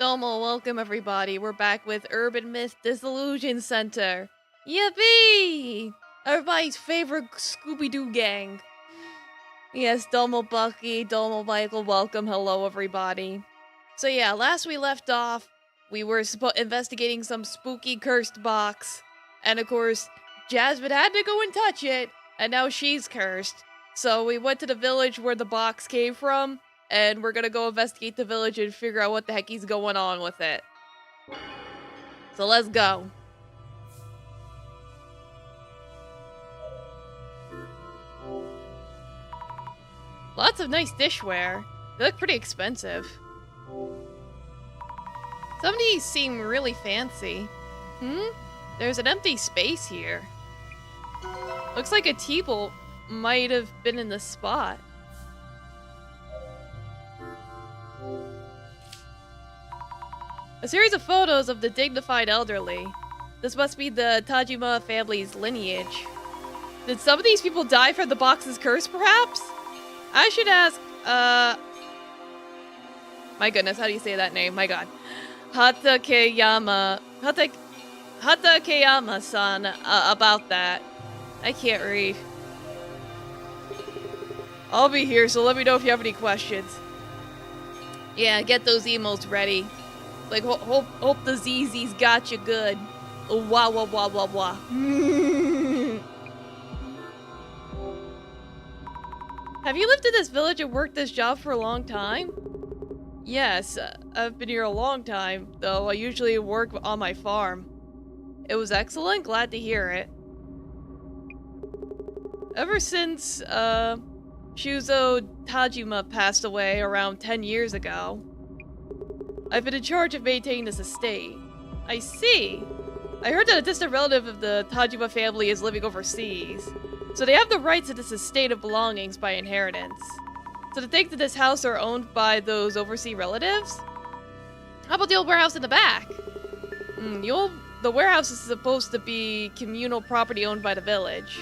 Domo, welcome everybody. We're back with Urban Myth Dissolution Center. Yippee! Everybody's favorite Scooby-Doo gang. Yes, Domo Bucky, Domo Michael, welcome. Hello everybody. So yeah, last we left off, we were investigating some spooky cursed box. And of course, Jasmine had to go and touch it, and now she's cursed. So we went to the village where the box came from, and we're gonna go investigate the village and figure out what the heck he's going on with it. So let's go. Lots of nice dishware. They look pretty expensive. Some of these seem really fancy. There's an empty space here. Looks like a table might have been in this spot. A series of photos of the dignified elderly. This must be the Tajima family's lineage. Did some of these people die from the box's curse, perhaps? I should ask, my goodness, how do you say that name? My god. Hatakeyama-san, about that. I can't read. I'll be here, so let me know if you have any questions. Yeah, get those emails ready. Like, hope the ZZ's got you good. Wah, wah, wah, wah, wah. Have you lived in this village and worked this job for a long time? Yes, I've been here a long time, though I usually work on my farm. It was excellent, glad to hear it. Ever since, Shuzo Tajima passed away around 10 years ago, I've been in charge of maintaining this estate. I see. I heard that a distant relative of the Tajima family is living overseas, so they have the rights to this estate of belongings by inheritance. So to think that this house are owned by those overseas relatives? How about the old warehouse in the back? The warehouse is supposed to be communal property owned by the village.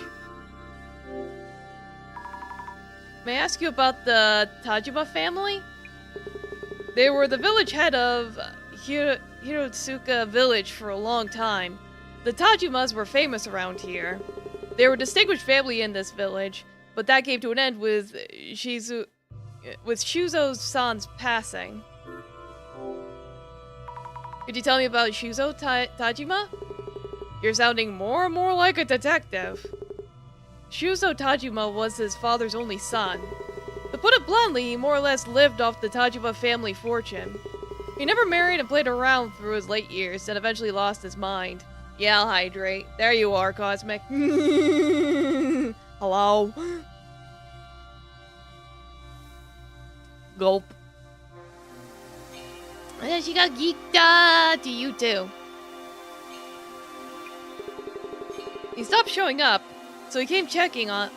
May I ask you about the Tajima family? They were the village head of Hirotsuka village for a long time. The Tajimas were famous around here. They were a distinguished family in this village, but that came to an end with Shuzo-san's passing. Could you tell me about Shuzo Tajima? You're sounding more and more like a detective. Shuzo Tajima was his father's only son. To put it bluntly, he more or less lived off the Tajima family fortune. He never married and played around through his late years, and eventually lost his mind. Yeah, I'll hydrate. There you are, Cosmic. Hello? Gulp. And she got geeked to you too. He stopped showing up, so we came checking on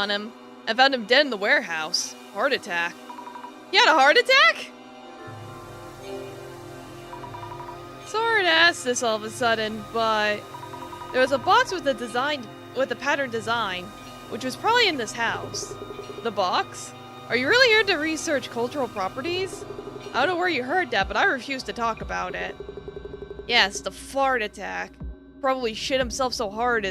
him and found him dead in the warehouse. Heart attack. He had a heart attack? Sorry to ask this all of a sudden, but there was a box with a pattern design, which was probably in this house. The box? Are you really here to research cultural properties? I don't know where you heard that, but I refuse to talk about it. Yes, the fart attack. Probably shit himself so hard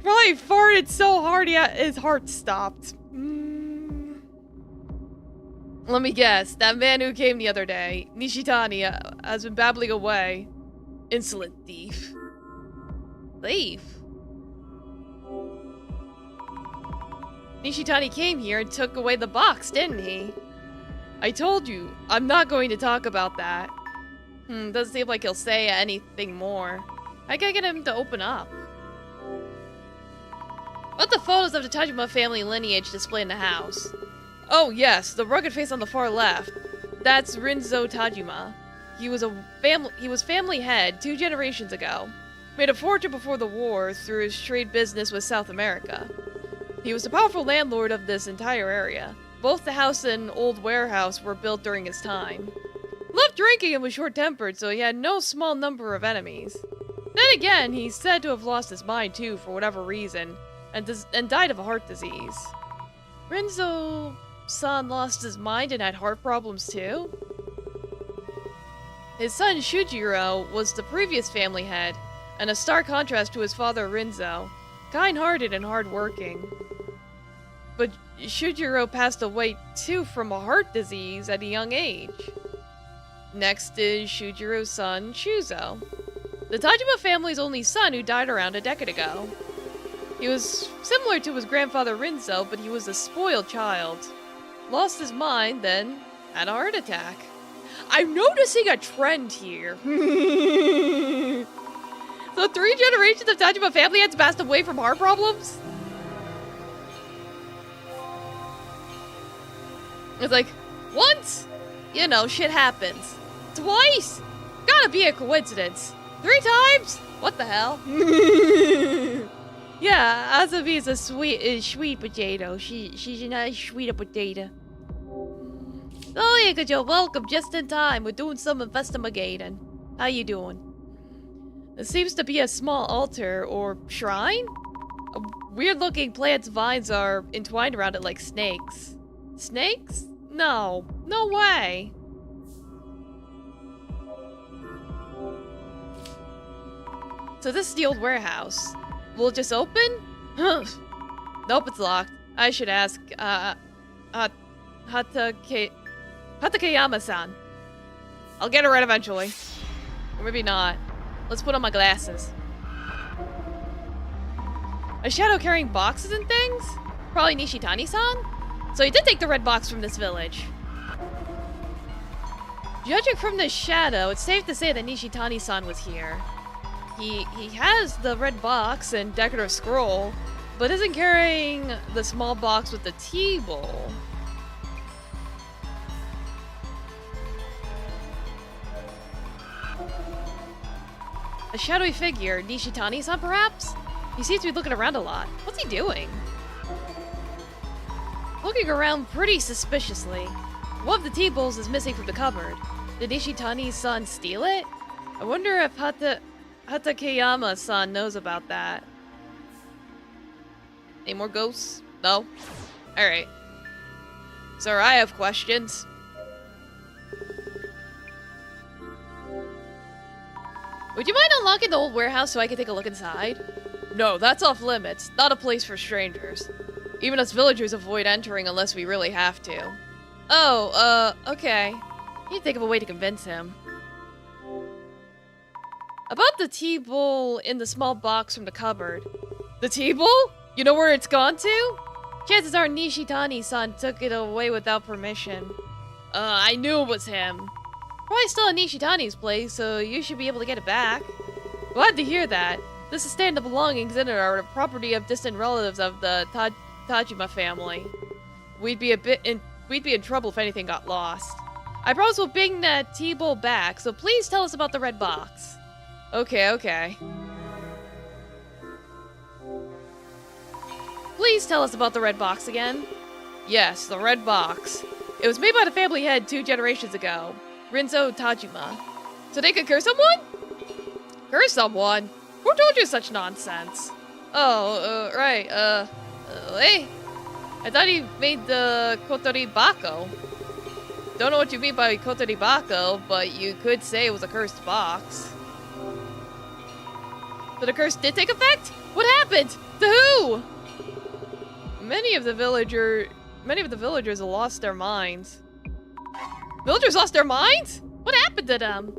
probably farted so hard his heart stopped. Let me guess, that man who came the other day, Nishitani, has been babbling away. Insolent thief. Thief? Nishitani came here and took away the box, didn't he? I told you, I'm not going to talk about that. Doesn't seem like he'll say anything more. I gotta get him to open up. What the photos of the Tajima family lineage displayed in the house? Oh yes, the rugged face on the far left. That's Rinzo Tajima. He was family head 2 generations ago. Made a fortune before the war through his trade business with South America. He was the powerful landlord of this entire area. Both the house and old warehouse were built during his time. Loved drinking and was short-tempered, so he had no small number of enemies. Then again, he's said to have lost his mind too for whatever reason, and died of a heart disease. Renzo son lost his mind and had heart problems too? His son Shujiro was the previous family head, and a stark contrast to his father Rinzo, kind-hearted and hard-working. But Shujiro passed away too from a heart disease at a young age. Next is Shujiro's son Shuzo, the Tajima family's only son who died around a decade ago. He was similar to his grandfather Rinzo, but he was a spoiled child. Lost his mind, then had a heart attack. I'm noticing a trend here. So 3 generations of Tajima family heads passed away from heart problems? It's like, once? You know, shit happens. Twice? Gotta be a coincidence. 3 times? What the hell? Yeah, Asabi's a sweet potato. She's a nice sweet potato. Oh, yeah, you're welcome just in time. We're doing some investigating. How you doing? There seems to be a small altar or shrine? Weird-looking plants' vines are entwined around it like snakes. Snakes? No. No way. So this is the old warehouse. Will it just open? Nope, it's locked. I should ask, Hatakeyama-san. I'll get it right eventually. Or maybe not. Let's put on my glasses. A shadow carrying boxes and things? Probably Nishitani-san? So he did take the red box from this village. Judging from the shadow, it's safe to say that Nishitani-san was here. He has the red box and decorative scroll, but isn't carrying the small box with the T-bowl. A shadowy figure, Nishitani-san perhaps? He seems to be looking around a lot. What's he doing? Looking around pretty suspiciously. One of the T-bowls is missing from the cupboard. Did Nishitani-san steal it? I wonder if Hatakeyama-san knows about that. Any more ghosts? No? Alright. Sir, I have questions. Would you mind unlocking the old warehouse so I can take a look inside? No, that's off limits. Not a place for strangers. Even us villagers avoid entering unless we really have to. Oh, okay. I need to think of a way to convince him. About the T-bowl in the small box from the cupboard. The T-bowl? You know where it's gone to? Chances are Nishitani-san took it away without permission. I knew it was him. Probably still at Nishitani's place, so you should be able to get it back. Glad to hear that. The sustained belongings in it are the property of distant relatives of the Tajima family. We'd be in trouble if anything got lost. I promise we'll bring that T-bowl back, so please tell us about the red box. Okay. Please tell us about the red box again. Yes, the red box. It was made by the family head 2 generations ago, Rinzo Tajima. So they could curse someone? Curse someone? Who told you such nonsense? Oh, right, hey. I thought he made the Kotori Bako. Don't know what you mean by Kotori Bako, but you could say it was a cursed box. So the curse did take effect? What happened? To who? Many of the villagers have lost their minds. Villagers lost their minds? What happened to them?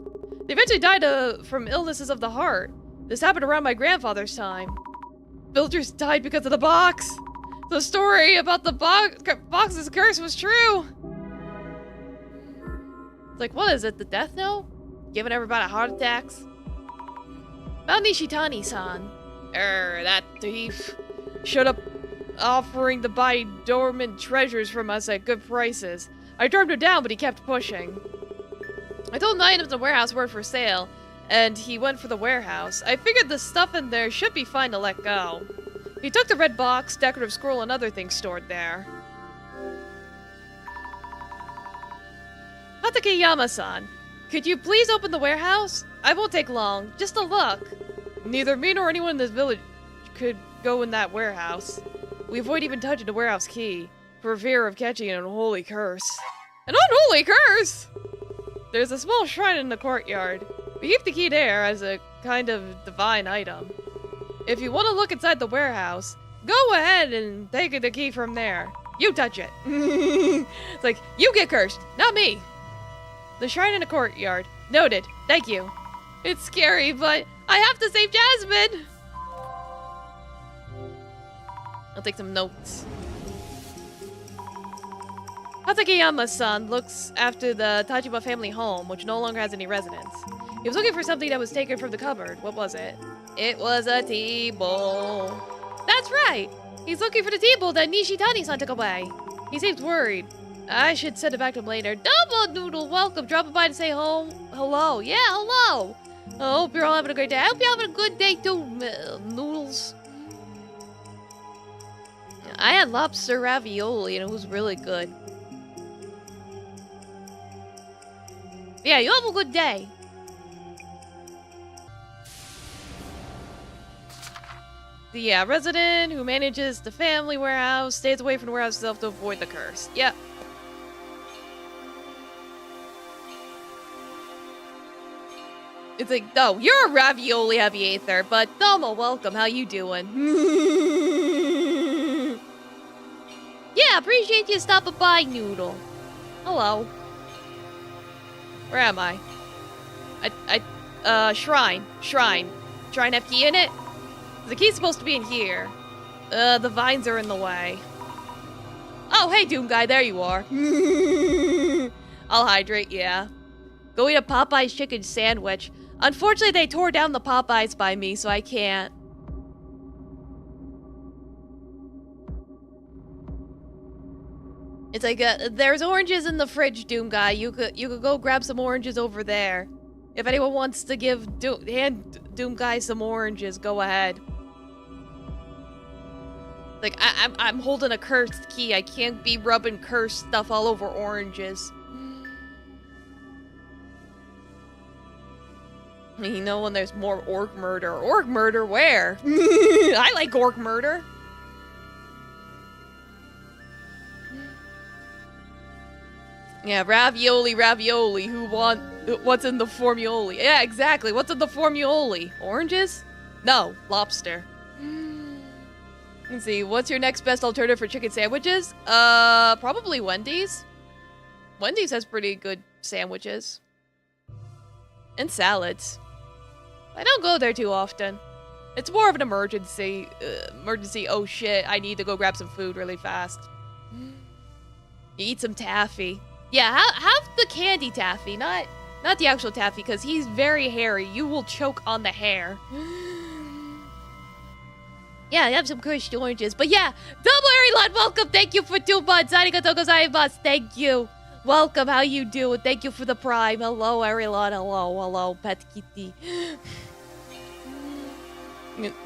They eventually died from illnesses of the heart. This happened around my grandfather's time. Villagers died because of the box. The story about the box's curse was true. It's like, what is it, the death knell? Giving everybody heart attacks? About Nishitani-san. That thief. Showed up offering to buy dormant treasures from us at good prices. I turned him down, but he kept pushing. I told 9 of the warehouse were for sale, and he went for the warehouse. I figured the stuff in there should be fine to let go. He took the red box, decorative scroll, and other things stored there. Hatakeyama-san, could you please open the warehouse? I won't take long, just a look. Neither me nor anyone in this village could go in that warehouse. We avoid even touching the warehouse key. for fear of catching an unholy curse. An unholy curse? There's a small shrine in the courtyard. We keep the key there as a kind of divine item. If you want to look inside the warehouse, go ahead and take the key from there. You touch it. It's like, you get cursed, not me. The shrine in the courtyard. Noted. Thank you. It's scary, but I have to save Jasmine. I'll take some notes. Hatakeyama-san looks after the Tajima family home, which no longer has any residents. He was looking for something that was taken from the cupboard. What was it? It was a tea bowl. That's right! He's looking for the tea bowl that Nishitani-san took away. He seems worried. I should send it back to him later. Double Noodle, welcome. Dropping by to say home. Hello. Yeah, hello. I hope you're all having a great day. I hope you're having a good day too, Noodles. I had lobster ravioli and it was really good. Yeah, you have a good day. The resident who manages the family warehouse stays away from the warehouse itself to avoid the curse. Yep. It's like, no, you're a ravioli heavy aether, but Domo, welcome. How you doing? Yeah, appreciate you stopping by, Noodle. Hello. Where am I? Shrine. Shrine. Shrine have key in it? The key's supposed to be in here. The vines are in the way. Oh, hey, Doom Guy, there you are. I'll hydrate, yeah. Go eat a Popeye's chicken sandwich. Unfortunately, they tore down the Popeyes by me, so I can't. It's like, there's oranges in the fridge, Doom Guy. You could go grab some oranges over there. If anyone wants to hand Doom Guy some oranges, go ahead. Like, I'm holding a cursed key. I can't be rubbing cursed stuff all over oranges. You know when there's more orc murder. Orc murder where? I like orc murder. Yeah, ravioli, ravioli. What's in the formuoli? Yeah, exactly. What's in the formuoli? Oranges? No, lobster. Let's see, what's your next best alternative for chicken sandwiches? Probably Wendy's. Wendy's has pretty good sandwiches. And salads. I don't go there too often. It's more of an emergency. Oh shit, I need to go grab some food really fast. You eat some taffy. Yeah, have the candy taffy, not the actual taffy, because he's very hairy. You will choke on the hair. Yeah, I have some crushed oranges. But yeah, Double Airline, welcome. Thank you for 2 months. Arigatou gozaimasu. Thank you. Welcome. How you doing? Thank you for the prime. Hello, Arilon. Hello, Pet Kitty.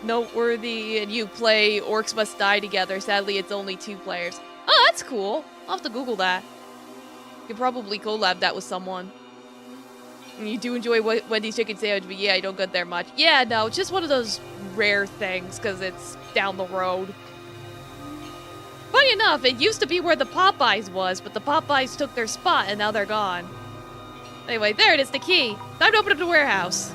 Noteworthy, and you play Orcs Must Die together. Sadly, it's only 2 players. Oh, that's cool. I'll have to Google that. You could probably collab that with someone. You do enjoy Wendy's chicken sandwich, but yeah, I don't get there much. Yeah, no, it's just one of those rare things, because it's down the road. Funny enough, it used to be where the Popeyes was, but the Popeyes took their spot, and now they're gone. Anyway, there it is, the key. Time to open up the warehouse.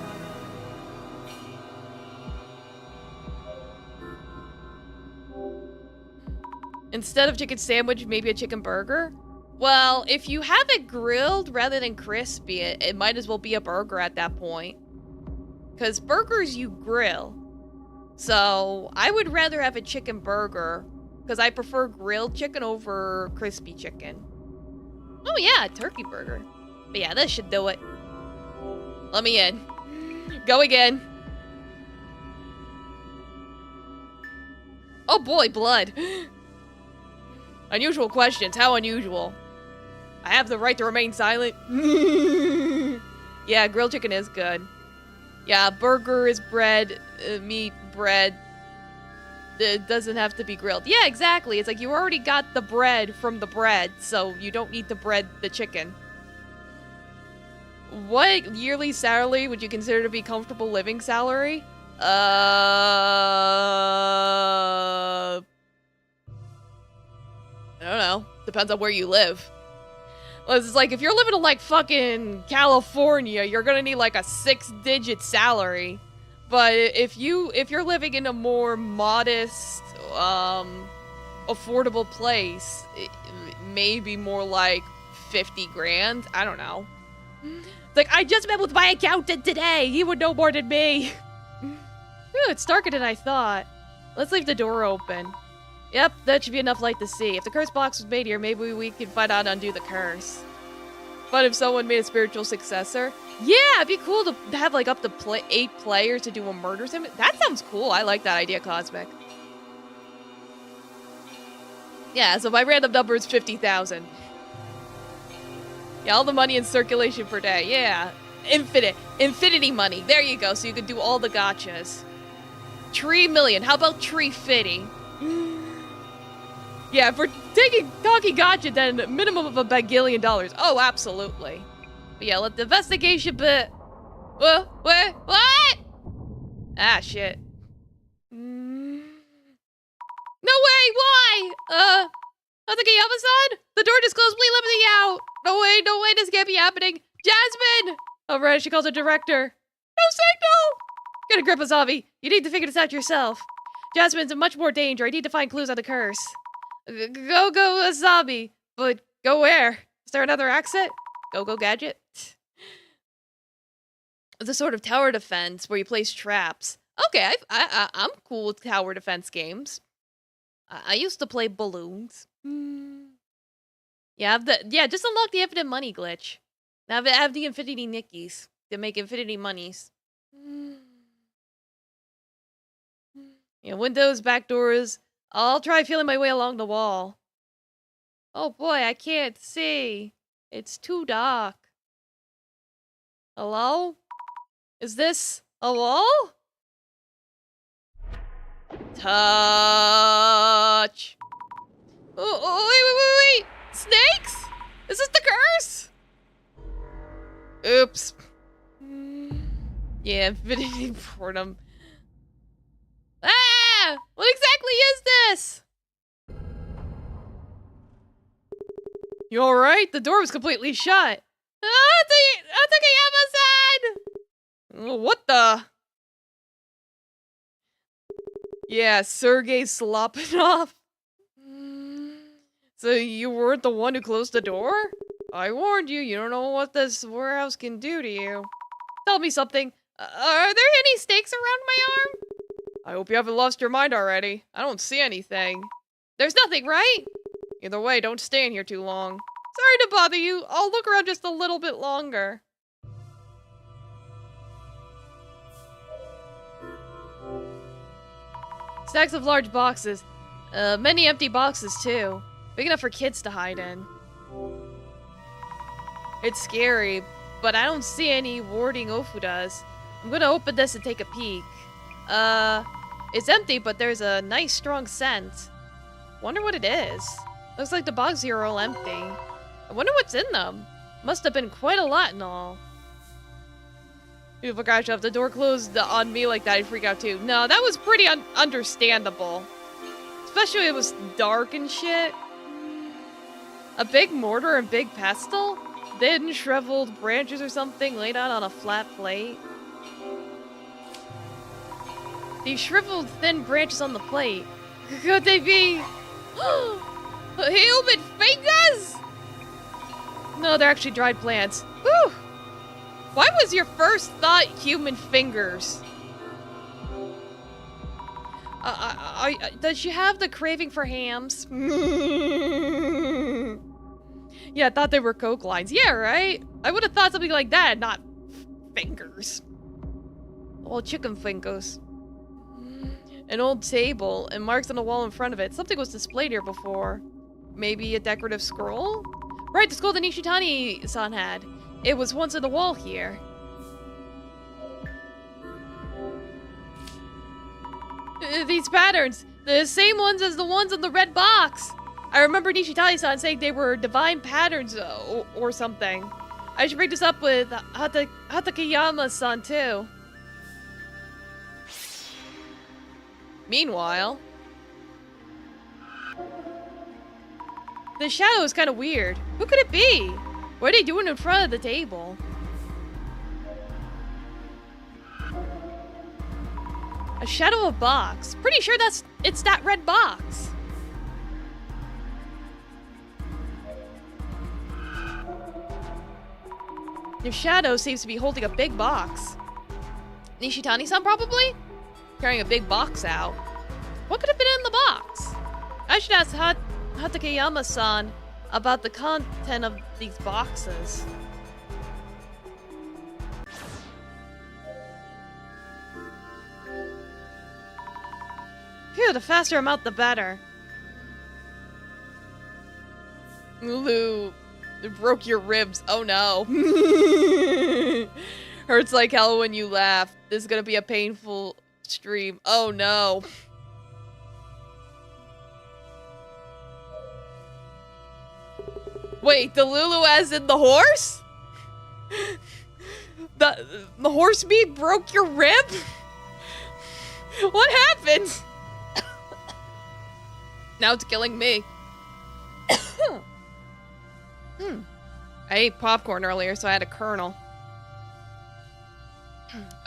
Instead of chicken sandwich, maybe a chicken burger? Well, if you have it grilled rather than crispy, it might as well be a burger at that point. Because burgers you grill. So, I would rather have a chicken burger, because I prefer grilled chicken over crispy chicken. Oh yeah, turkey burger. But yeah, this should do it. Let me in. Go again. Oh boy, blood. Unusual questions. How unusual? I have the right to remain silent. Yeah, grilled chicken is good. Yeah, burger is bread, meat, bread. It doesn't have to be grilled. Yeah, exactly. It's like you already got the bread from the bread, so you don't need to bread the chicken. What yearly salary would you consider to be comfortable living salary? I don't know. Depends on where you live. Well, it's like, if you're living in, like, fucking California, you're gonna need, like, a 6-digit salary. But if you're living in a more modest, affordable place, maybe more like 50 grand. I don't know. It's like, I just met with my accountant today. He would know more than me. Ooh, it's darker than I thought. Let's leave the door open. Yep, that should be enough light to see. If the curse box was made here, maybe we can find out and undo the curse. But if someone made a spiritual successor, yeah, it'd be cool to have like up to 8 players to do a murder sim. That sounds cool. I like that idea, Cosmic. Yeah, so my random number is 50,000. Yeah, all the money in circulation per day. Yeah, infinity money. There you go. So you can do all the gotchas. Tree million. How about tree fitty? Yeah, if we're talking gotcha, then a minimum of $1 bagillion. Oh, absolutely. But yeah, let the investigation bit. What? Ah, shit. No way, why? Hatake-yama-san? The door just closed, please let me out. No way, this can't be happening. Jasmine! Oh, right, she calls her director. No signal! Get a grip, Azabi. You need to figure this out yourself. Jasmine's in much more danger. I need to find clues on the curse. Go, Azabi. But go where? Is there another exit? Go, Gadget. The sort of tower defense where you place traps. Okay, I'm cool with tower defense games. I used to play balloons. Yeah, just unlock the infinite money glitch. Now have the infinity nickies to make infinity monies. Yeah, windows, back doors. I'll try feeling my way along the wall. Oh boy, I can't see. It's too dark. Hello? Is this a wall? Touch. Oh, wait. Snakes? Is this the curse? Oops. Yeah, infinity boredom. Ah! What exactly is this? You alright? The door was completely shut. Hatake-yama-san! What the? Yeah, Sergey's slopping off. So you weren't the one who closed the door? I warned you, you don't know what this warehouse can do to you. Tell me something. Are there any stakes around my arm? I hope you haven't lost your mind already. I don't see anything. There's nothing, right? Either way, don't stay in here too long. Sorry to bother you. I'll look around just a little bit longer. Stacks of large boxes. Many empty boxes, too. Big enough for kids to hide in. It's scary, but I don't see any warding Ofudas. I'm gonna open this and take a peek. It's empty, but there's a nice strong scent. Wonder what it is. Looks like the boxes here are all empty. I wonder what's in them. Must have been quite a lot in all. Beautiful gosh, if the door closed on me like that, I'd freak out too. No, that was pretty understandable. Especially when it was dark and shit. A big mortar and big pestle? Thin, shriveled branches or something laid out on a flat plate. These shriveled, thin branches on the plate. Could they be... human fingers? No, they're actually dried plants. Whew! Why was your first thought human fingers? Does she have the craving for hams? Yeah, I thought they were Coke lines. Yeah, right? I would have thought something like that, not fingers. Well, chicken fingers. An old table and marks on the wall in front of it. Something was displayed here before. Maybe a decorative scroll? Right, the scroll that Nishitani-san had. It was once on the wall here. These patterns, the same ones as the ones on the red box. I remember Nishitani-san saying they were divine patterns or something. I should bring this up with Hatake-yama-san too. Meanwhile... The shadow is kind of weird. Who could it be? What are they doing in front of the table? A shadow of a box. Pretty sure it's that red box. Your shadow seems to be holding a big box. Nishitani-san probably? Carrying a big box out. What could have been in the box? I should ask Hatakeyama-san about the content of these boxes. Phew, the faster I'm out, the better. Lulu, it broke your ribs. Oh no. Hurts like hell when you laugh. This is gonna be a painful stream. Oh no. Wait, the Lulu as in the horse? The horse meat broke your rib? What happened? Now it's killing me. I ate popcorn earlier, so I had a kernel.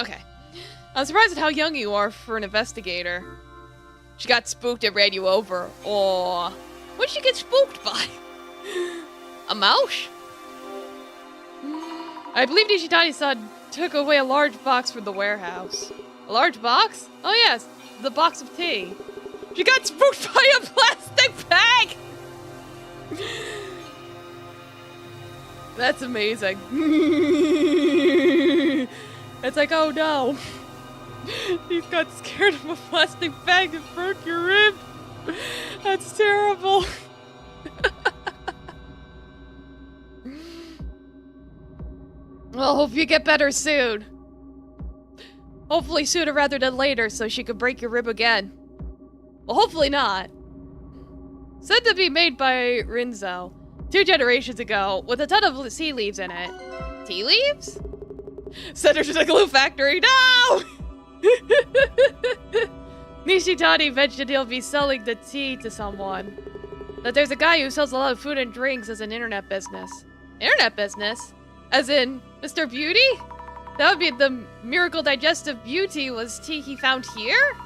Okay. I'm surprised at how young you are for an investigator. She got spooked and ran you over. Aw. What'd she get spooked by? A mouse? I believe Nishitani-san took away a large box from the warehouse. A large box? Oh yes, the box of tea. She got spooked by a plastic bag! That's amazing. It's like, oh no. He's got scared of a plastic bag that broke your rib. That's terrible. Well, hope you get better soon. Hopefully sooner rather than later so she could break your rib again. Well, hopefully not. Said to be made by Rinzo 2 generations ago with a ton of tea leaves in it. Tea leaves? Send her to the glue factory. No! Nishitani mentioned he'll be selling the tea to someone. That there's a guy who sells a lot of food and drinks as an internet business. Internet business? As in, Mr. Beauty? That would be the Miracle Digestive Beauty was tea he found here?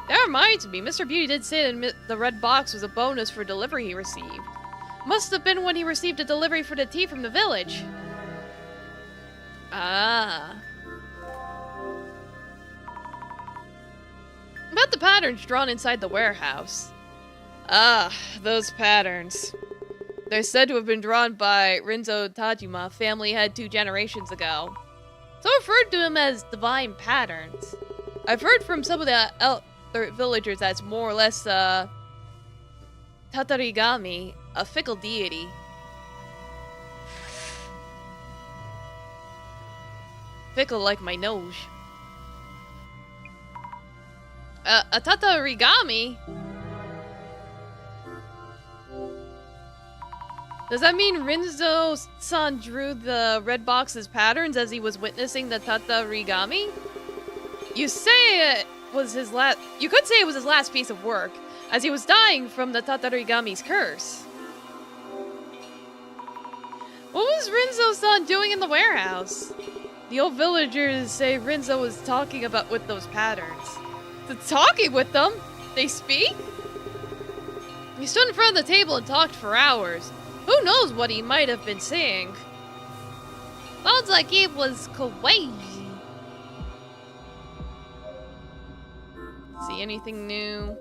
That reminds me, Mr. Beauty did say that the red box was a bonus for delivery he received. Must have been when he received a delivery for the tea from the village. Ah. About the patterns drawn inside the warehouse. Ah, those patterns. They're said to have been drawn by Rinzo Tajima, family head 2 generations ago. Some referred to him as divine patterns. I've heard from some of the villagers that's more or less Tatarigami, a fickle deity. Fickle like my nose. A Tatarigami? Does that mean Rinzo-san drew the red box's patterns as he was witnessing the Tatarigami? You say it was his last. You could say it was his last piece of work, as he was dying from the Tatarigami's curse. What was Rinzo-san doing in the warehouse? The old villagers say Rinzo was talking with those patterns. Talking with them? They speak? He stood in front of the table and talked for hours. Who knows what he might have been saying? Sounds like he was crazy. See anything new?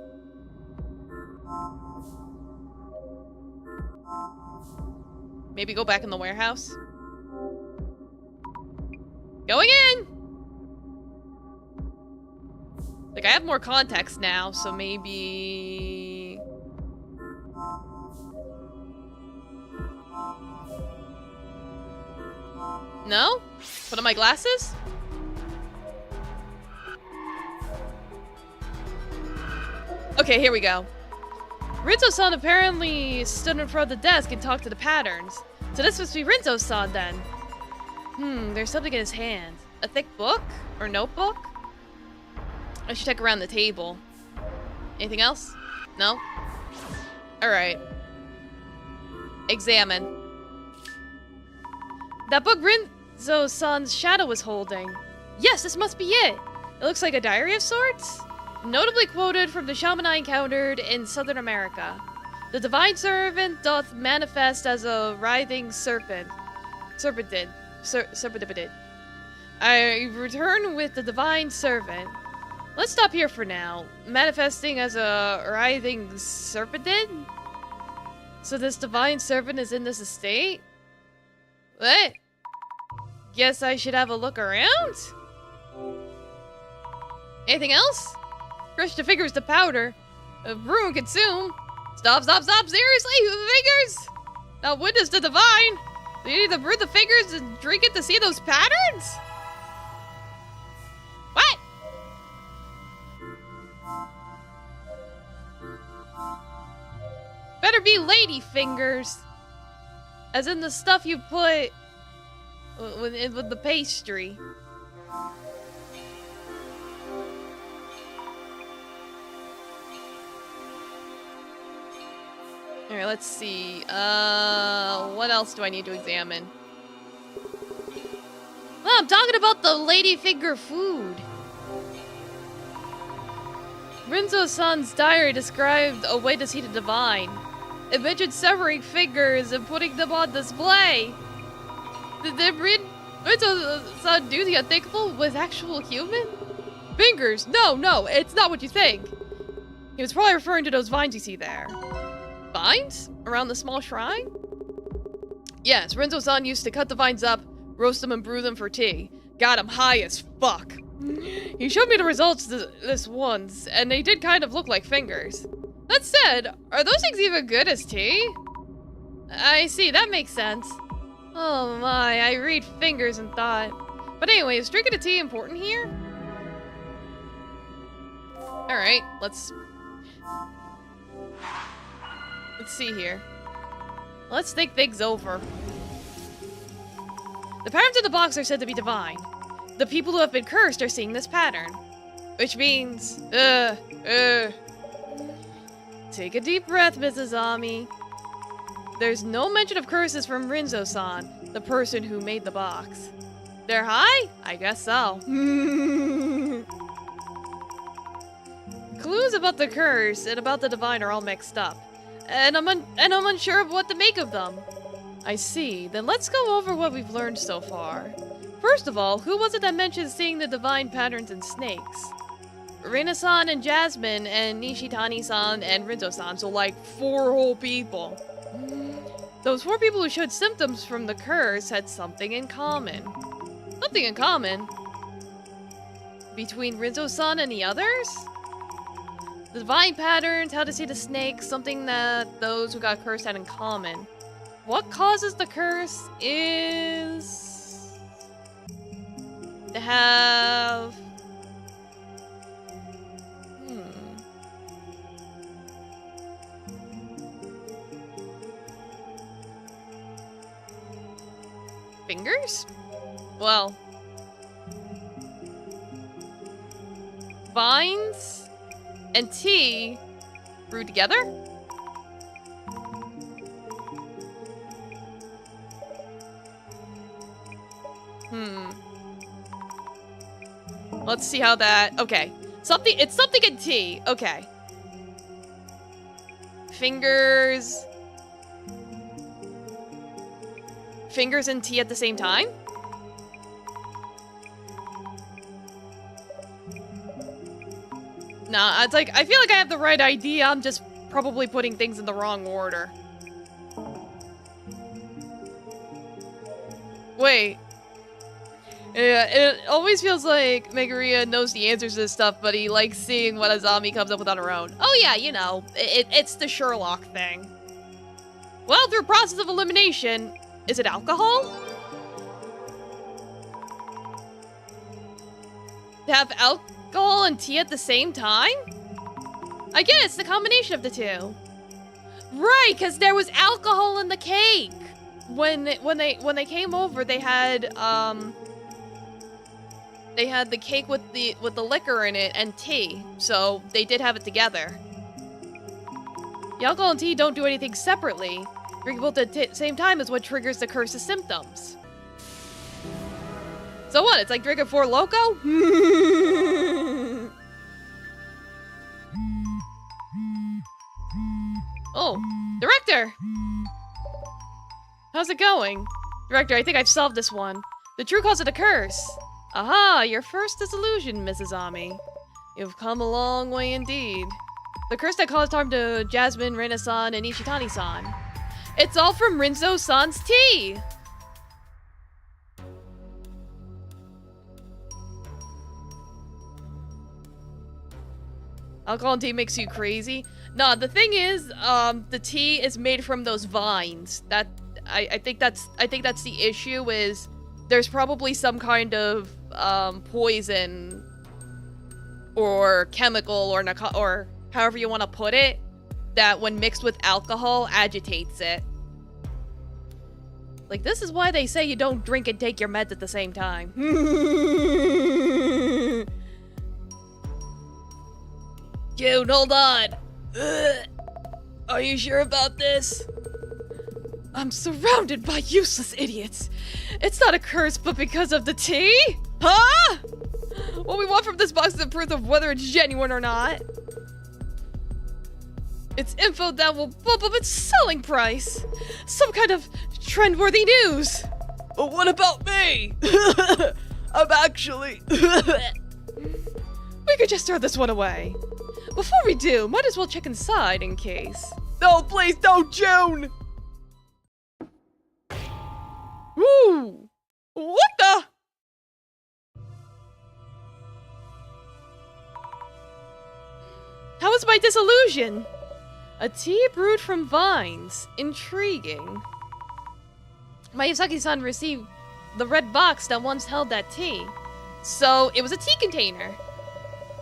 Maybe go back in the warehouse? Going in! Like, I have more context now, so maybe... No? Put on my glasses? Okay, here we go. Rinzo-san apparently stood in front of the desk and talked to the patterns. So this must be Rinzo-san then. There's something in his hand. A thick book? Or notebook? I should check around the table. Anything else? No? Alright. Examine. That book Rinzo-san's shadow was holding. Yes, this must be it. It looks like a diary of sorts. Notably quoted from the shaman I encountered in Southern America. The divine servant doth manifest as a writhing serpent. Serpentid. I return with the divine servant. Let's stop here for now. Manifesting as a writhing serpentid? So this divine servant is in this estate? What? Guess I should have a look around? Anything else? Crush the figures to powder. Brew and consume. Stop, seriously? Figures? Now when is the divine? Do you need to brew the figures and drink it to see those patterns? What? Better be lady fingers. As in the stuff you put with the pastry. Alright, let's see. What else do I need to examine? Oh, I'm talking about the lady finger food. Rinzo-san's diary described a way to see the divine. It mentioned severing fingers and putting them on display. Did Rinzo-san do the unthinkable with actual human? Fingers? No, it's not what you think. He was probably referring to those vines you see there. Vines? Around the small shrine? Yes, Rinzo-san used to cut the vines up, roast them and brew them for tea. Got him high as fuck. He showed me the results this once, and they did kind of look like fingers. That said, are those things even good as tea? I see, that makes sense. Oh my, I read fingers and thought. But anyway, is drinking a tea important here? Alright, let's see here. Let's think things over. The patterns in the box are said to be divine. The people who have been cursed are seeing this pattern. Which means, Take a deep breath, Mrs. Ami. There's no mention of curses from Rinzo-san, the person who made the box. They're high? I guess so. Clues about the curse and about the divine are all mixed up. And I'm unsure of what to make of them. I see. Then let's go over what we've learned so far. First of all, who was it that mentioned seeing the divine patterns in snakes? Reina-san and Jasmine and Nishitani-san and Rinzo-san, so like 4 whole people. Those 4 people who showed symptoms from the curse had something in common. Something in common? Between Rinzo-san and the others? The divine patterns, how to see the snakes, something that those who got cursed had in common. What causes the curse is to have fingers? Well, vines and tea brewed together? Let's see how that... Okay. It's something in tea. Okay. Fingers and tea at the same time? Nah, it's like, I feel like I have the right idea, I'm just probably putting things in the wrong order. Wait. Yeah, it always feels like Megurya knows the answers to this stuff, but he likes seeing what Azami comes up with on her own. Oh yeah, you know, it's the Sherlock thing. Well, through process of elimination, is it alcohol? To have alcohol and tea at the same time? I guess it's the combination of the two. Right, because there was alcohol in the cake. When they came over, they had the cake with the liquor in it and tea, so they did have it together. The alcohol and tea don't do anything separately. Drinking both at the same time is what triggers the curse's symptoms. So what? It's like drinking Four Loko? Oh, Director! How's it going? Director, I think I've solved this one. The true cause of the curse. Aha, your first dissolution, Mrs. Ami. You've come a long way indeed. The curse that caused harm to Jasmine, Reina-san, and Ishitani-san. It's all from Rinzo-san's tea! Alcohol and tea makes you crazy? Nah, the thing is, the tea is made from those vines. I think that's the issue. Is there's probably some kind of poison or chemical or however you want to put it that when mixed with alcohol agitates it. Like, this is why they say you don't drink and take your meds at the same time. Dude, hold on. Ugh. Are you sure about this? I'm surrounded by useless idiots. It's not a curse, but because of the tea? Huh? What we want from this box is a proof of whether it's genuine or not. It's info that will bump up its selling price. Some kind of trendworthy news. But what about me? I'm actually... We could just throw this one away. Before we do, might as well check inside in case. No, please don't, June! Woo! What the? How was my disillusion? A tea brewed from vines. Intriguing. Mayuzaki-san received the red box that once held that tea. So, it was a tea container.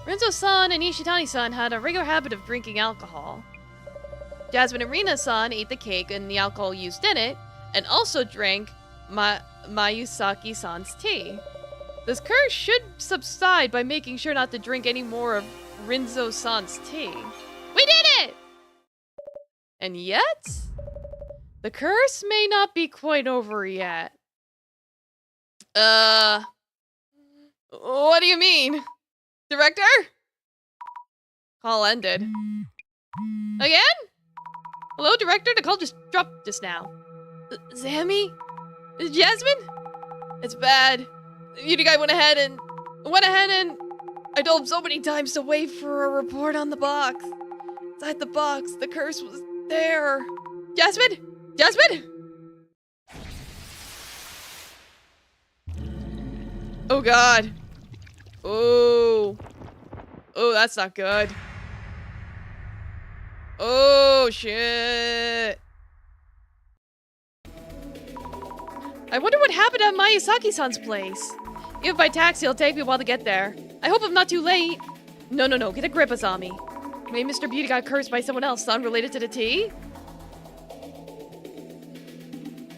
Renzo-san and Ishitani-san had a regular habit of drinking alcohol. Jasmine and Rina-san ate the cake and the alcohol used in it, and also drank Mayuzaki-san's tea. This curse should subside by making sure not to drink any more of Rinzo-san's tea. We did it! And yet, the curse may not be quite over yet. What do you mean? Director? Call ended. Again? Hello, Director? The call just dropped just now. Zammy? Jasmine? It's bad. The beauty guy went ahead and I told him so many times to wait for a report on the box. Inside the box, the curse was there. Jasmine? Jasmine? Oh god. Oh. Oh, that's not good. Oh, shit. I wonder what happened at Mayuzaki-san's place. Even by taxi, it'll take me a while to get there. I hope I'm not too late. No, get a grip, Azami. Maybe Mr. Beauty got cursed by someone else unrelated to the tea?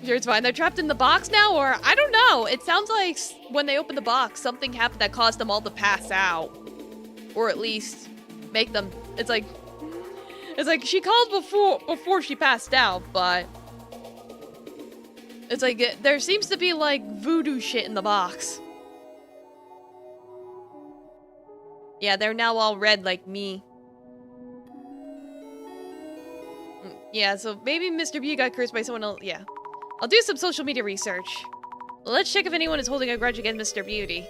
Sure, it's fine. They're trapped in the box now, or I don't know. It sounds like when they opened the box, something happened that caused them all to pass out. Or at least make them... It's like she called before she passed out, but... It's like, there seems to be like voodoo shit in the box. Yeah, they're now all red like me. Yeah, so maybe Mr. B got cursed by someone else. Yeah. I'll do some social media research. Let's check if anyone is holding a grudge against Mr. Beauty.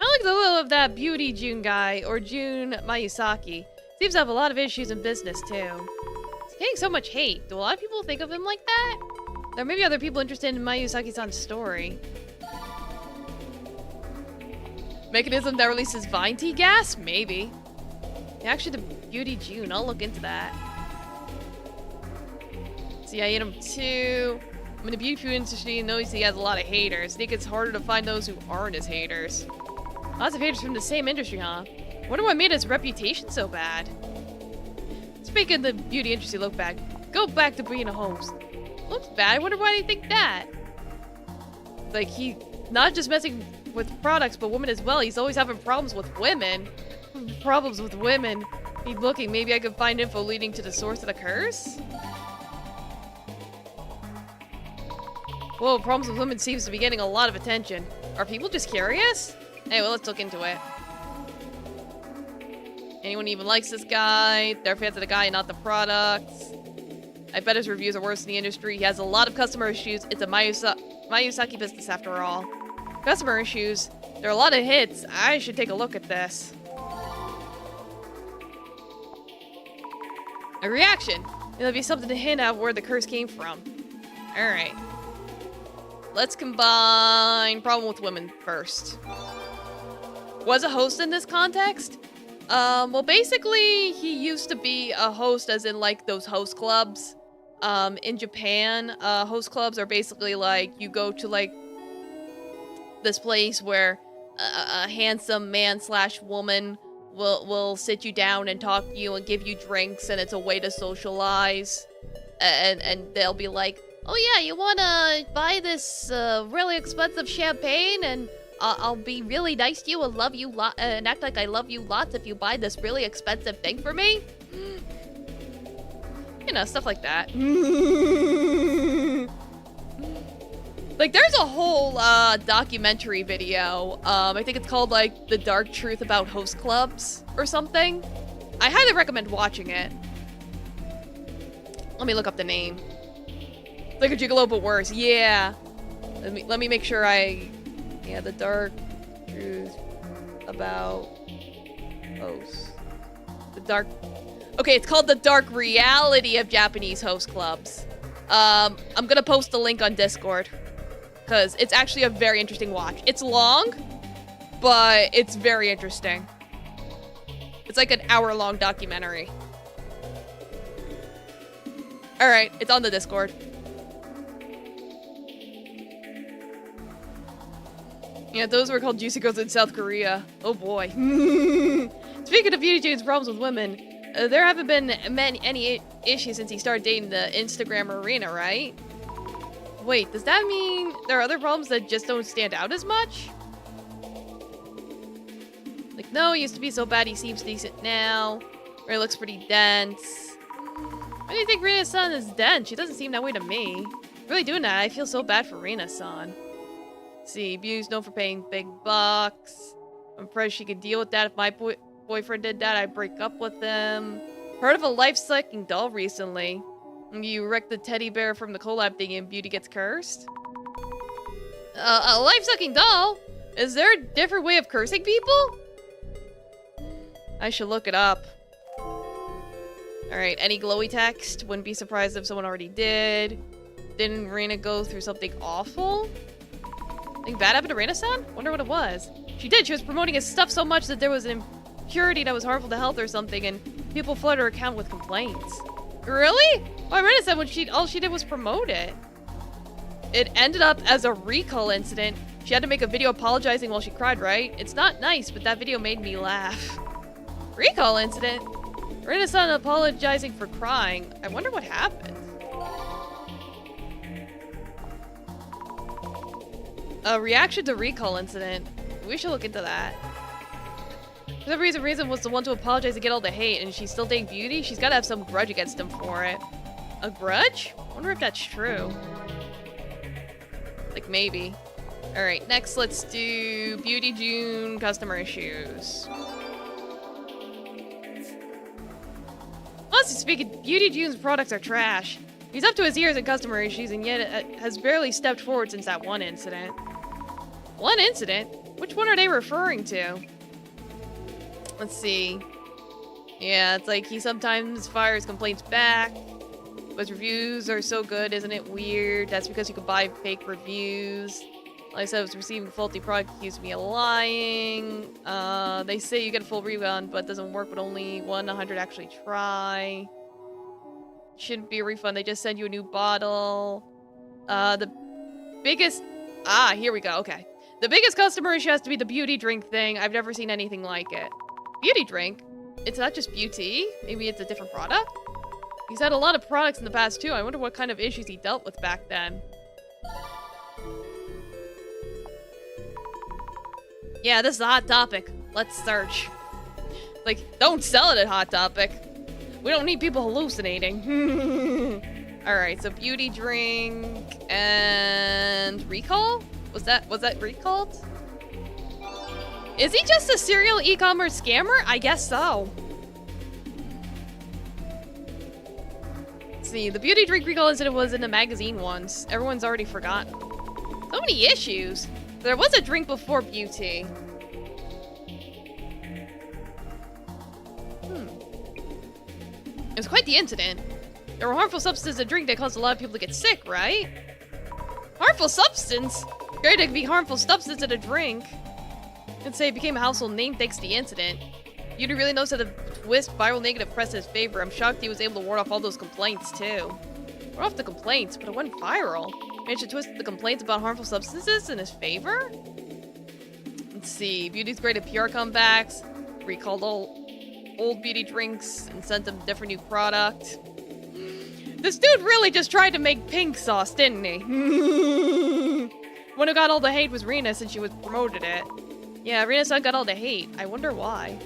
I like the look of that Beauty June guy, or June Mayuzaki. Seems to have a lot of issues in business, too. He's getting so much hate. Do a lot of people think of him like that? There may be other people interested in Mayuzaki-san's story. Mechanism that releases vine tea gas? Maybe. Yeah, actually, the Beauty June. I'll look into that. See, I ate him too. I'm in the beauty food industry and notice he has a lot of haters. I think it's harder to find those who aren't his haters. Lots of haters from the same industry, huh? Wonder what made his reputation so bad. Speaking of the beauty industry look back, go back to being a host. Looks bad. I wonder why they think that. Like, he not just messing with products, but women as well. He's always having problems with women. Problems with women. Keep looking. Maybe I could find info leading to the source of the curse? Whoa, problems with women seems to be getting a lot of attention. Are people just curious? Anyway, let's look into it. Anyone even likes this guy? They're fans of the guy and not the products. I bet his reviews are worse in the industry. He has a lot of customer issues. It's a Mayusaki business after all. Customer issues. There are a lot of hits. I should take a look at this. A reaction. It'll be something to hint at where the curse came from. Alright. Let's combine problem with women first. Was a host in this context? Well, basically, he used to be a host as in, like, those host clubs. In Japan, host clubs are basically, like, you go to, like, this place where a handsome man/woman will sit you down and talk to you and give you drinks, and it's a way to socialize. And they'll be like, oh yeah, you wanna buy this really expensive champagne, and I'll be really nice to you and love you and act like I love you lots if you buy this really expensive thing for me. You know, stuff like that. Like, there's a whole documentary video. I think it's called, like, The Dark Truth About Host Clubs or something. I highly recommend watching it. Let me look up the name. It's like a gigolo, but worse. Yeah. Let me make sure yeah, The Dark Truth About Hosts. Okay, it's called The Dark Reality of Japanese Host Clubs. I'm gonna post the link on Discord, because it's actually a very interesting watch. It's long, but it's very interesting. It's like an hour-long documentary. Alright, it's on the Discord. Yeah, those were called Juicy Girls in South Korea. Oh boy. Speaking of Beauty Jane's problems with women, there haven't been any issues since he started dating the Instagram arena, right? Wait, does that mean there are other problems that just don't stand out as much? Like, no, he used to be so bad he seems decent now. Or he looks pretty dense. Why do you think Rina-san is dense? She doesn't seem that way to me. Really doing that, I feel so bad for Rina-san. See, Beauty's known for paying big bucks. I'm afraid she could deal with that. If my boyfriend did that, I'd break up with him. Heard of a life-sucking doll recently. You wrecked the teddy bear from the collab thing and Beauty gets cursed? A life-sucking doll? Is there a different way of cursing people? I should look it up. Alright, any glowy text? Wouldn't be surprised if someone already did. Didn't Rena go through something awful? Think bad happened to Rena-san? Wonder what it was. She did. She was promoting his stuff so much that there was an impurity that was harmful to health or something, and people flooded her account with complaints. Really? Why, Rena-san, all she did was promote it. It ended up as a recall incident. She had to make a video apologizing while she cried, right? It's not nice, but that video made me laugh. Recall incident? Rena-san apologizing for crying. I wonder what happened. A reaction to recall incident. We should look into that. For some reason, Reason was the one to apologize and get all the hate, and she's still dating Beauty? She's gotta have some grudge against him for it. A grudge? Wonder if that's true. Like, maybe. Alright, next let's do Beauty June customer issues. Honestly speaking, Beauty June's products are trash. He's up to his ears in customer issues, and yet has barely stepped forward since that one incident. One incident? Which one are they referring to? Let's see. Yeah, it's like he sometimes fires complaints back, but his reviews are so good, isn't it weird? That's because you could buy fake reviews. Like I said, I was receiving faulty product, accused me of lying. They say you get a full refund, but it doesn't work, but only 100 actually try. Shouldn't be a refund, they just send you a new bottle. The biggest... Ah, here we go, okay. The biggest customer issue has to be the beauty drink thing. I've never seen anything like it. Beauty drink? It's not just beauty? Maybe it's a different product? He's had a lot of products in the past too. I wonder what kind of issues he dealt with back then. Yeah, this is a hot topic. Let's search. Like, don't sell it at Hot Topic. We don't need people hallucinating. Alright, so beauty drink and recall? Was that recalled? Is he just a serial e-commerce scammer? I guess so. Let's see, the beauty drink recall incident was in a magazine once. Everyone's already forgotten. So many issues. There was a drink before beauty. It was quite the incident. There were harmful substances in a drink that caused a lot of people to get sick, right? Harmful substance? Great, it could be harmful substance in a drink. I'd say it became a household name thanks to the incident. Beauty really knows how to twist viral negative press in his favor. I'm shocked he was able to ward off all those complaints, too. Ward off the complaints, but it went viral. Managed to twist the complaints about harmful substances in his favor? Let's see. Beauty's great at PR comebacks. Recalled all old beauty drinks and sent them a different new product. This dude really just tried to make pink sauce, didn't he? One who got all the hate was Rena since she was promoted it. Yeah, Rena's son got all the hate. I wonder why.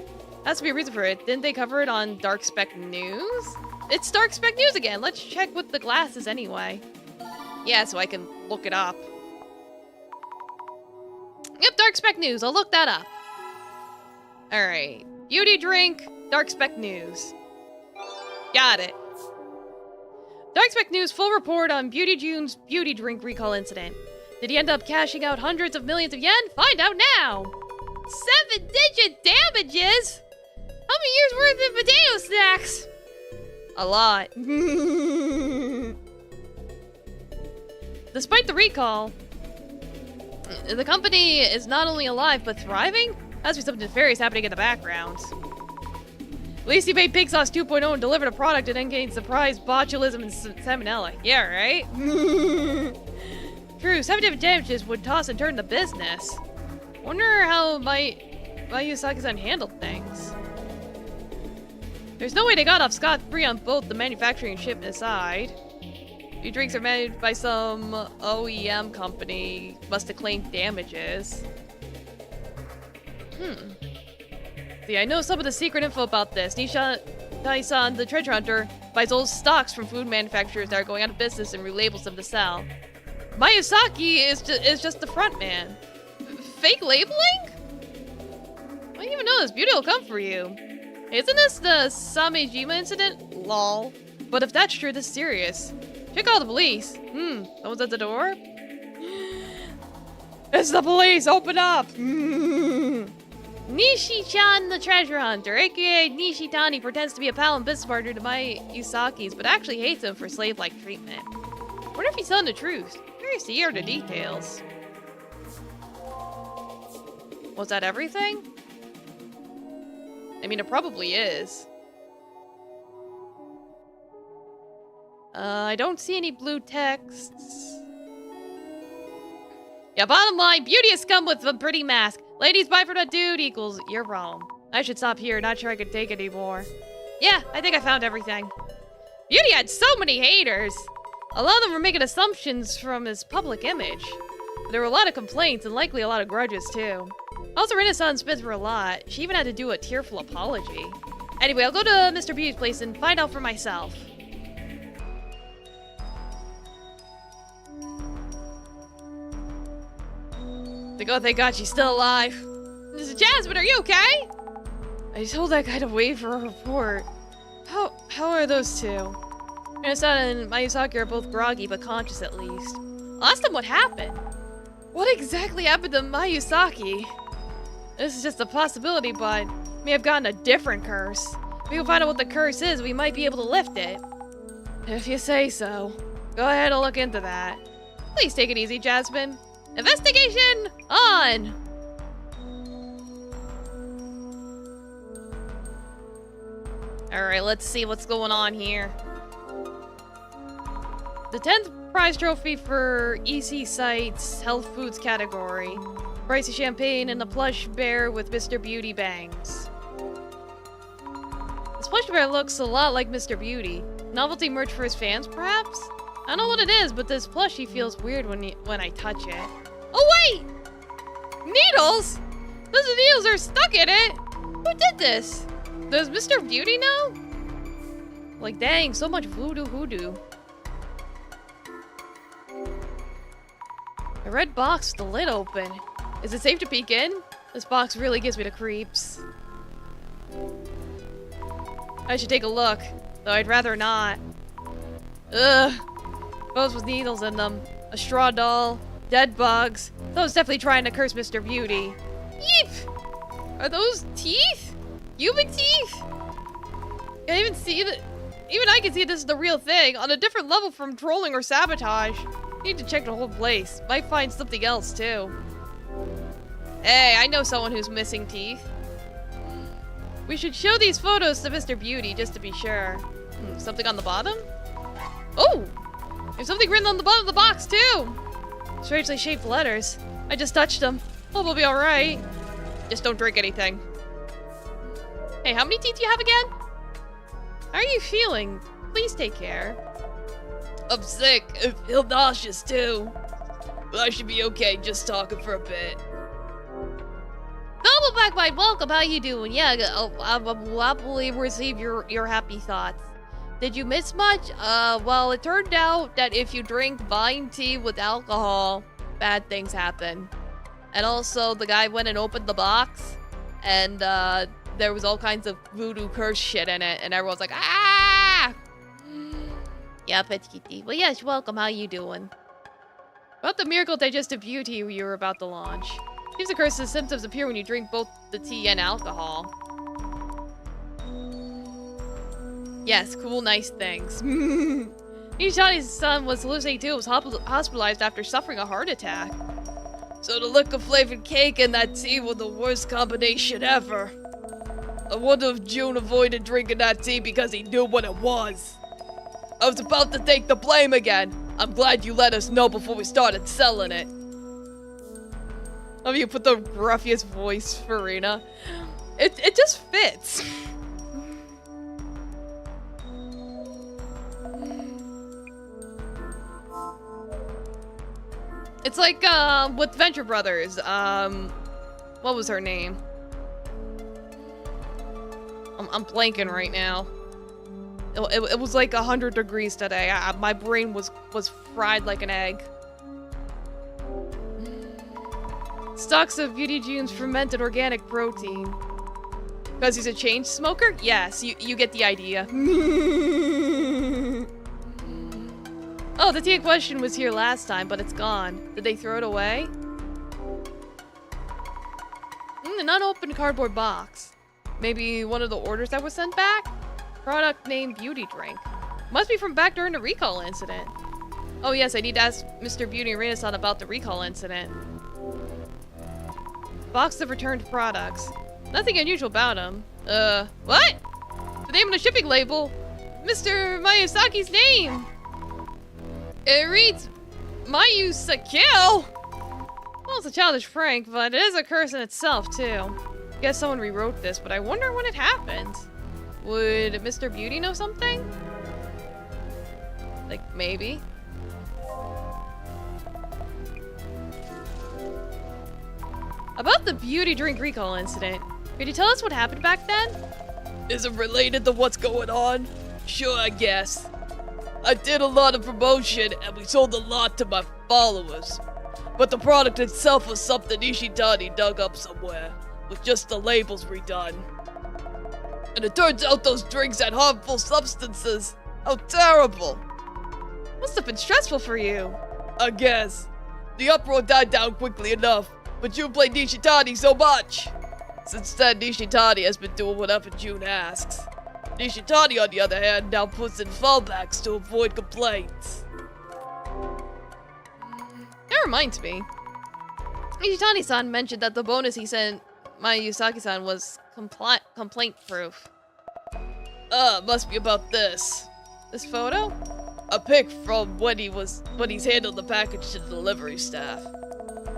Has to be a reason for it. Didn't they cover it on Dark Spec News? It's Dark Spec News again. Let's check with the glasses anyway. Yeah, so I can look it up. Yep, Dark Spec News. I'll look that up. Alright. Beauty drink, Dark Spec News. Got it. Dark Spec News full report on Beauty June's beauty drink recall incident. Did he end up cashing out hundreds of millions of yen? Find out now! 7-digit damages? How many years worth of potato snacks? A lot. Despite the recall, the company is not only alive but thriving? Has to be something nefarious happening in the background. At least he made Pig Sauce 2.0 and delivered a product and then gained surprise botulism and salmonella. Yeah, right? True, 7 different damages would toss and turn the business. Wonder how Mayusaki's handled things. There's no way they got off scot-free on both the manufacturing and shipment side. Your drinks are made by some OEM company. Must have claimed damages. See, I know some of the secret info about this. Nisha-san, the treasure hunter, buys old stocks from food manufacturers that are going out of business and relabels them to sell. Mayusaki is just the front man. Fake labeling? I didn't even know this. Beauty will come for you. Isn't this the Samejima incident? Lol. But if that's true, this is serious. Check all the police. Someone's at the door? It's the police! Open up! Nishi-chan, the treasure hunter, aka Nishitani, pretends to be a pal and business partner to Mayusaki's, but actually hates him for slave-like treatment. Wonder if he's telling the truth. Curious to hear the details. Was that everything? I mean, it probably is. I don't see any blue texts. Yeah, bottom line, beauty is scum with a pretty mask. Ladies buy for that dude equals you're wrong. I should stop here, not sure I could take it anymore. Yeah, I think I found everything. Beauty had so many haters. A lot of them were making assumptions from his public image. There were a lot of complaints and likely a lot of grudges too. Also, Renaissance spits her a lot. She even had to do a tearful apology. Anyway, I'll go to Mr. Beauty's place and find out for myself. Thank God she's still alive. Mrs. Jasmine, are you okay? I told that guy to wait for a report. How are those two? Renaissance and Mayusaki are both groggy, but conscious at least. I'll ask them what happened. What exactly happened to Mayusaki? This is just a possibility, but may have gotten a different curse. If we can find out what the curse is, we might be able to lift it. If you say so. Go ahead and look into that. Please take it easy, Jasmine. Investigation on! Alright, let's see what's going on here. The 10th prize trophy for EC Site's Health Foods category. Pricey champagne and a plush bear with Mr. Beauty bangs. This plush bear looks a lot like Mr. Beauty. Novelty merch for his fans, perhaps? I don't know what it is, but this plushie feels weird when I touch it. Oh wait! Needles? Those needles are stuck in it! Who did this? Does Mr. Beauty know? Like dang, so much voodoo hoodoo. A red box with the lid open. Is it safe to peek in? This box really gives me the creeps. I should take a look, though I'd rather not. Ugh. Both with needles in them. A straw doll. Dead bugs. Those definitely trying to curse Mr. Beauty. Yeep! Are those teeth? Human teeth? Can't even see that. Even I can see this is the real thing, on a different level from trolling or sabotage. Need to check the whole place. Might find something else too. Hey, I know someone who's missing teeth. We should show these photos to Mr. Beauty just to be sure. Something on the bottom? Oh! There's something written on the bottom of the box too! Strangely shaped letters. I just touched them. Hope we'll be alright. Just don't drink anything. Hey, how many teeth do you have again? How are you feeling? Please take care. I'm sick. I feel nauseous too. But I should be okay just talking for a bit. Double back my welcome. How you doing? Yeah, I'll happily receive your happy thoughts. Did you miss much? Well, it turned out that if you drink vine tea with alcohol, bad things happen. And also, the guy went and opened the box, and there was all kinds of voodoo curse shit in it, and everyone's like, ah! Yeah, Petit Kitty. Well, yes, welcome. How you doing? About the miracle digestive beauty you were about to launch. Seems the curse's symptoms appear when you drink both the tea and alcohol. Yes, cool, nice things. Nishani's son was hallucinating too, was hospitalized after suffering a heart attack. So the liquor-flavored cake and that tea were the worst combination ever. I wonder if June avoided drinking that tea because he knew what it was. I was about to take the blame again. I'm glad you let us know before we started selling it. You put the gruffiest voice for Rena. It just fits. It's like with Venture Brothers. What was her name? I'm blanking right now. It was like 100 degrees today. My brain was fried like an egg. Stocks of Beauty June's fermented organic protein. Because he's a chain smoker? Yes, you get the idea. Oh, the tea in question was here last time, but it's gone. Did they throw it away? An unopened cardboard box. Maybe one of the orders that was sent back? Product name Beauty Drink. Must be from back during the recall incident. Oh yes, I need to ask Mr. Beauty and Rena-san about the recall incident. Box of returned products. Nothing unusual about them. What? The name on the shipping label. Mr. Miyazaki's name. It reads Mayusakil. Well, it's a childish prank, but it is a curse in itself, too. Guess someone rewrote this, but I wonder when it happened. Would Mr. Beauty know something? Like, maybe. About the beauty drink recall incident. Could you tell us what happened back then? Is it related to what's going on? Sure, I guess. I did a lot of promotion and we sold a lot to my followers. But the product itself was something Ishitani dug up somewhere, with just the labels redone. And it turns out those drinks had harmful substances. How terrible. Must have been stressful for you. I guess. The uproar died down quickly enough, but June played Nishitani so much. Since then, Nishitani has been doing whatever June asks. Nishitani, on the other hand, now puts in fallbacks to avoid complaints. That reminds me. Nishitani-san mentioned that the bonus he sent Mayuzaki-san was complaint-proof. Must be about this. This photo? A pic from when he's handled the package to the delivery staff.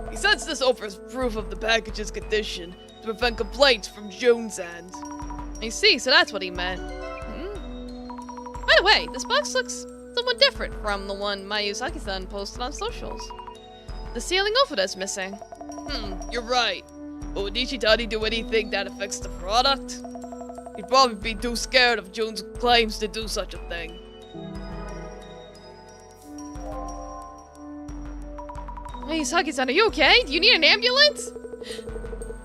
He sends this over as proof of the package's condition to prevent complaints from June's end. I see, so that's what he meant. By the way, this box looks somewhat different from the one Mayuzaki-san posted on socials. The sealing off is missing. You're right. But would Nishitani do anything that affects the product? He'd probably be too scared of June's claims to do such a thing. Hey, Saki-san, are you okay? Do you need an ambulance?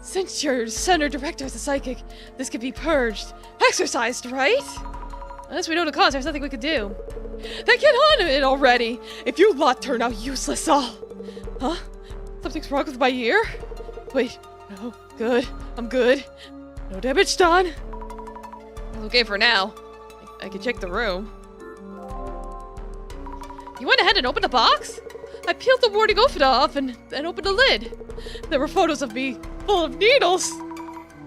Since your center director is a psychic, this could be purged. Exorcised, right? Unless we know the cause, there's nothing we could do. Then get on it already! If you lot turn out useless all! Huh? Something's wrong with my ear? Wait, no, good. I'm good. No damage done. It's okay for now. I can check the room. You went ahead and opened the box? I peeled the warding off and opened the lid. There were photos of me full of needles.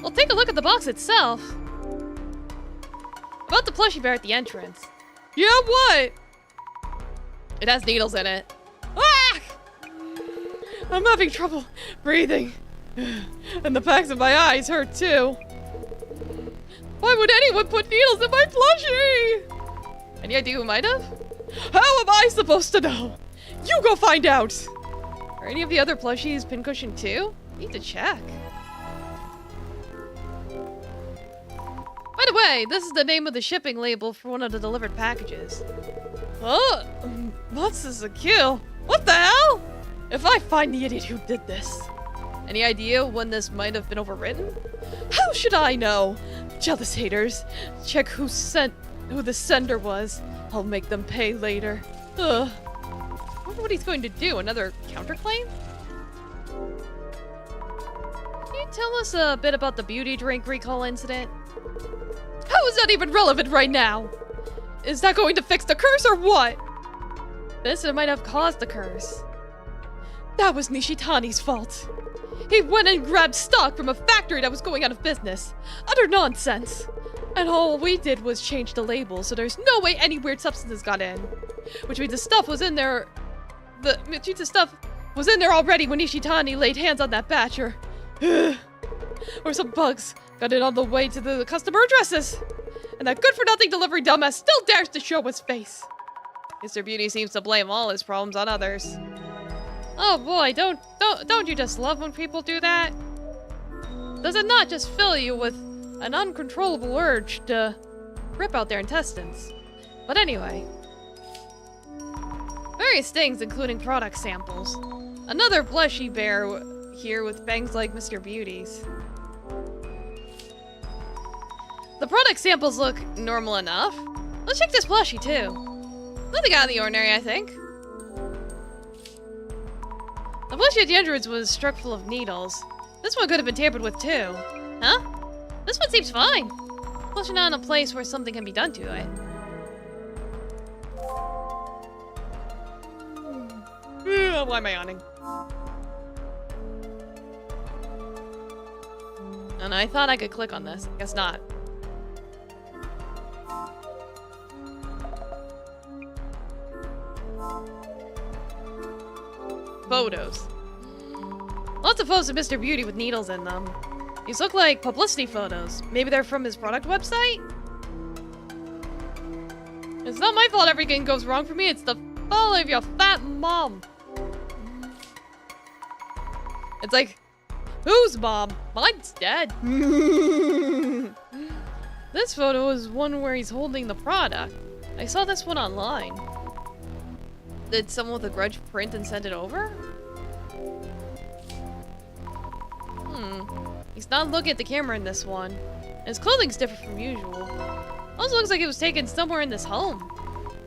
Well, take a look at the box itself. About the plushie bear at the entrance. Yeah, what? It has needles in it. Ah! I'm having trouble breathing. And the backs of my eyes hurt too. Why would anyone put needles in my plushie? Any idea who might have? How am I supposed to know? You go find out! Are any of the other plushies pincushioned too? Need to check. By the way, this is the name of the shipping label for one of the delivered packages. Huh? What's this a kill? What the hell? If I find the idiot who did this. Any idea when this might have been overwritten? How should I know? Jealous haters. Check who the sender was. I'll make them pay later. Ugh. I wonder what he's going to do. Another counterclaim? Can you tell us a bit about the beauty drink recall incident? How is that even relevant right now? Is that going to fix the curse or what? The incident might have caused the curse. That was Nishitani's fault. He went and grabbed stock from a factory that was going out of business. Utter nonsense. And all we did was change the label, so there's no way any weird substances got in. Which means the stuff was in there... The stuff was in there already when Nishitani laid hands on that batch, or some bugs got in on the way to the customer addresses. And that good-for-nothing delivery dumbass still dares to show his face. Mr. Beauty seems to blame all his problems on others. Oh boy, don't you just love when people do that? Does it not just fill you with an uncontrollable urge to rip out their intestines? But anyway. Various things, including product samples. Another blushy bear here with bangs like Mr. Beauty's. The product samples look normal enough. Let's check this plushie too. Nothing out of the ordinary, I think. The plushie at the entrance was struck full of needles. This one could have been tampered with too. Huh? This one seems fine. Plushie not in a place where something can be done to it. Why am I yawning? And I thought I could click on this. Guess not. Photos. Lots of photos of Mr. Beauty with needles in them. These look like publicity photos. Maybe they're from his product website? It's not my fault everything goes wrong for me. It's the fault of your fat mom. It's like, whose mom? Mine's dead. This photo is one where he's holding the product. I saw this one online. Did someone with a grudge print and send it over? He's not looking at the camera in this one. And his clothing's different from usual. Also looks like it was taken somewhere in this home.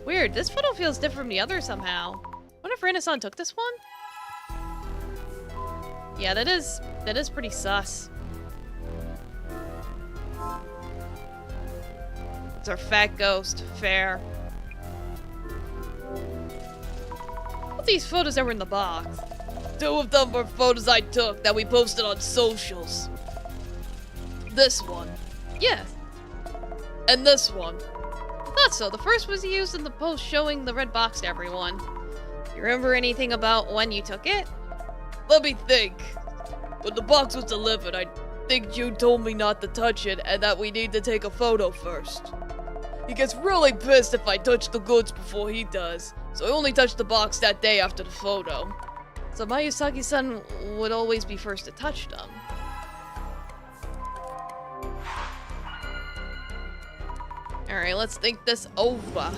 Weird, this photo feels different from the other somehow. Wonder if Renaissance took this one? Yeah, that is pretty sus. It's our fat ghost. Fair. What's these photos that were in the box? 2 of them were photos I took that we posted on socials. This one. Yes. And this one. I thought so. The first was used in the post showing the red box to everyone. You remember anything about when you took it? Let me think. When the box was delivered, I think June told me not to touch it and that we need to take a photo first. He gets really pissed if I touch the goods before he does, so I only touched the box that day after the photo. So Mayusaki-san would always be first to touch them. Alright, let's think this over.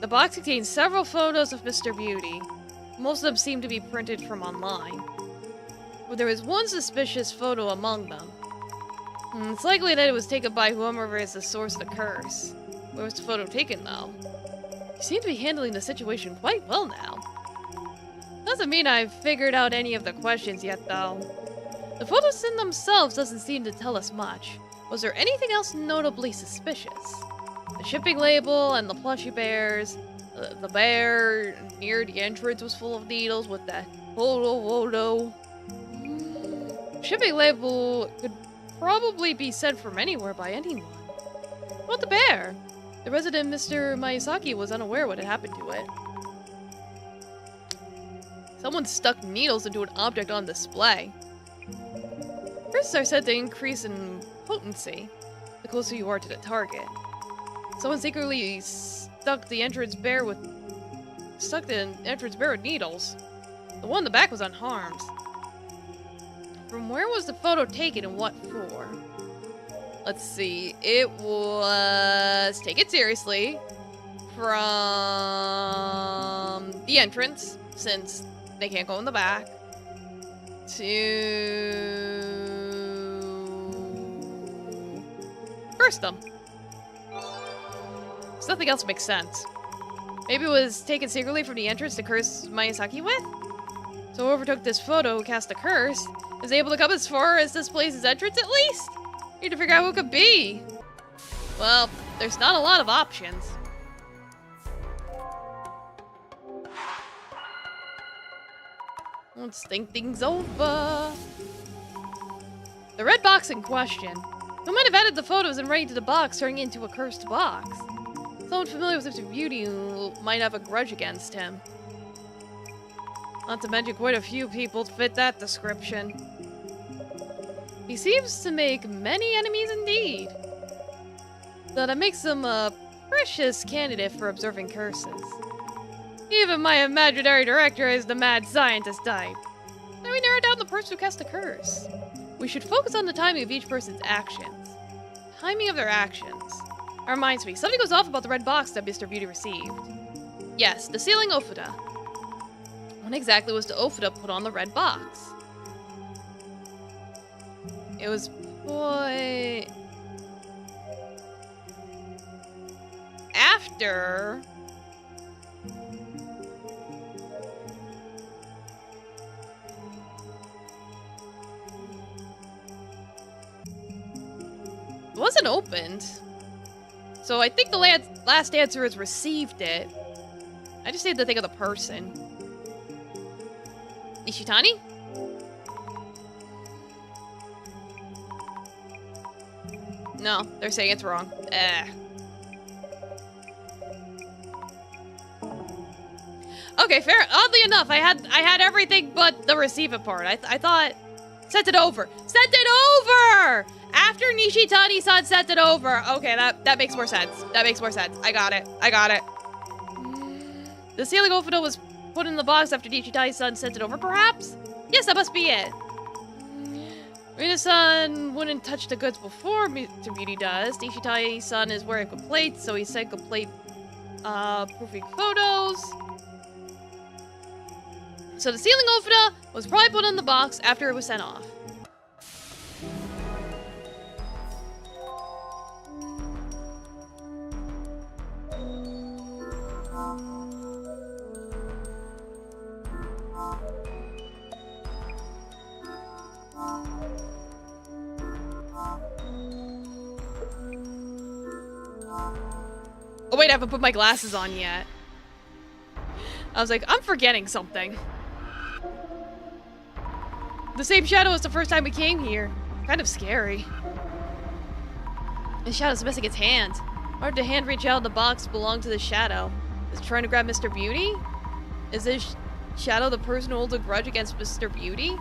The box contains several photos of Mr. Beauty. Most of them seem to be printed from online. But there is one suspicious photo among them. It's likely that it was taken by whoever is the source of the curse. Where was the photo taken, though? You seem to be handling the situation quite well now. Doesn't mean I've figured out any of the questions yet, though. The photos in themselves doesn't seem to tell us much. Was there anything else notably suspicious? The shipping label and the plushy bears. The bear near the entrance was full of needles with that photo. Shipping label could probably be sent from anywhere by anyone. What about the bear? The resident Mr. Miyazaki was unaware what had happened to it. Someone stuck needles into an object on display. Curses are said to increase in potency the closer you are to the target. Someone secretly stuck the entrance bear with needles. The one in the back was unharmed. From where was the photo taken and what for? Let's see. It was... Take it seriously. From the entrance, since they can't go in the back. To... curse them. Because nothing else makes sense. Maybe it was taken secretly from the entrance to curse Miyazaki with? So whoever took this photo who cast a curse is able to come as far as this place's entrance at least? Need to figure out who it could be. Well, there's not a lot of options. Let's think things over. The red box in question. Who might have added the photos and right to the box, turning it into a cursed box? Someone familiar with Mr. Beauty who might have a grudge against him. Not to mention quite a few people fit that description. He seems to make many enemies indeed. So that makes him a precious candidate for observing curses. Even my imaginary director is the mad scientist type. Now we narrow down the person who cast the curse. We should focus on the timing of each person's actions. Timing of their actions. That reminds me, something goes off about the red box that Mr. Beauty received. Yes, the sealing Ofuda. When exactly was the Ofuda put on the red box? It was put... after... It wasn't opened. So I think the last answer is received it. I just need to think of the person. Ishitani? No, they're saying it's wrong. Okay, fair. Oddly enough, I had everything but the receive it part. I thought... Sent it over! Sent it over! After Nishitani-san sent it over. Okay, that makes more sense. That makes more sense. I got it. I got it. The sealing Ofuda was put in the box after Nishitani-san sent it over, perhaps? Yes, that must be it. Rina-san wouldn't touch the goods before Mr. Beauty does. Nishitani-san is wearing complete, so he sent complete proofing photos. So the sealing Ofuda was probably put in the box after it was sent off. Oh wait, I haven't put my glasses on yet. I was like, I'm forgetting something. The same shadow as the first time we came here. Kind of scary. The shadow's missing its hand. Why did the hand reach out in the box belong to the shadow? Is it trying to grab Mr. Beauty? Is this shadow the person who holds a grudge against Mr. Beauty?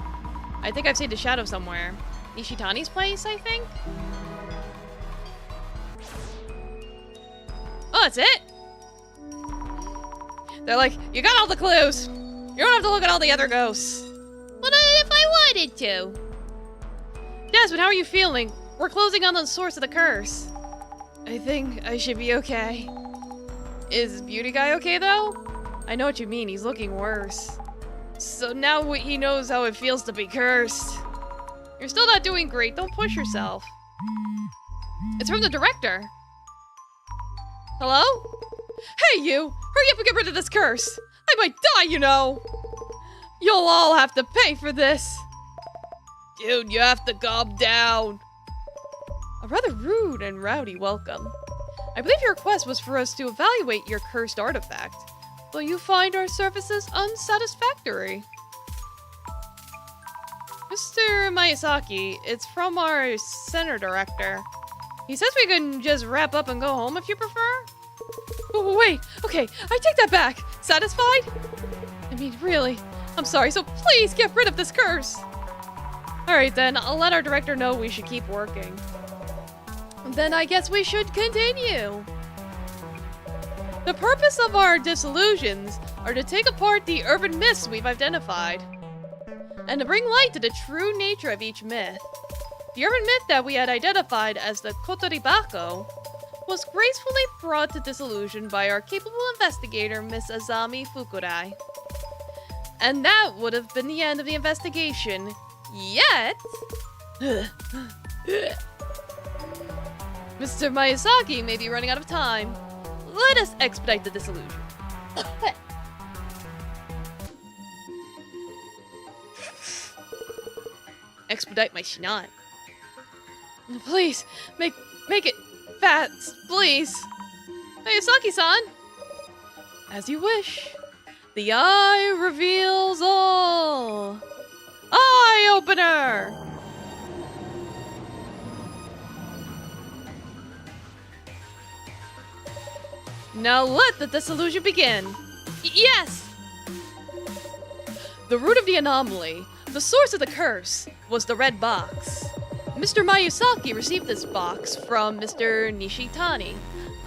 I think I've seen the shadow somewhere. Nishitani's place, I think? Oh, that's it? They're like, you got all the clues. You don't have to look at all the other ghosts. But if I wanted to. Jasmine, how are you feeling? We're closing on the source of the curse. I think I should be okay. Is Beauty Guy okay, though? I know what you mean, he's looking worse. So now he knows how it feels to be cursed. You're still not doing great, don't push yourself. It's from the director. Hello? Hey, you! Hurry up and get rid of this curse! I might die, you know! You'll all have to pay for this! Dude, you have to calm down. A rather rude and rowdy welcome. I believe your request was for us to evaluate your cursed artifact. Will you find our services unsatisfactory? Mr. Miyazaki, it's from our center director. He says we can just wrap up and go home if you prefer? Oh, wait, okay, I take that back. Satisfied? I mean, really, I'm sorry, so please get rid of this curse. Alright then, I'll let our director know we should keep working. Then I guess we should continue. The purpose of our dissolutions are to take apart the urban myths we've identified, and to bring light to the true nature of each myth. The urban myth that we had identified as the Kotoribako was gracefully brought to dissolution by our capable investigator, Miss Azami Fukurai. And that would have been the end of the investigation. Yet... Mr. Miyazaki may be running out of time. Let us expedite the dissolution. Expedite my snot. Please, make it fast, please. Miyazaki-san. As you wish. The eye reveals all. Eye opener. Now let the dissolution begin. Yes! The root of the anomaly, the source of the curse, was the red box. Mr. Miyazaki received this box from Mr. Nishitani,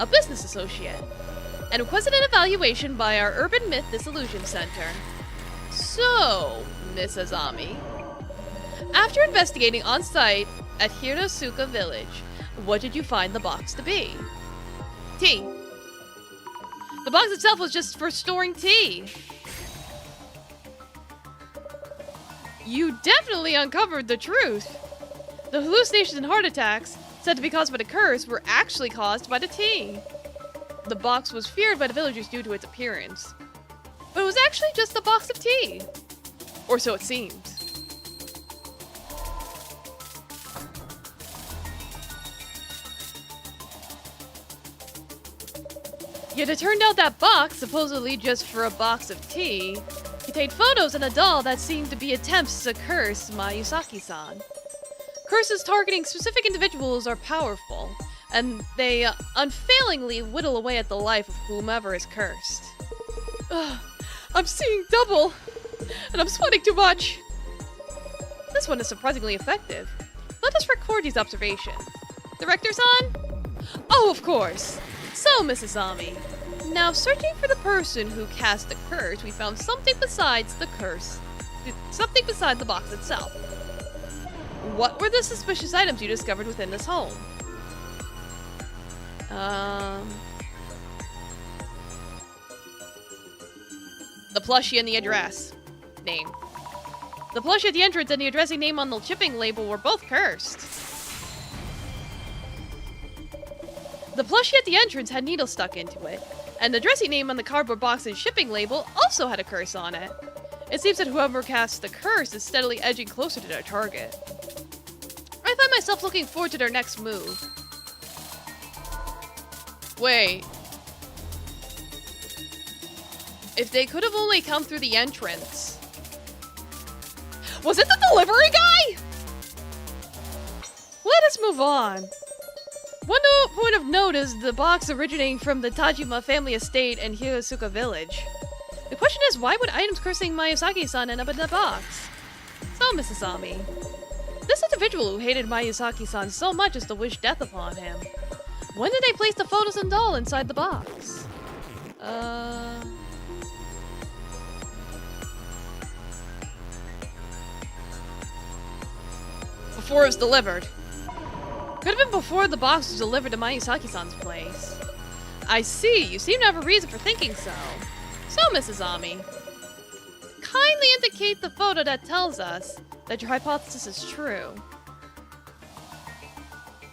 a business associate, and requested an evaluation by our Urban Myth Dissolution Center. So, Miss Azami, after investigating on site at Hirosuka Village, what did you find the box to be? Tea. The box itself was just for storing tea. You definitely uncovered the truth. The hallucinations and heart attacks, said to be caused by the curse, were actually caused by the tea. The box was feared by the villagers due to its appearance. But it was actually just a box of tea. Or so it seemed. Yet it turned out that box, supposedly just for a box of tea, contained photos and a doll that seemed to be attempts to curse Miyazaki-san. Curses targeting specific individuals are powerful, and they unfailingly whittle away at the life of whomever is cursed. I'm seeing double, and I'm sweating too much. This one is surprisingly effective. Let us record these observations. Director-san? Oh, of course. So, Mrs. Ami, now searching for the person who cast the curse, we found something besides the curse. Something beside the box itself. What were the suspicious items you discovered within this home? The plushie and the address. Name. The plushie at the entrance and the addressing name on the shipping label were both cursed. The plushie at the entrance had needles stuck into it, and the dressing name on the cardboard box's shipping label also had a curse on it. It seems that whoever casts the curse is steadily edging closer to their target. I find myself looking forward to their next move. Wait. If they could have only come through the entrance. Was it the delivery guy? Let us move on. One point of note is the box originating from the Tajima family estate in Hirosuka Village. The question is, why would items cursing Miyazaki-san end up in the box? So, Mrs. Ami, this individual who hated Miyazaki-san so much as to wish death upon him. When did they place the photos and doll inside the box? Before it was delivered. Could have been before the box was delivered to Miyazaki-san's place. I see. You seem to have a reason for thinking so. So, Mrs. Ami, kindly indicate the photo that tells us that your hypothesis is true.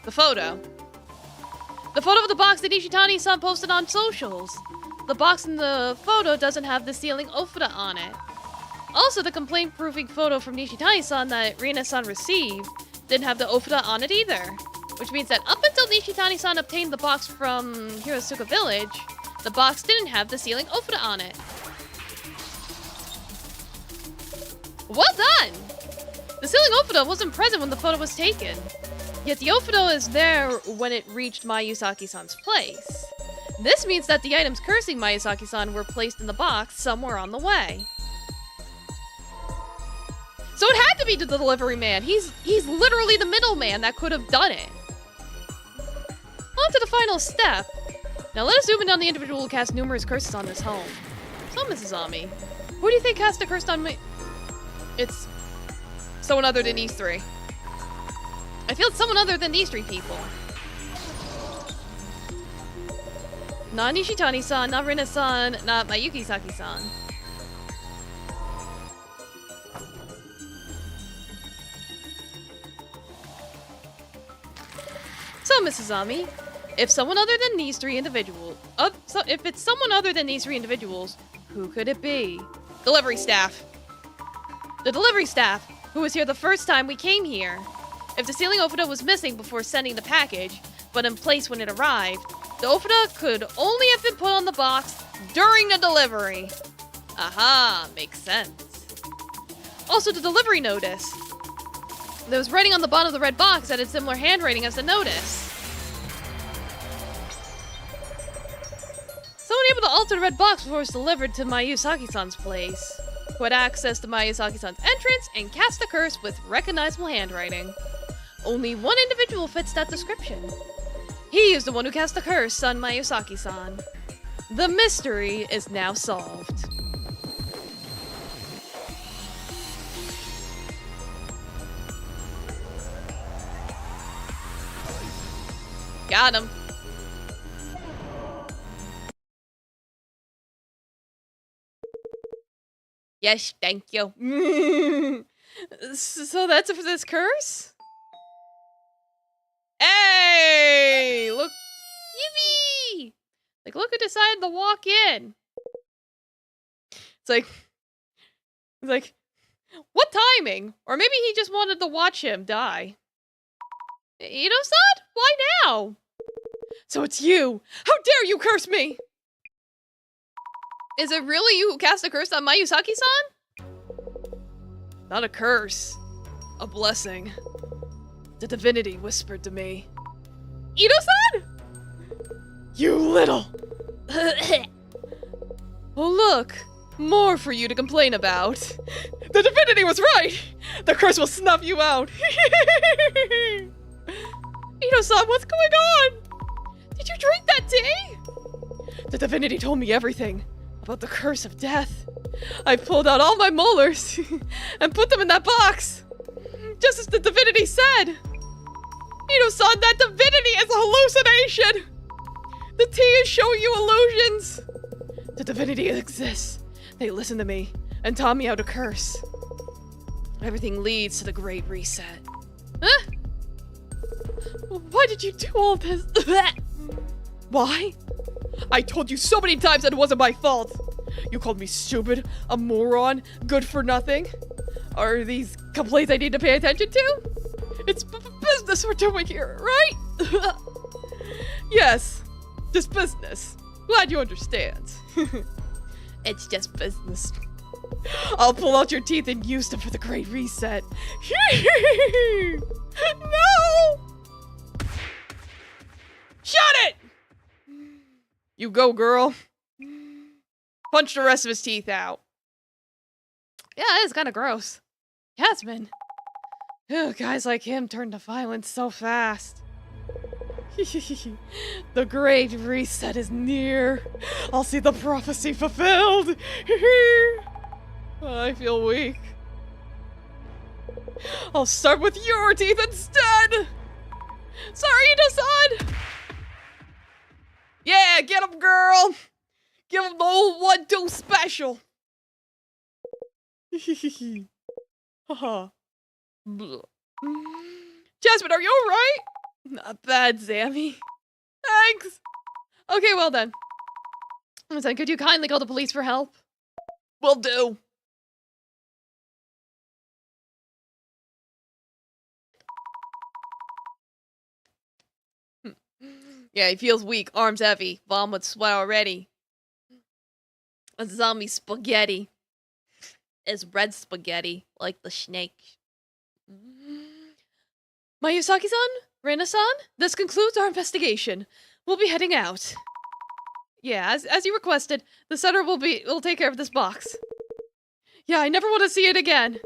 The photo. The photo of the box that Ishitani-san posted on socials. The box in the photo doesn't have the sealing ofuda on it. Also, the complaint-proofing photo from Nishitani-san that Rina-san received didn't have the ofuda on it either. Which means that up until Nishitani-san obtained the box from Hirosuka Village, the box didn't have the sealing ofuda on it. Well done! The sealing ofuda wasn't present when the photo was taken. Yet the ofuda is there when it reached Mayusaki-san's place. This means that the items cursing Mayusaki-san were placed in the box somewhere on the way. So it had to be the delivery man. He's literally the middleman that could have done it. On to the final step. Now let us zoom in on the individual who cast numerous curses on this home. So, Mrs. Ami, who do you think cast a curse on me? It's someone other than these three. I feel it's someone other than these three people. Not Nishitani-san, not Rina-san, not Mayuki-saki-san. So, Mrs. Ami, if someone other than these three individuals, if it's someone other than these three individuals, who could it be? Delivery staff. The delivery staff, who was here the first time we came here. If the sealing ofuda was missing before sending the package, but in place when it arrived, the ofuda could only have been put on the box during the delivery. Aha, makes sense. Also, the delivery notice. There was writing on the bottom of the red box that had similar handwriting as the notice. Someone able to alter the red box before it was delivered to Mayusaki-san's place, who had access to Mayusaki-san's entrance and cast the curse with recognizable handwriting. Only one individual fits that description. He is the one who cast the curse on Mayusaki-san. The mystery is now solved. Got him. Yes, thank you. So that's it for this curse? Hey! Look. Yippee! Like, look who decided to walk in. It's like, what timing? Or maybe he just wanted to watch him die. Ito-san? Why now? So it's you! How dare you curse me! Is it really you who cast a curse on Mayusaki-san? Not a curse. A blessing. The divinity whispered to me. Ito-san? You little... Oh look! More for you to complain about. The divinity was right! The curse will snuff you out! Ito-san, what's going on? Did you drink that tea? The divinity told me everything about the curse of death. I pulled out all my molars and put them in that box, just as the divinity said. Ito-san, that divinity is a hallucination. The tea is showing you illusions. The divinity exists. They listen to me and taught me how to curse. Everything leads to the Great Reset. Huh? Why did you do all this? Why? I told you so many times that it wasn't my fault. You called me stupid, a moron, good for nothing. Are these complaints I need to pay attention to? It's business we're doing here, right? Yes, just business. Glad you understand. It's just business. I'll pull out your teeth and use them for the Great Reset. No! Shut it! You go, girl. Punch the rest of his teeth out. Yeah, it is kind of gross. Yasmin. Ugh, guys like him turn to violence so fast. The Great Reset is near. I'll see the prophecy fulfilled. I feel weak. I'll start with your teeth instead. Sorry, Ito-san. Yeah, get him, girl! Give him the old 1-2 special! Haha. Jasmine, are you alright? Not bad, Zammy. Thanks! Okay, well then. Listen, could you kindly call the police for help? Will do. Yeah, he feels weak, arms heavy, vomit sweat already. A zombie spaghetti. Is red spaghetti, like the snake. Mayusaki-san? Rena-san? This concludes our investigation. We'll be heading out. Yeah, as you requested, the center will take care of this box. Yeah, I never want to see it again.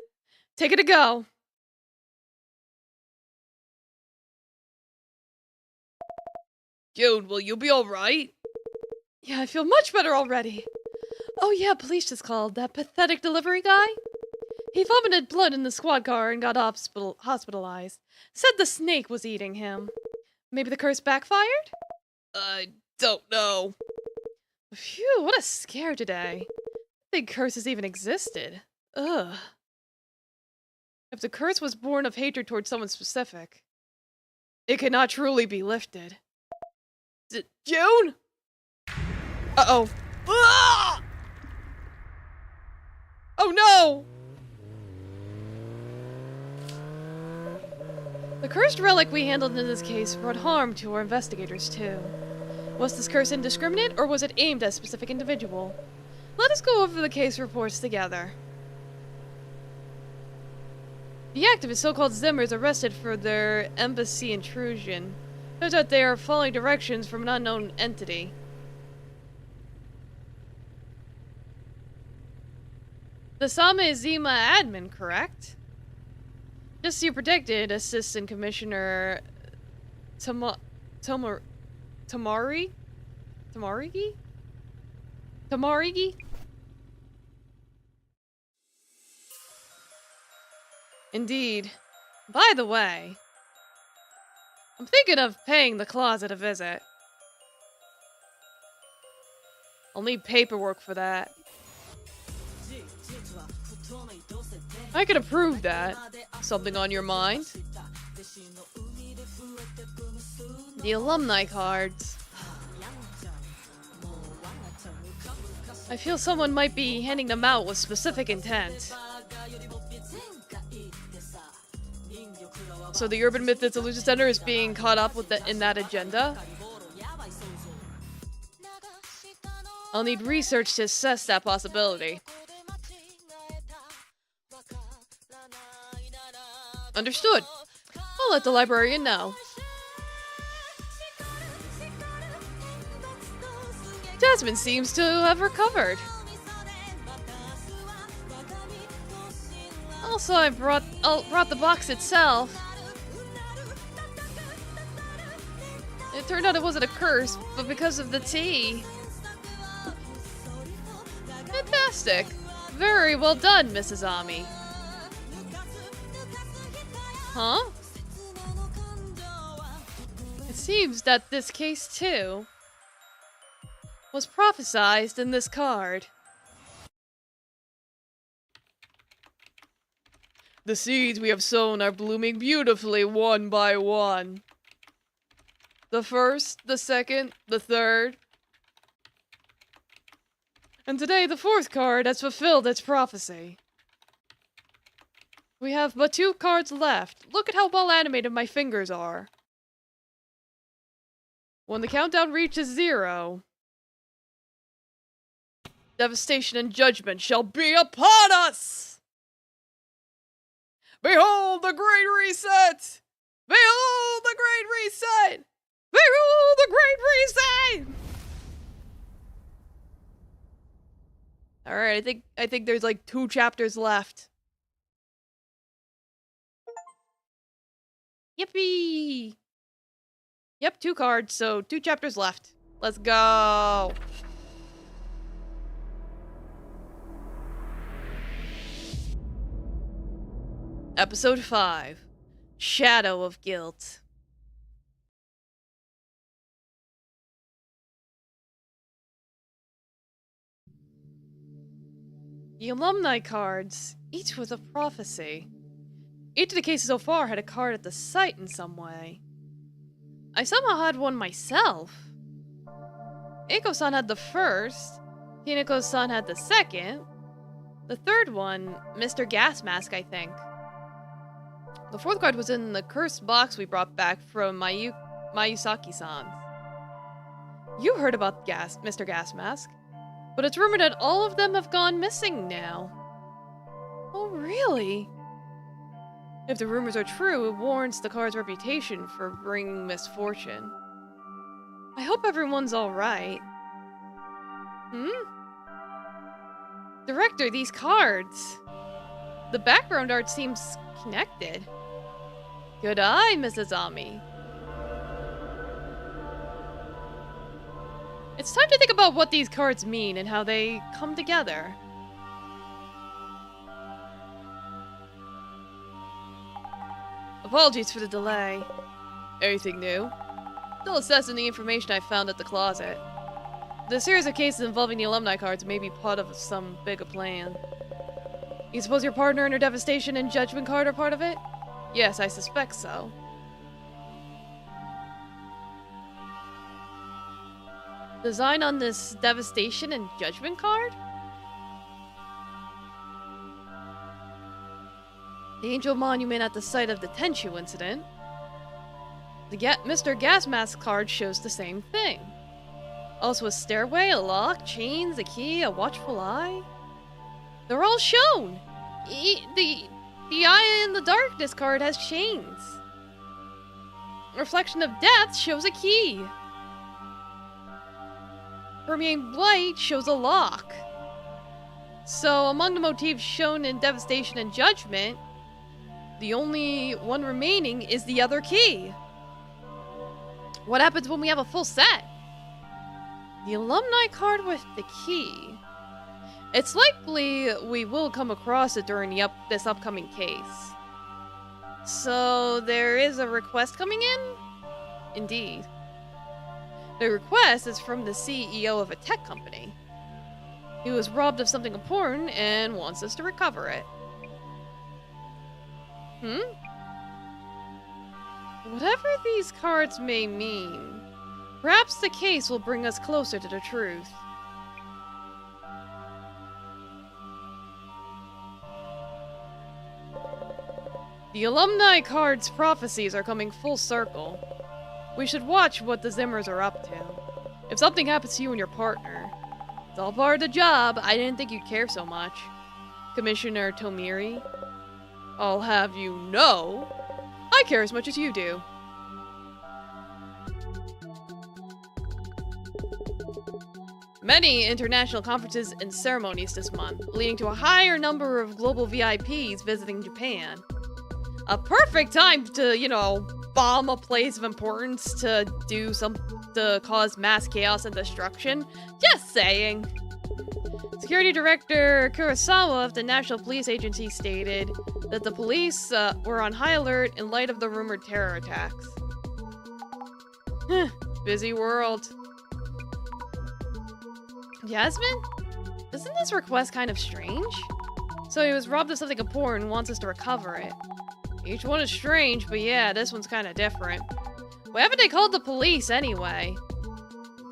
Take it to go. June, will you be alright? Yeah, I feel much better already. Oh yeah, police just called. That pathetic delivery guy? He vomited blood in the squad car and got hospitalized. Said the snake was eating him. Maybe the curse backfired? I don't know. Phew, what a scare today. I think curses even existed. Ugh. If the curse was born of hatred towards someone specific, it cannot truly be lifted. June? Uh-oh. Ah! Oh no! The cursed relic we handled in this case brought harm to our investigators too. Was this curse indiscriminate, or was it aimed at a specific individual? Let us go over the case reports together. The activist, so-called Zimmer, is arrested for their embassy intrusion. Turns out they are following directions from an unknown entity. The Sama Zima admin, correct? Just as you predicted, Assistant Commissioner Tamarigi? Indeed. By the way, I'm thinking of paying the closet a visit. I'll need paperwork for that. I can approve that. Something on your mind? The alumni cards. I feel someone might be handing them out with specific intent. So the Urban Myth Dissolution Center is being caught up with in that agenda? I'll need research to assess that possibility. Understood. I'll let the librarian know. Jasmine seems to have recovered. Also, I brought the box itself. It turned out it wasn't a curse, but because of the tea. Fantastic. Very well done, Mrs. Ami. Huh? It seems that this case, too, was prophesized in this card. The seeds we have sown are blooming beautifully one by one. The first, the second, the third. And today the fourth card has fulfilled its prophecy. We have but 2 cards left. Look at how well animated my fingers are. When the countdown reaches 0, devastation and judgment shall be upon us! Behold the Great Reset! Behold the Great Reset! Behold the Great Reset! Alright, I think there's like 2 chapters left. Yippee! Yep, 2 cards, so 2 chapters left. Let's go! Episode 5. Shadow of Guilt. The alumni cards, each with a prophecy. Each of the cases so far had a card at the site in some way. I somehow had one myself. Eiko-san had the first, Hinako-san had the second, the third one, Mr. Gas Mask, I think. The fourth card was in the cursed box we brought back from Mayusaki-san's. You heard about Mr. Gas Mask, but it's rumored that all of them have gone missing now. Oh, really? If the rumors are true, it warrants the card's reputation for bringing misfortune. I hope everyone's alright. Director, these cards. The background art seems connected. Good eye, Mrs. Ami. It's time to think about what these cards mean and how they come together. Apologies for the delay. Anything new? Still assessing the information I found at the closet. The series of cases involving the alumni cards may be part of some bigger plan. You suppose your partner and her devastation and judgment card are part of it? Yes, I suspect so. Design on this devastation and judgment card? The Angel Monument at the site of the Tenshu incident. The Mr. Gas Mask card shows the same thing. Also a stairway, a lock, chains, a key, a watchful eye. They're all shown! The Eye in the Darkness card has chains. Reflection of Death shows a key. Permeating Blight shows a lock. So, among the motifs shown in Devastation and Judgment, the only one remaining is the other key. What happens when we have a full set? The alumni card with the key. It's likely we will come across it during this upcoming case. So, there is a request coming in? Indeed. The request is from the CEO of a tech company. He was robbed of something important and wants us to recover it. Whatever these cards may mean, perhaps the case will bring us closer to the truth. The alumni card's prophecies are coming full circle. We should watch what the Zimmers are up to. If something happens to you and your partner, it's all part of the job. I didn't think you'd care so much. Commissioner Tomiri, I'll have you know, I care as much as you do. Many international conferences and ceremonies this month, leading to a higher number of global VIPs visiting Japan. A perfect time to, bomb a place of importance to cause mass chaos and destruction. Just saying. Security Director Kurosawa of the National Police Agency stated that the police were on high alert in light of the rumored terror attacks. Busy world. Yasmin? Isn't this request kind of strange? So he was robbed of something important and wants us to recover it. Each one is strange, but yeah, this one's kind of different. Why haven't they called the police anyway?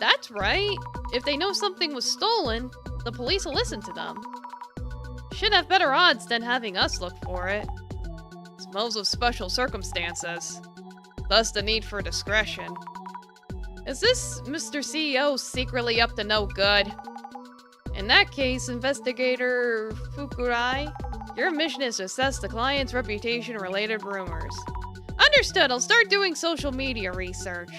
That's right. If they know something was stolen, the police will listen to them. Should have better odds than having us look for it. Smells of special circumstances. Thus the need for discretion. Is this Mr. CEO secretly up to no good? In that case, Investigator Fukurai, your mission is to assess the client's reputation and related rumors. Understood, I'll start doing social media research.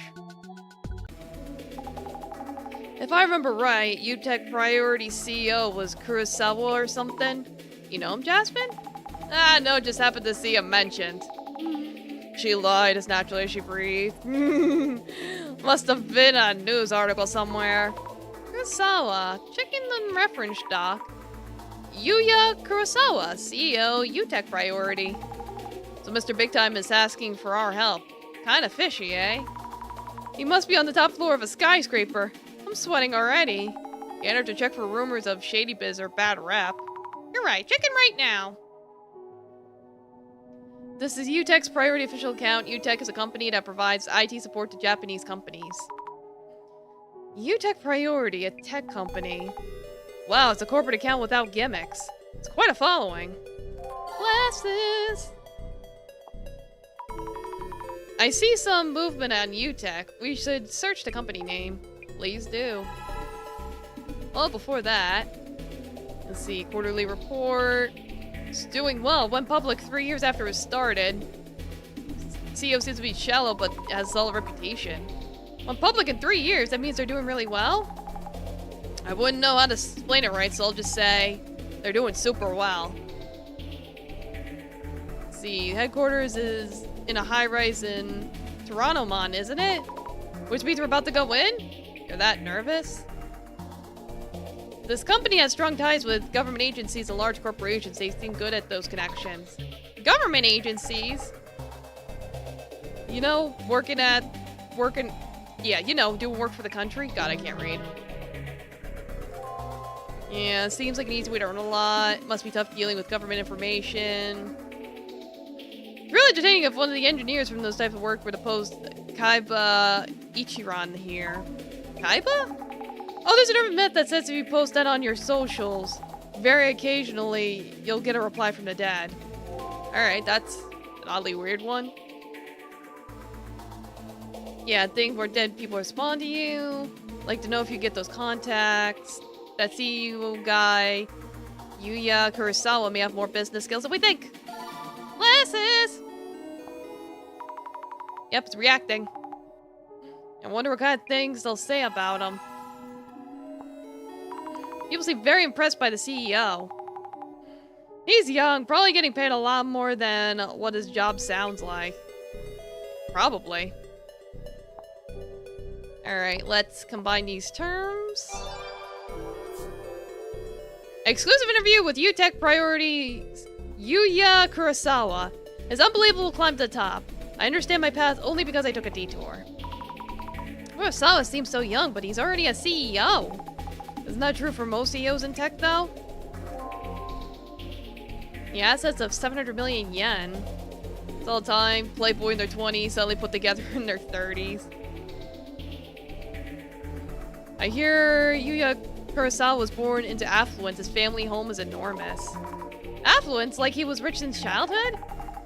If I remember right, UTech Priority CEO was Kurosawa or something. You know him, Jasmine? Ah, no, just happened to see him mentioned. She lied as naturally as she breathed. Must have been a news article somewhere. Kurosawa, checking the reference doc. Yuya Kurosawa, CEO, UTech Priority. So Mr. Big Time is asking for our help. Kinda fishy, eh? He must be on the top floor of a skyscraper. I'm sweating already. Can't hurt to check for rumors of shady biz or bad rap. Alright, checking right now. This is UTech's priority official account. UTech is a company that provides IT support to Japanese companies. UTech Priority, a tech company. Wow, it's a corporate account without gimmicks. It's quite a following. Glasses! I see some movement on UTech. We should search the company name. Please do. Well, before that, let's see, quarterly report. It's doing well. Went public 3 years after it was started. CEO seems to be shallow, but has a solid reputation. Went public in 3 years, that means they're doing really well? I wouldn't know how to explain it right, so I'll just say they're doing super well. Let's see, headquarters is in a high-rise in Toronto, isn't it? Which means we're about to go in? You're that nervous? This company has strong ties with government agencies and large corporations. They seem good at those connections. Government agencies? You know, yeah, you know, doing work for the country? God, I can't read. Yeah, seems like an easy way to earn a lot. Must be tough dealing with government information. It's really entertaining if one of the engineers from those types of work were to post Kaiba Ichiran here. Kaiba? Oh, there's an urban myth that says if you post that on your socials, very occasionally, you'll get a reply from the dead. Alright, that's an oddly weird one. Yeah, things where dead people respond to you. Like to know if you get those contacts. That CEO guy, Yuya Kurosawa, may have more business skills than we think. Glasses! Yep, it's reacting. I wonder what kind of things they'll say about him. People seem very impressed by the CEO. He's young, probably getting paid a lot more than what his job sounds like. Probably. Alright, let's combine these terms. Exclusive interview with UTech Priorities Yuya Kurosawa. His unbelievable climb to the top. I understand my path only because I took a detour. Kurosawa seems so young, but he's already a CEO. Isn't that true for most CEOs in tech, though? The assets of 700 million yen. It's all the time. Playboy in their 20s, suddenly put together in their 30s. I hear Yuya Kurosawa was born into affluence. His family home is enormous. Affluence? Like he was rich since childhood?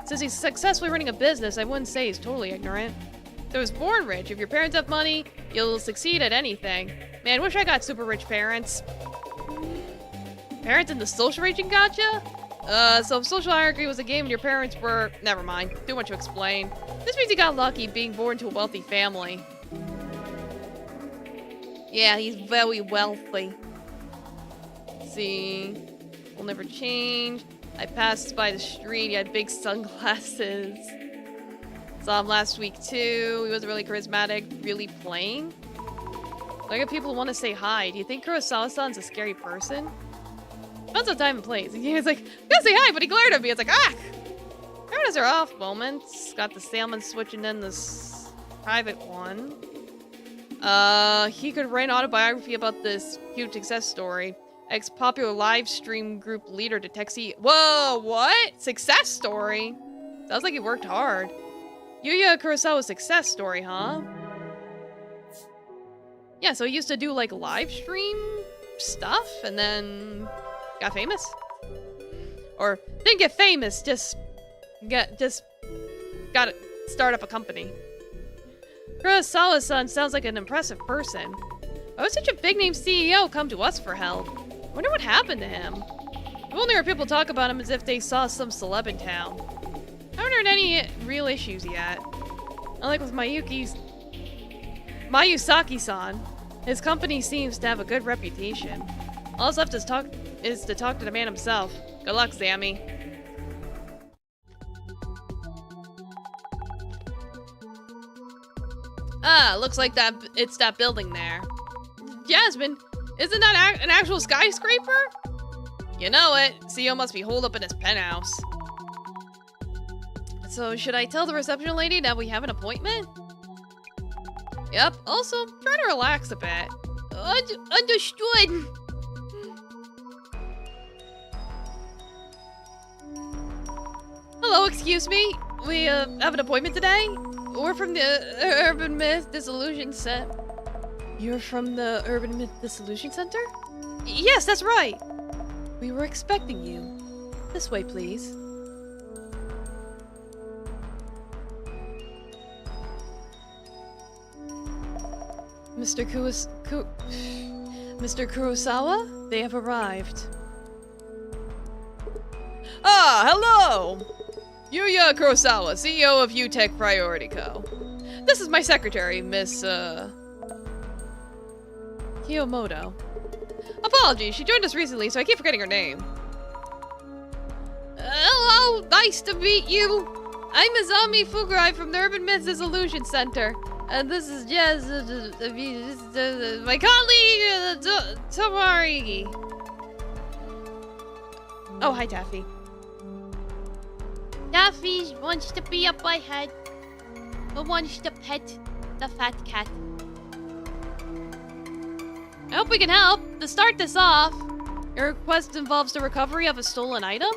Since he's successfully running a business, I wouldn't say he's totally ignorant. So he was born rich. If your parents have money, you'll succeed at anything. Man, wish I got super rich parents. Parents in the social raging gotcha? So if social hierarchy was a game and your parents were... Never mind. Too much to explain. This means he got lucky being born to a wealthy family. Yeah, he's very wealthy. Let's see. Will never change. I passed by the street. He had big sunglasses. Saw him last week too. He wasn't really charismatic. Really plain. I get people who want to say hi. Do you think Kurosawa-san's a scary person? Depends on time and place. He's like, I'm gonna say hi, but he glared at me. It's like, ah! Cameras are off moments. Got the salmon switch and then this private one. He could write an autobiography about this huge success story. Ex-popular live stream group leader to Texi. Whoa, what? Success story? Sounds like he worked hard. Yuya Kurosawa's success story, huh? Yeah, so he used to do like live stream stuff and then got famous. Or didn't get famous, just got to start up a company. Kurosawa-san sounds like an impressive person. Why would such a big-name CEO come to us for help? I wonder what happened to him. I've only heard people talk about him as if they saw some celeb in town. I haven't heard any real issues yet. Unlike with Mayusaki-san, his company seems to have a good reputation. All that's left is to talk to the man himself. Good luck, Sammy. Ah, looks like it's that building there. Jasmine, isn't that an actual skyscraper? You know it. CEO must be holed up in his penthouse. So, should I tell the reception lady that we have an appointment? Yep, also, try to relax a bit. Understood. Oh, excuse me? We, have an appointment today? We're from the Urban Myth Dissolution Center. You're from the Urban Myth Dissolution Center? Yes, that's right! We were expecting you. This way, please. Mr. Mr. Kurosawa? They have arrived. Ah, hello! Yuya Kurosawa, CEO of UTech Priority Co. This is my secretary, Miss, Kiyomoto. Apologies, she joined us recently, so I keep forgetting her name. Hello, nice to meet you. I'm Izami Fukurai from the Urban Myth Dissolution Center. And this is just my colleague, Tamari. Oh, hi, Taffy. Taffy wants to be up my head. Who wants to pet the fat cat? I hope we can help. To start this off, your request involves the recovery of a stolen item?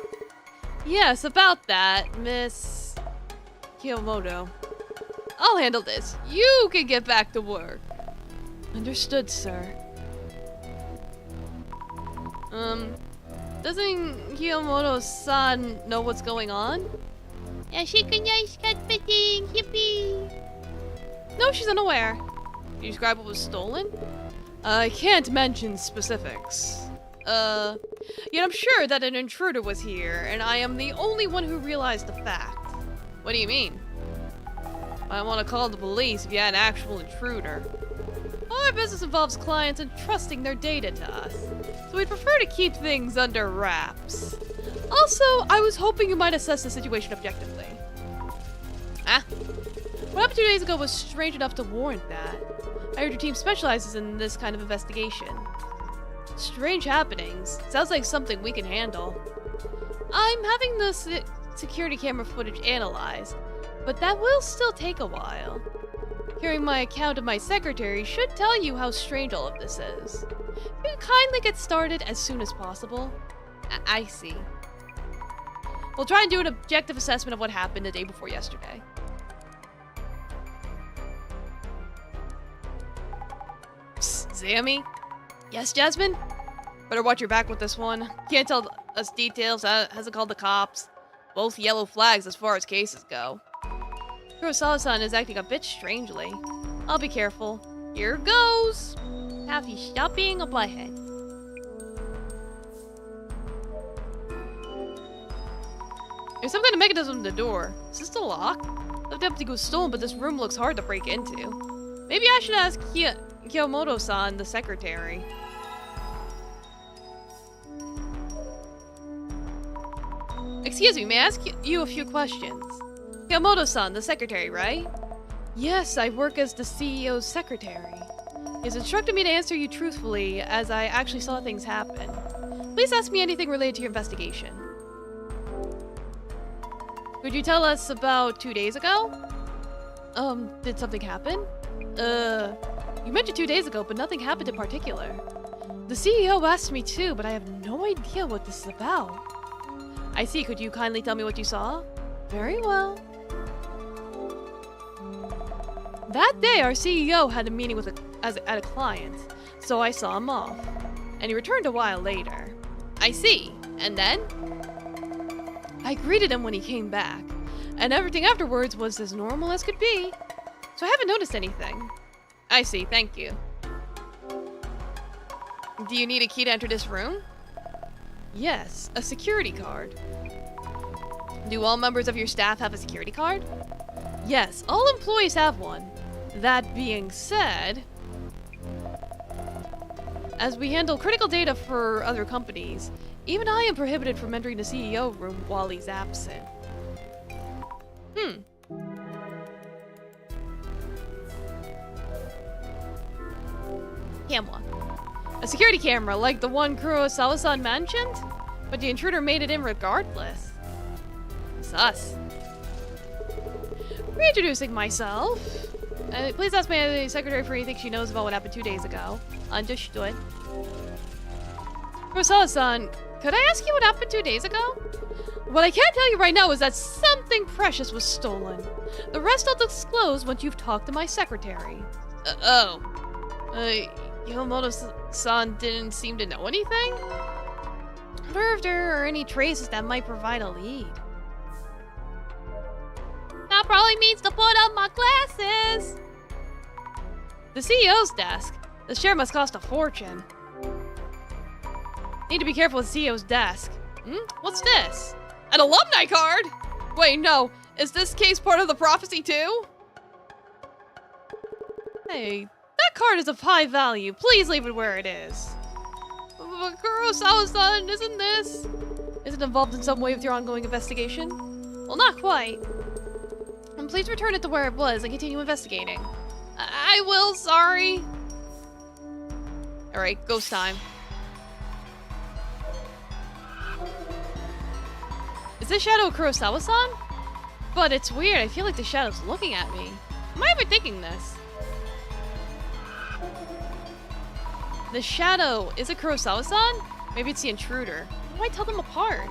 Yes, about that, Miss Kiyomoto. I'll handle this. You can get back to work. Understood, sir. Doesn't Kiyomoto-san know what's going on? Yeah, she can nice cat fitting, yippee. No, she's unaware. Can you describe what was stolen? I can't mention specifics. Yet I'm sure that an intruder was here, and I am the only one who realized the fact. What do you mean? I want to call the police if you had an actual intruder. Our business involves clients entrusting their data to us, so we'd prefer to keep things under wraps. Also, I was hoping you might assess the situation objectively. What happened 2 days ago was strange enough to warrant that. I heard your team specializes in this kind of investigation. Strange happenings. Sounds like something we can handle. I'm having the security camera footage analyzed, but that will still take a while. Hearing my account of my secretary should tell you how strange all of this is. Can you kindly get started as soon as possible? I see. We'll try and do an objective assessment of what happened the day before yesterday. Psst, Zammy? Yes, Jasmine? Better watch your back with this one. Can't tell us details, hasn't called the cops. Both yellow flags as far as cases go. Kurosawa-san is acting a bit strangely. I'll be careful. Here goes! Have you stop being a butthead? There's some kind of mechanism in the door. Is this the lock? The deputy was stolen, but this room looks hard to break into. Maybe I should ask Kiyomoto-san, the secretary. Excuse me, may I ask you a few questions? Kiyomoto-san, the secretary, right? Yes, I work as the CEO's secretary. He's instructed me to answer you truthfully, as I actually saw things happen. Please ask me anything related to your investigation. Could you tell us about 2 days ago? Did something happen? You mentioned 2 days ago, but nothing happened in particular. The CEO asked me too, but I have no idea what this is about. I see, could you kindly tell me what you saw? Very well. That day, our CEO had a meeting with at a client, so I saw him off. And he returned a while later. I see. And then? I greeted him when he came back, and everything afterwards was as normal as could be. So I haven't noticed anything. I see, thank you. Do you need a key to enter this room? Yes, a security card. Do all members of your staff have a security card? Yes, all employees have one. That being said, as we handle critical data for other companies, even I am prohibited from entering the CEO room while he's absent. Camera. A security camera like the one Kurosawa-san mentioned? But the intruder made it in regardless. Sus. Reintroducing myself. Please ask my secretary for anything she knows about what happened 2 days ago. Understood. Kurosawa-san, could I ask you what happened 2 days ago? What I can tell you right now is that something precious was stolen. The rest I'll disclose once you've talked to my secretary. Yomoto-san didn't seem to know anything? I wonder if there are any traces that might provide a lead. That probably means to put up my glasses. The CEO's desk. The share must cost a fortune. Need to be careful with the CEO's desk. What's this? An alumni card? Wait, no. Is this case part of the prophecy too? Hey, that card is of high value. Please leave it where it is. But Kurosawa-san, isn't this? Is it involved in some way with your ongoing investigation? Well, not quite. And please return it to where it was and continue investigating. I will, sorry. Alright, ghost time. Is this shadow Kurosawa-san? But it's weird, I feel like the shadow's looking at me. Am I overthinking this? The shadow, is it Kurosawa-san? Maybe it's the intruder. How do I tell them apart?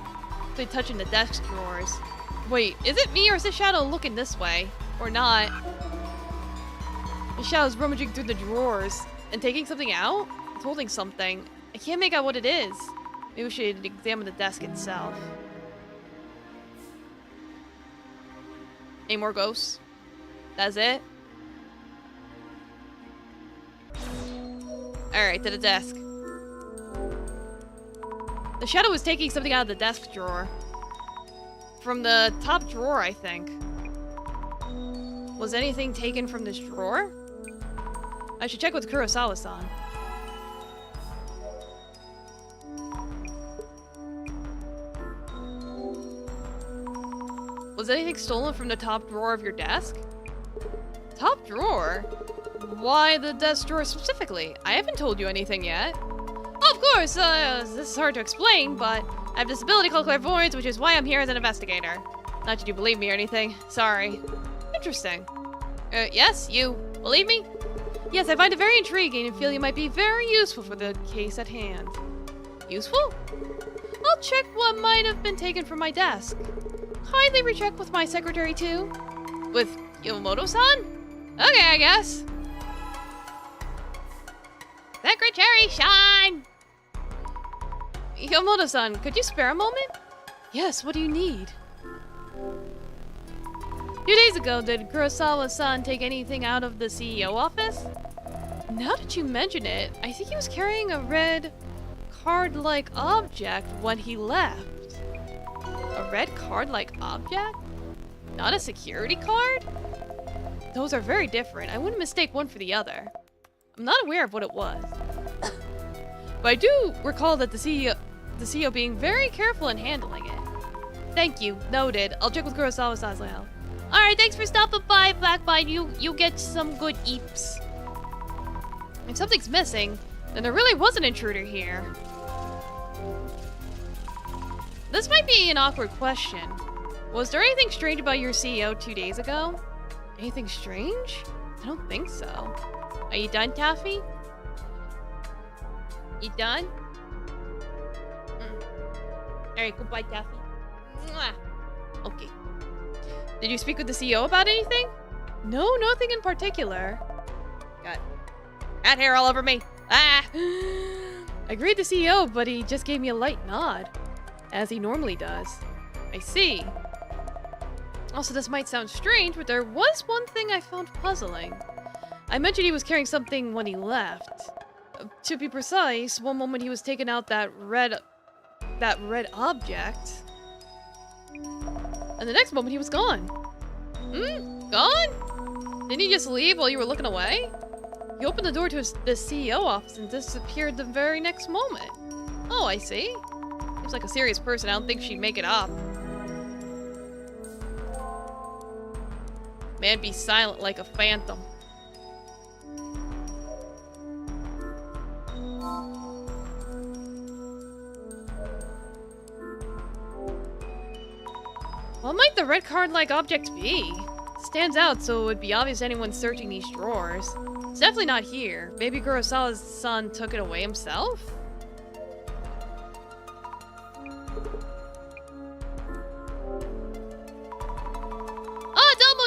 They touch in the desk drawers. Wait, is it me or is the shadow looking this way? Or not? The shadow's rummaging through the drawers and taking something out? It's holding something. I can't make out what it is. Maybe we should examine the desk itself. Any more ghosts? That's it? Alright, to the desk. The shadow was taking something out of the desk drawer. From the top drawer, I think. Was anything taken from this drawer? I should check with Kurosawa-san. Was anything stolen from the top drawer of your desk? Top drawer? Why the desk drawer specifically? I haven't told you anything yet. Of course, this is hard to explain, but I have this ability called clairvoyance, which is why I'm here as an investigator. Not that you believe me or anything. Sorry. Interesting. Yes, you believe me? Yes, I find it very intriguing and feel you might be very useful for the case at hand. Useful? I'll check what might have been taken from my desk. Kindly recheck with my secretary too. With Yomoto-san? Okay, I guess. Secretary shine! Yomoto-san, could you spare a moment? Yes, what do you need? 2 days ago, did Kurosawa-san take anything out of the CEO office? Now that you mention it, I think he was carrying a red card-like object when he left. A red card-like object? Not a security card? Those are very different. I wouldn't mistake one for the other. I'm not aware of what it was. But I do recall that the CEO being very careful in handling it. Thank you. Noted. I'll check with Kurosawa-san now. Alright, thanks for stopping by, Blackbite. You get some good eeps. If something's missing, then there really was an intruder here. This might be an awkward question. Was there anything strange about your CEO 2 days ago? Anything strange? I don't think so. Are you done, Taffy? You done? Alright, goodbye, Taffy. Mwah. Okay. Did you speak with the CEO about anything? No, nothing in particular. Got cat hair all over me. Ah! I greeted the CEO, but he just gave me a light nod. As he normally does. I see. Also, this might sound strange, but there was one thing I found puzzling. I mentioned he was carrying something when he left. To be precise, one moment he was taking out that red object. And the next moment he was gone. Gone? Didn't he just leave while you were looking away? He opened the door to the CEO office and disappeared the very next moment. Oh, I see. Seems like a serious person. I don't think she'd make it up. Man, be silent like a phantom. What might the red card-like object be? It stands out, so it would be obvious to anyone searching these drawers. It's definitely not here. Maybe Kurosawa's son took it away himself?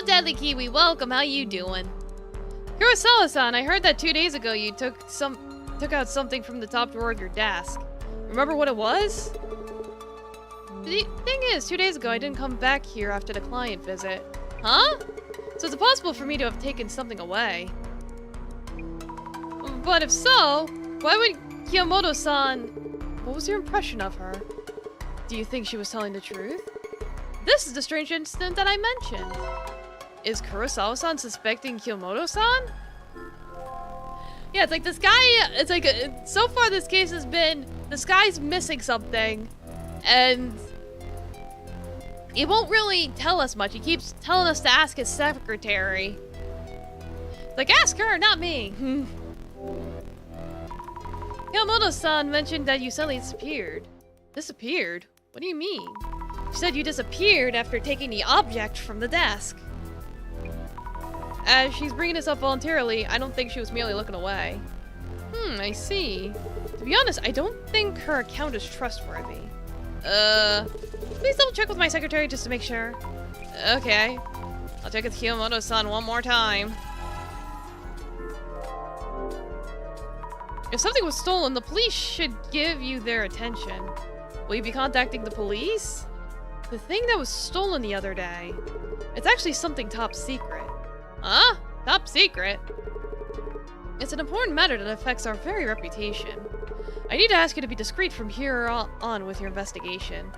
Deadly Kiwi, welcome. How you doing? Kurosawa-san, I heard that 2 days ago you took out something from the top drawer of your desk. Remember what it was? The thing is, 2 days ago I didn't come back here after the client visit. Huh? So it's impossible for me to have taken something away. But if so, why would Kiyomoto-san... What was your impression of her? Do you think she was telling the truth? This is the strange incident that I mentioned. Is Kurosawa-san suspecting Kiyomoto-san? Yeah, it's like this guy, it's like, so far this case has been, this guy's missing something, and he won't really tell us much. He keeps telling us to ask his secretary. It's like, ask her, not me. Kiyomoto-san mentioned that you suddenly disappeared. Disappeared? What do you mean? She said you disappeared after taking the object from the desk. As she's bringing this up voluntarily, I don't think she was merely looking away. I see. To be honest, I don't think her account is trustworthy. Please double check with my secretary just to make sure. Okay. I'll check with Kiyomoto-san one more time. If something was stolen, the police should give you their attention. Will you be contacting the police? The thing that was stolen the other day. It's actually something top secret. Huh? Top secret? It's an important matter that affects our very reputation. I need to ask you to be discreet from here on with your investigation.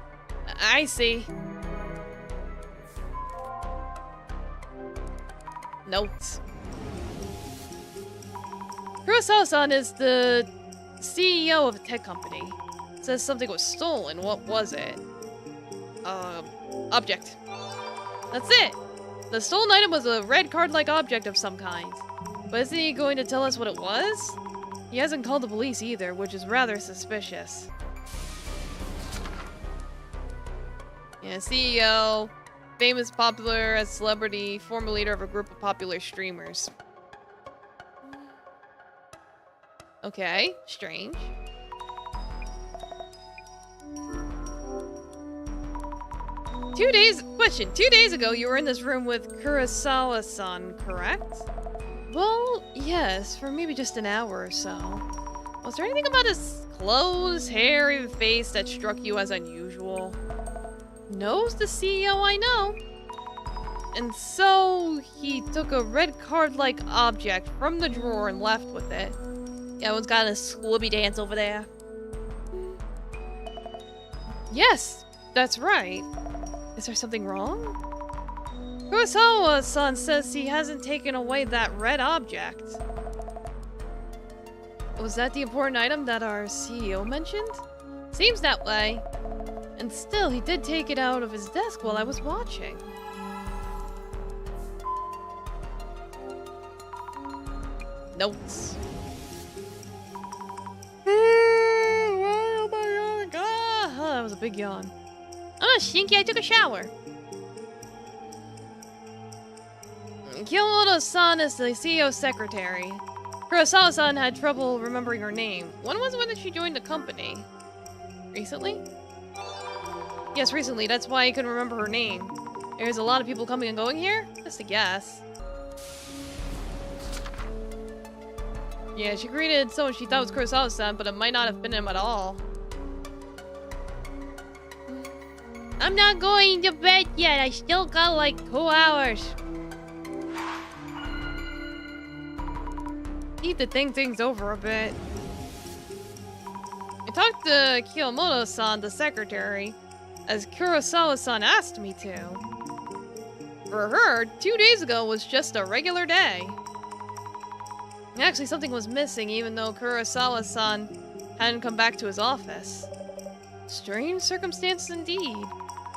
I see. Notes. Kurosawa-san is the CEO of a tech company. It says something was stolen. What was it? Object. That's it! The stolen item was a red card-like object of some kind. But isn't he going to tell us what it was? He hasn't called the police either, which is rather suspicious. Yeah, CEO, famous, popular as celebrity, former leader of a group of popular streamers. Okay, strange. Question, 2 days ago you were in this room with Kurosawa-san, correct? Well, yes, for maybe just an hour or so. Was there anything about his clothes, hair, even face that struck you as unusual? Knows the CEO I know. And so, he took a red card-like object from the drawer and left with it. Yeah, one's got a swooby dance over there. Yes, that's right. Is there something wrong? Kurosawa-san says he hasn't taken away that red object. Was that the important item that our CEO mentioned? Seems that way. And still, he did take it out of his desk while I was watching. Notes. Oh my god! Oh, that was a big yawn. Oh, Shinky, I took a shower. Kiyomoto-san is the CEO's secretary. Kurosawa-san had trouble remembering her name. When was it when she joined the company? Recently? Yes, recently. That's why I couldn't remember her name. There's a lot of people coming and going here? Just a guess. Yeah, she greeted someone she thought was Kurosawa-san, but it might not have been him at all. I'm not going to bed yet. I still got like 2 hours. Need to think things over a bit. I talked to Kiyomoto-san, the secretary, as Kurosawa-san asked me to. For her, 2 days ago was just a regular day. Actually, something was missing even though Kurosawa-san hadn't come back to his office. Strange circumstances indeed.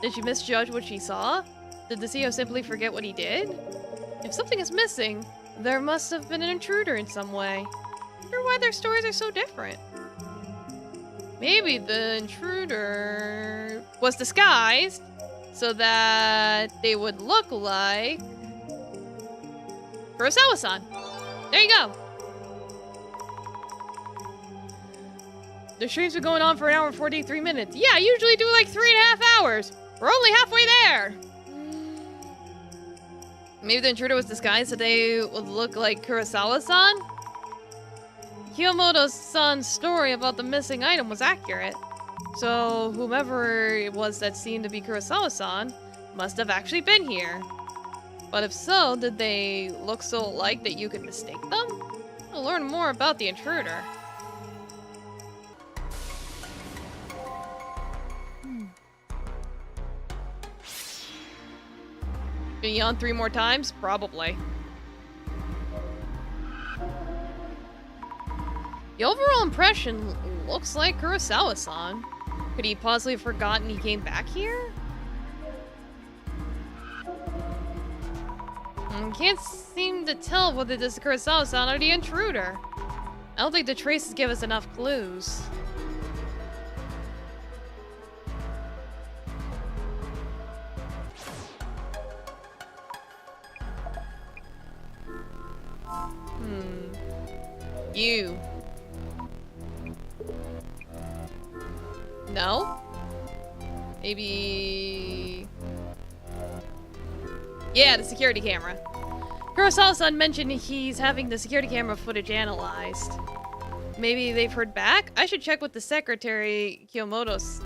Did she misjudge what she saw? Did the CEO simply forget what he did? If something is missing, there must have been an intruder in some way. I wonder why their stories are so different. Maybe the intruder was disguised so that they would look like Kurosawa-san. There you go. The stream's been going on for 1 hour and 43 minutes. Yeah, I usually do like 3.5 hours. We're only halfway there. Maybe the intruder was disguised so they would look like Kurosawa-san? Kiyomoto-san's story about the missing item was accurate. So whomever it was that seemed to be Kurosawa-san must have actually been here. But if so, did they look so alike that you could mistake them? I'll learn more about the intruder. Be on 3 more times? Probably. The overall impression looks like Kurosawa-san. Could he possibly have forgotten he came back here? Can't seem to tell whether this is Kurosawa-san or the intruder. I don't think the traces give us enough clues. You. No? Maybe... Yeah, the security camera. Kurosawa-san mentioned he's having the security camera footage analyzed. Maybe they've heard back? I should check with the secretary, Kiyomoto-san.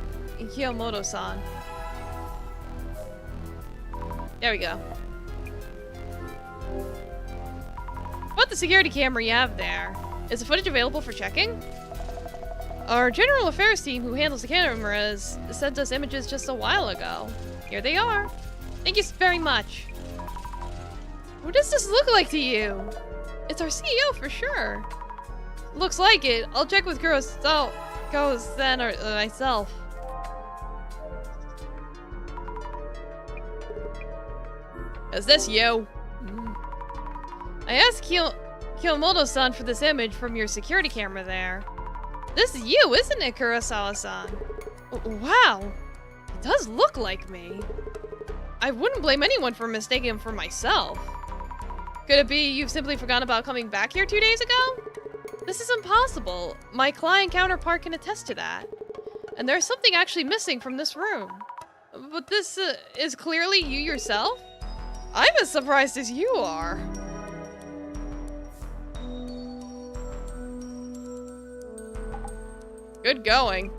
There we go. What the security camera you have there? Is the footage available for checking? Our general affairs team who handles the cameras sent us images just a while ago. Here they are. Thank you very much. What does this look like to you? It's our CEO for sure. Looks like it. I'll check with Kurosawa-san or myself. Is this you? I asked Kiyomoto-san for this image from your security camera there. This is you, isn't it, Kurosawa-san? Wow, it does look like me. I wouldn't blame anyone for mistaking him for myself. Could it be you've simply forgotten about coming back here 2 days ago? This is impossible. My client counterpart can attest to that. And there's something actually missing from this room. But this is clearly you yourself? I'm as surprised as you are. Good going.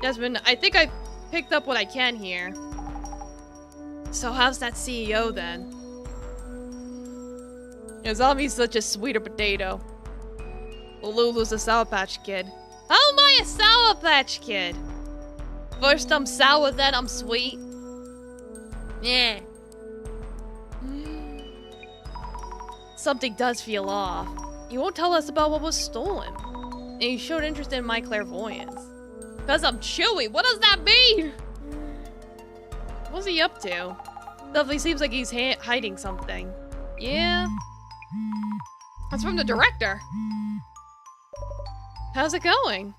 Desmond, I think I picked up what I can here. So how's that CEO then? Yazami's such a sweeter potato. Lulu's a Sour Patch Kid. How am I a Sour Patch Kid? First I'm sour, then I'm sweet. Yeah. Something does feel off. You won't tell us about what was stolen. And you showed interest in my clairvoyance. Cause I'm chewy. What does that mean? What's he up to? Definitely seems like he's hiding something. Yeah. That's from the director. How's it going?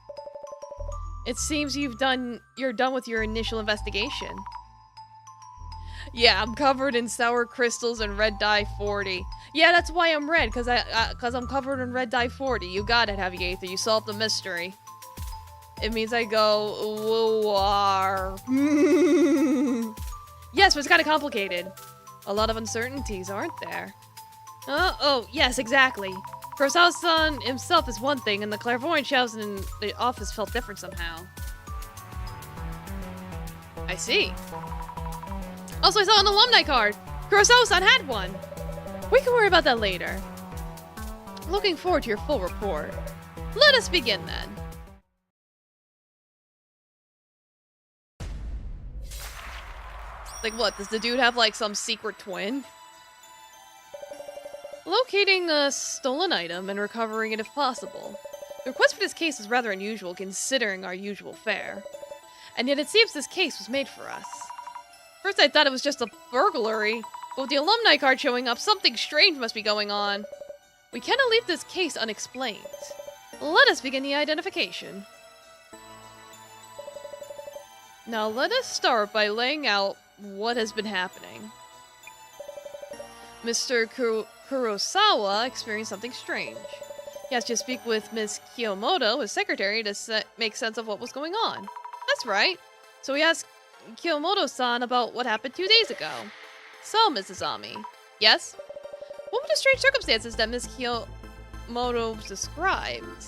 It seems you're done with your initial investigation. Yeah, I'm covered in sour crystals and red dye 40. Yeah, that's why I'm red, cause I'm covered in red dye 40. You got it, Heavy Aether. You solved the mystery. It means I go war. Yes, but it's kind of complicated. A lot of uncertainties, aren't there? Oh, yes, exactly. Kurosawa-san himself is one thing, and the clairvoyant shelves in the office felt different somehow. I see. Also, I saw an alumni card. Kurosawa-san had one. We can worry about that later. Looking forward to your full report. Let us begin then. Like what, does the dude have like some secret twin? Locating a stolen item and recovering it if possible. The request for this case is rather unusual considering our usual fare. And yet it seems this case was made for us. First I thought it was just a burglary, but with the alumni card showing up, something strange must be going on. We cannot leave this case unexplained. Let us begin the identification. Now let us start by laying out what has been happening. Mr. Kurosawa experienced something strange. He has to speak with Ms. Kiyomoto, his secretary, to make sense of what was going on. That's right. So he asked Kiyomoto-san about what happened 2 days ago. So, Mrs. Ami, Yes? What were the strange circumstances that Miss Kiyomoto described?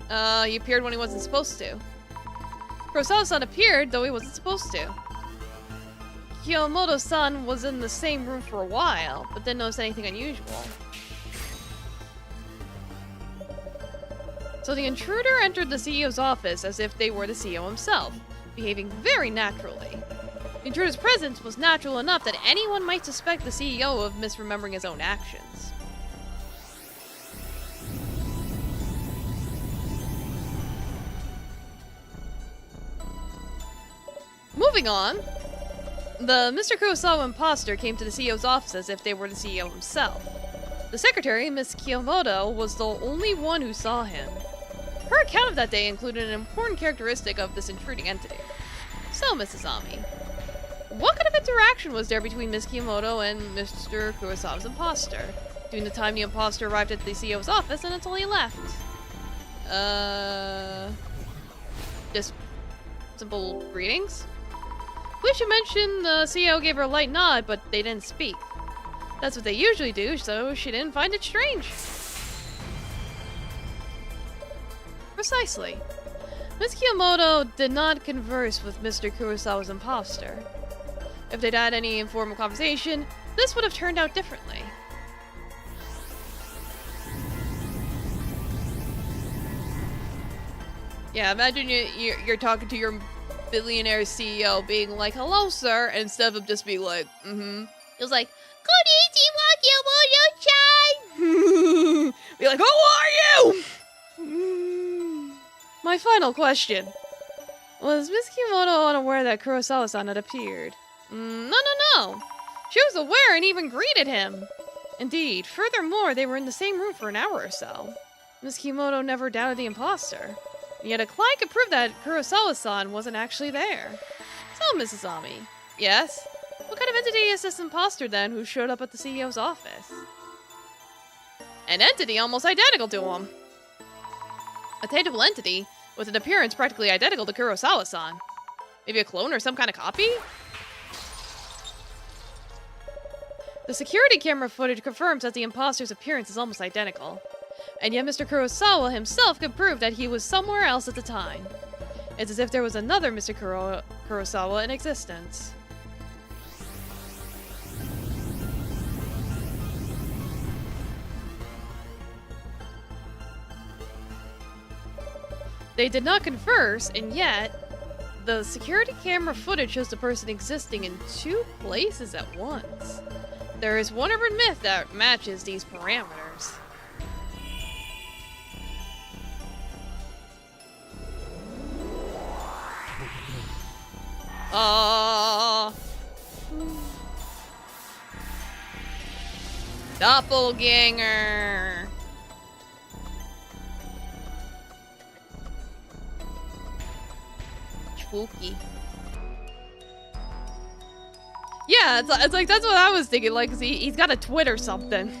He appeared when he wasn't supposed to. Kurosawa-san appeared, though he wasn't supposed to. Kiyomoto-san was in the same room for a while, but didn't notice anything unusual. So the intruder entered the CEO's office as if they were the CEO himself, behaving very naturally. The intruder's presence was natural enough that anyone might suspect the CEO of misremembering his own actions. Moving on, the Mr. Kurosawa imposter came to the CEO's office as if they were the CEO himself. The secretary, Miss Kiyomoto, was the only one who saw him. Her account of that day included an important characteristic of this intruding entity. So, Mrs. Ami, what kind of interaction was there between Miss Kiyomoto and Mr. Kurosawa's imposter during the time the imposter arrived at the CEO's office and until he left? Just simple greetings? We should mention the CEO gave her a light nod, but they didn't speak. That's what they usually do, so she didn't find it strange. Precisely. Miss Kiyomoto did not converse with Mr. Kurosawa's imposter. If they'd had any informal conversation, this would have turned out differently. Yeah, imagine you're talking to your billionaire CEO being like, "Hello, sir," instead of just being like, "Mm-hmm." He was like, "Konnichiwa, Kiyomoto-chan!" Be like, "Who are you?" My final question. Was Miss Kiyomoto unaware that Kurosawa-san had appeared? No. She was aware and even greeted him. Indeed, furthermore, they were in the same room for an hour or so. Miss Kiyomoto never doubted the imposter. Yet a client could prove that Kurosawa-san wasn't actually there. So, Mrs. Ami. Yes? What kind of entity is this imposter, then, who showed up at the CEO's office? An entity almost identical to him. A tangible entity with an appearance practically identical to Kurosawa-san. Maybe a clone or some kind of copy? The security camera footage confirms that the imposter's appearance is almost identical. And yet Mr. Kurosawa himself could prove that he was somewhere else at the time. It's as if there was another Mr. Kurosawa in existence. They did not converse, and yet the security camera footage shows the person existing in two places at once. There is one urban myth that matches these parameters. Doppelganger. Spooky. Yeah, it's like that's what I was thinking. Like, he's got a twin or something.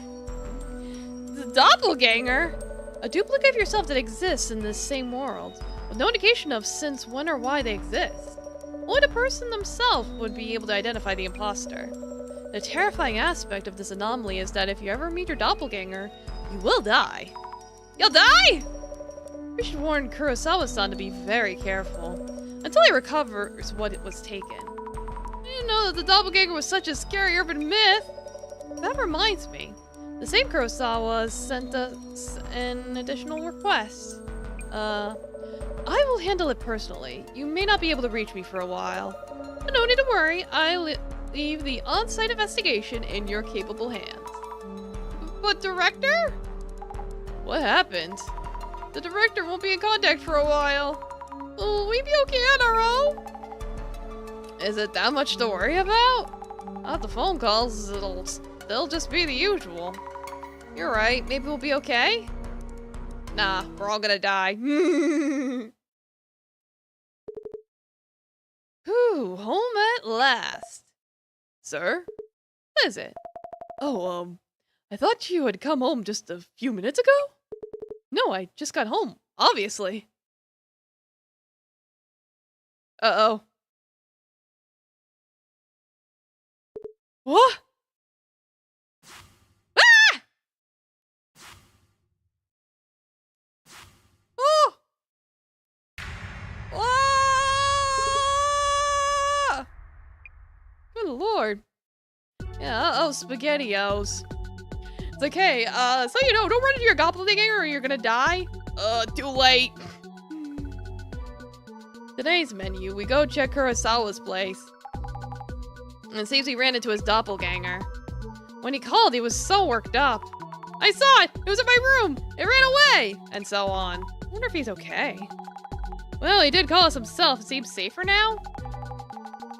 The doppelganger, a duplicate of yourself that exists in this same world, with no indication of since, when, or why they exist. Only the person themselves would be able to identify the imposter. The terrifying aspect of this anomaly is that if you ever meet your doppelganger, you will die. You'll die? We should warn Kurosawa-san to be very careful, until he recovers what it was taken. I didn't know that the doppelganger was such a scary urban myth. That reminds me, the same Kurosawa sent us an additional request. I will handle it personally. You may not be able to reach me for a while. But no need to worry, I leave the on-site investigation in your capable hands. But director? What happened? The director won't be in contact for a while. Will we be okay on our own? Is it that much to worry about? Not the phone calls, they'll just be the usual. You're right, maybe we'll be okay? Nah, we're all gonna die. Whew, home at last. Sir? What is it? Oh, I thought you had come home just a few minutes ago? No, I just got home, obviously. Uh-oh. What? Yeah, SpaghettiOs. It's like, hey, so you know, don't run into your doppelganger or you're gonna die. Too late. Today's menu, we go check Kurosawa's place. And it seems he ran into his doppelganger. When he called, he was so worked up. I saw it! It was in my room! It ran away! And so on. I wonder if he's okay. Well, he did call us himself. It seems safer now?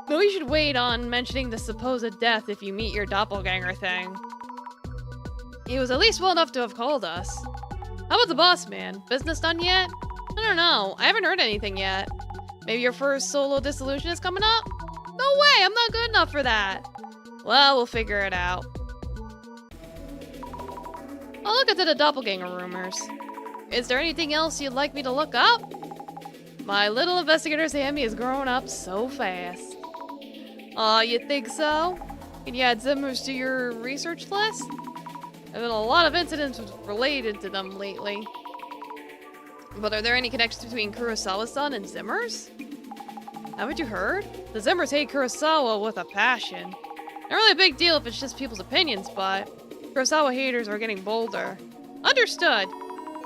But we should wait on mentioning the supposed death if you meet your doppelganger thing. He was at least well enough to have called us. How about the boss man? Business done yet? I don't know. I haven't heard anything yet. Maybe your first solo dissolution is coming up? No way! I'm not good enough for that! Well, we'll figure it out. I'll look into the doppelganger rumors. Is there anything else you'd like me to look up? My little investigator Sammy is growing up so fast. Aw, you think so? Can you add Zimmers to your research list? There have been a lot of incidents related to them lately. But are there any connections between Kurosawa-san and Zimmers? Haven't you heard? The Zimmers hate Kurosawa with a passion. Not really a big deal if it's just people's opinions, but Kurosawa haters are getting bolder. Understood.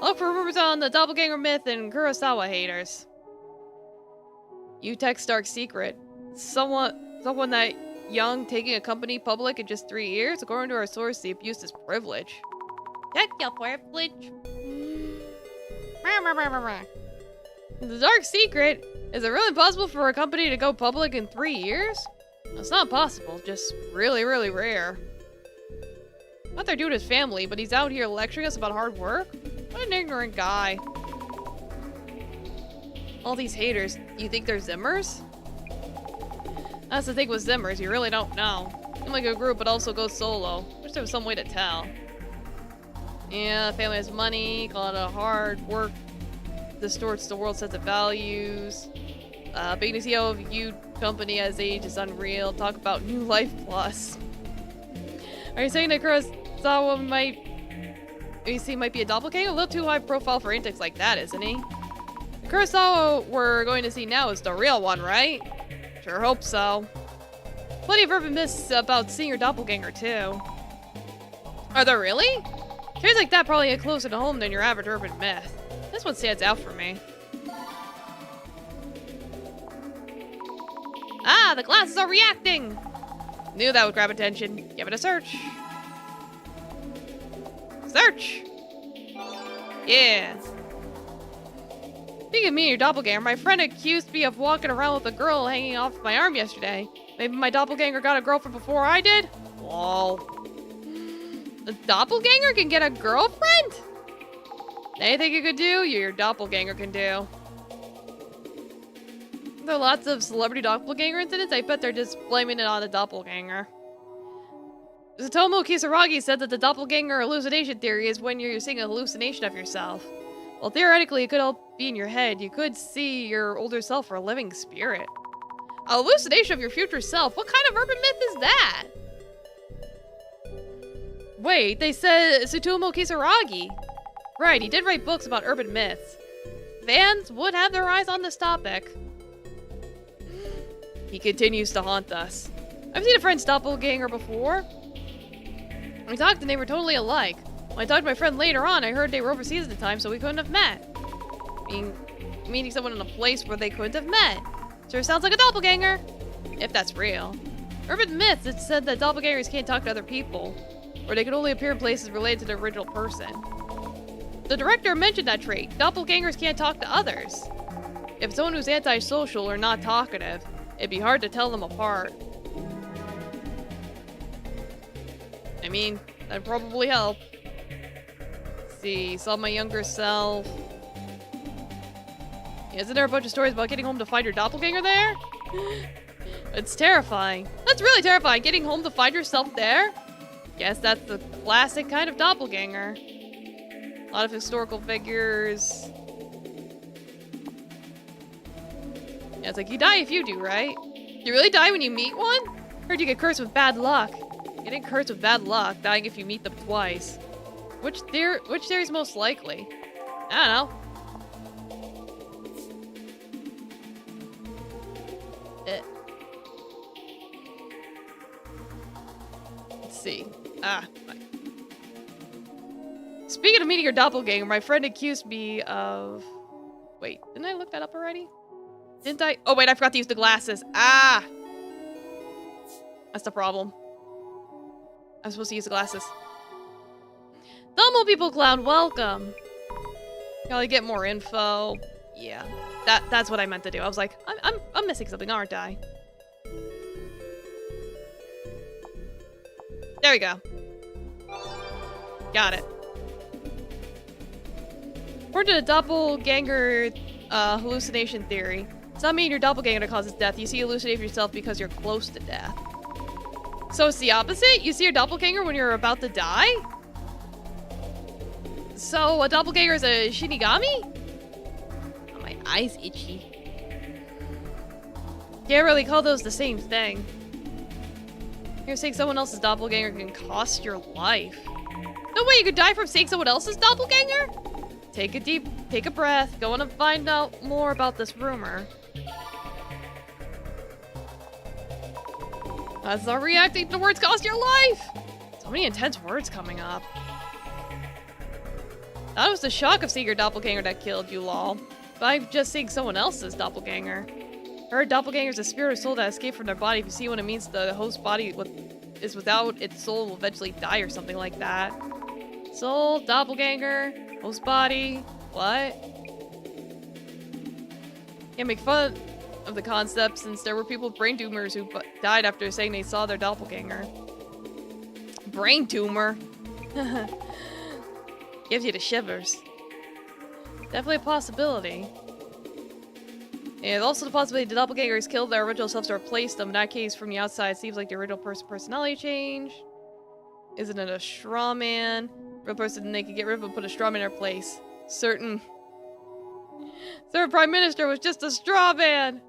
I'll look for rumors on the doppelganger myth and Kurosawa haters. You text Dark Secret. Someone that young taking a company public in just 3 years? According to our source, the abuse is privilege. Check your privilege. The Dark Secret? Is it really possible for a company to go public in 3 years? It's not possible, just really, really rare. What they're doing his family, but he's out here lecturing us about hard work? What an ignorant guy. All these haters, you think they're Zimmers? That's the thing with Zimmers, you really don't know. Seem like a group, but also go solo. Wish there was some way to tell. Yeah, the family has money, call it a hard work, distorts the world's sense of values. Being the CEO of a huge company as age is unreal. Talk about New Life Plus. Are you saying that Kurosawa might be a doppelganger? A little too high profile for antics like that, isn't he? The Kurosawa we're going to see now is the real one, right? Sure hope so. Plenty of urban myths about seeing your doppelganger, too. Are there really? Stories like that probably hit closer to home than your average urban myth. This one stands out for me. Ah, the glasses are reacting! Knew that would grab attention. Give it a search. Search! Yeah. Speaking of me and your doppelganger, my friend accused me of walking around with a girl hanging off my arm yesterday. Maybe my doppelganger got a girlfriend before I did? Lol. The doppelganger can get a girlfriend? Anything you could do, your doppelganger can do. There are lots of celebrity doppelganger incidents. I bet they're just blaming it on the doppelganger. Tsutomu Kisaragi said that the doppelganger hallucination theory is when you're seeing a hallucination of yourself. Well, theoretically, it could all be in your head. You could see your older self or a living spirit. A hallucination of your future self? What kind of urban myth is that? Wait, they said Tsutomu Kisaragi. Right, he did write books about urban myths. Fans would have their eyes on this topic. He continues to haunt us. I've seen a friend's doppelganger before. We talked and they were totally alike. When I talked to my friend later on, I heard they were overseas at the time, so we couldn't have met. Meeting someone in a place where they couldn't have met. Sure sounds like a doppelganger. If that's real. Urban myths, it said that doppelgangers can't talk to other people. Or they can only appear in places related to the original person. The director mentioned that trait. Doppelgangers can't talk to others. If it's someone who's antisocial or not talkative, it'd be hard to tell them apart. I mean, that'd probably help. Let's see, saw my younger self. Isn't there a bunch of stories about getting home to find your doppelganger there? It's terrifying. That's really terrifying, getting home to find yourself there? Guess that's the classic kind of doppelganger. A lot of historical figures. Yeah, it's like, you die if you do, right? You really die when you meet one? Heard you get cursed with bad luck. Getting cursed with bad luck, dying if you meet them twice. Which theory's most likely? I don't know. Let's see. Speaking of meeting your doppelganger, my friend accused me of... Wait, didn't I look that up already? Didn't I? Oh, wait, I forgot to use the glasses. Ah! That's the problem. I'm supposed to use the glasses. Domo people clown, welcome. Probably get more info. Yeah, that's what I meant to do. I was like, I'm missing something, aren't I? There we go. Got it. According to the doppelganger hallucination theory, it's not mean your doppelganger causes death. You see hallucinate for yourself because you're close to death. So it's the opposite? You see your doppelganger when you're about to die? So a doppelganger is a shinigami? Oh, my eyes itchy. Can't really call those the same thing. You're saying someone else's doppelganger can cost your life. No way, you could die from seeing someone else's doppelganger? Take a breath. Go on and find out more about this rumor. That's not reacting to words cost your life! So many intense words coming up. That was the shock of seeing your doppelganger that killed you, lol. But I'm just seeing someone else's doppelganger. Her doppelganger is a spirit or soul that escaped from their body. If you see what it means, the host body is without its soul will eventually die or something like that. Soul, doppelganger, host body, what? Can't make fun of the concept since there were people with brain tumors who died after saying they saw their doppelganger. Brain tumor? Gives you the shivers. Definitely a possibility. And also the possibility the doppelgangers killed their original selves to replace them. In that case, from the outside, it seems like the original personality change. Isn't it a straw man? Real person they could get rid of and put a straw man in their place. Certain Prime Minister was just a straw man!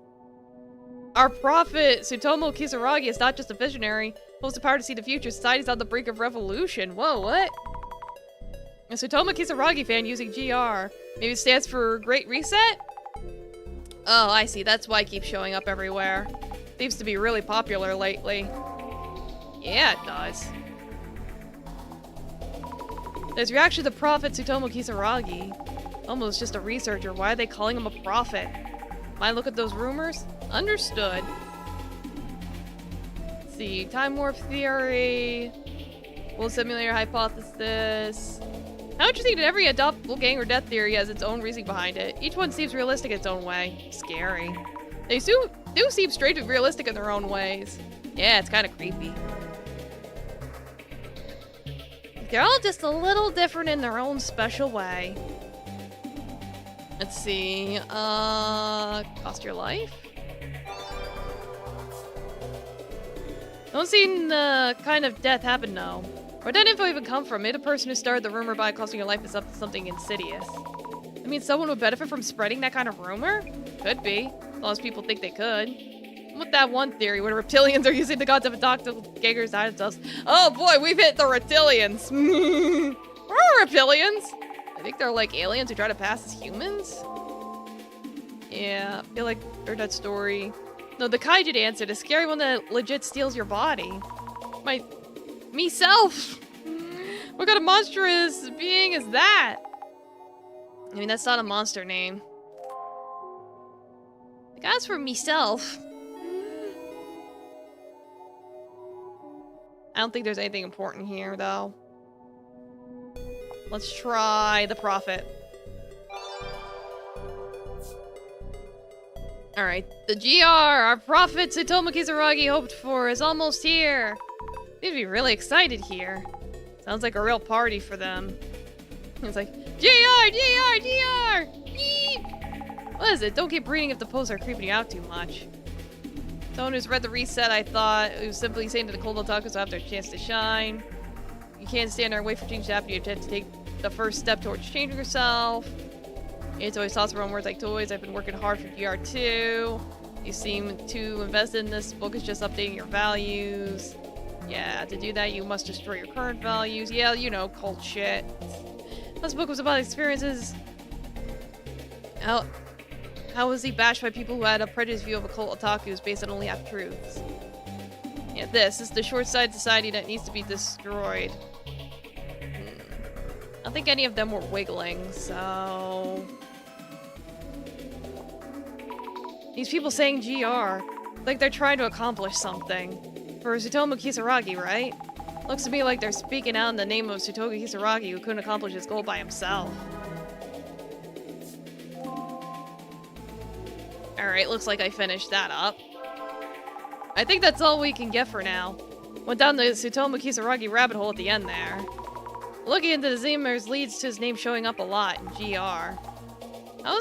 Our prophet, Tsutomu Kisaragi, is not just a visionary. Holds the power to see the future. Society's on the brink of revolution. Whoa, what? A Tsutomu Kisaragi fan using GR. Maybe it stands for Great Reset? Oh, I see. That's why it keeps showing up everywhere. Seems to be really popular lately. Yeah, it does. There's reaction to Prophet Tsutomu Kisaragi. Almost just a researcher. Why are they calling him a prophet? Might look at those rumors? Understood. Let's see. Time warp theory. World simulator hypothesis. How interesting that every doppelganger death theory has its own reasoning behind it. Each one seems realistic in its own way. Scary. They do seem strangely realistic in their own ways. Yeah, it's kind of creepy. They're all just a little different in their own special way. Let's see. Cost your life? Don't see the kind of death happen, no. Where'd that info even come from? Maybe the person who started the rumor by costing your life is up to something insidious. I mean, someone would benefit from spreading that kind of rumor? Could be. As long as people think they could. With that one theory, where reptilians are using the gods of doppelgangers as us. Oh boy, we've hit the reptilians. We're reptilians. I think they're like aliens who try to pass as humans. Yeah, I feel like I heard that story. No, the kaijin answer, the scary one that legit steals your body. Me-self! What kind of monstrous being is that? I mean, that's not a monster name. Like, as for me-self... I don't think there's anything important here, though. Let's try the prophet. Alright, the GR, our prophet Tsutomu Kisaragi hoped for, is almost here. They'd be really excited here. Sounds like a real party for them. It's like, GR! GR! GR! Yeep! What is it? Don't keep reading if the posts are creeping you out too much. Someone who's read the reset, I thought, it was simply saying to the cold otakus have their chance to shine. You can't stand there and wait for change to happen. You have to take the first step towards changing yourself. It's always thoughts around words like toys. I've been working hard for GR2. You seem to invest in this book. Is just updating your values. Yeah, to do that, you must destroy your current values. Yeah, you know, cult shit. This book was about experiences. How was he bashed by people who had a prejudiced view of occult otakus based on only half-truths? Yeah, this is the short-sighted society that needs to be destroyed. I don't think any of them were wiggling, so... These people saying GR, like they're trying to accomplish something. For Tsutomu Kisaragi, right? Looks to me like they're speaking out in the name of Tsutomu Kisaragi, who couldn't accomplish his goal by himself. Alright, looks like I finished that up. I think that's all we can get for now. Went down the Tsutomu Kisaragi rabbit hole at the end there. Looking into the Zemers leads to his name showing up a lot in GR. How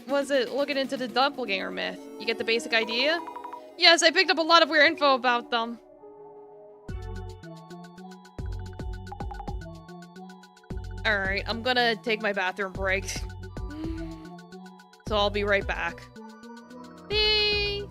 was it looking into the doppelganger myth? You get the basic idea? Yes, I picked up a lot of weird info about them. Alright, I'm gonna take my bathroom break. So I'll be right back. Bye!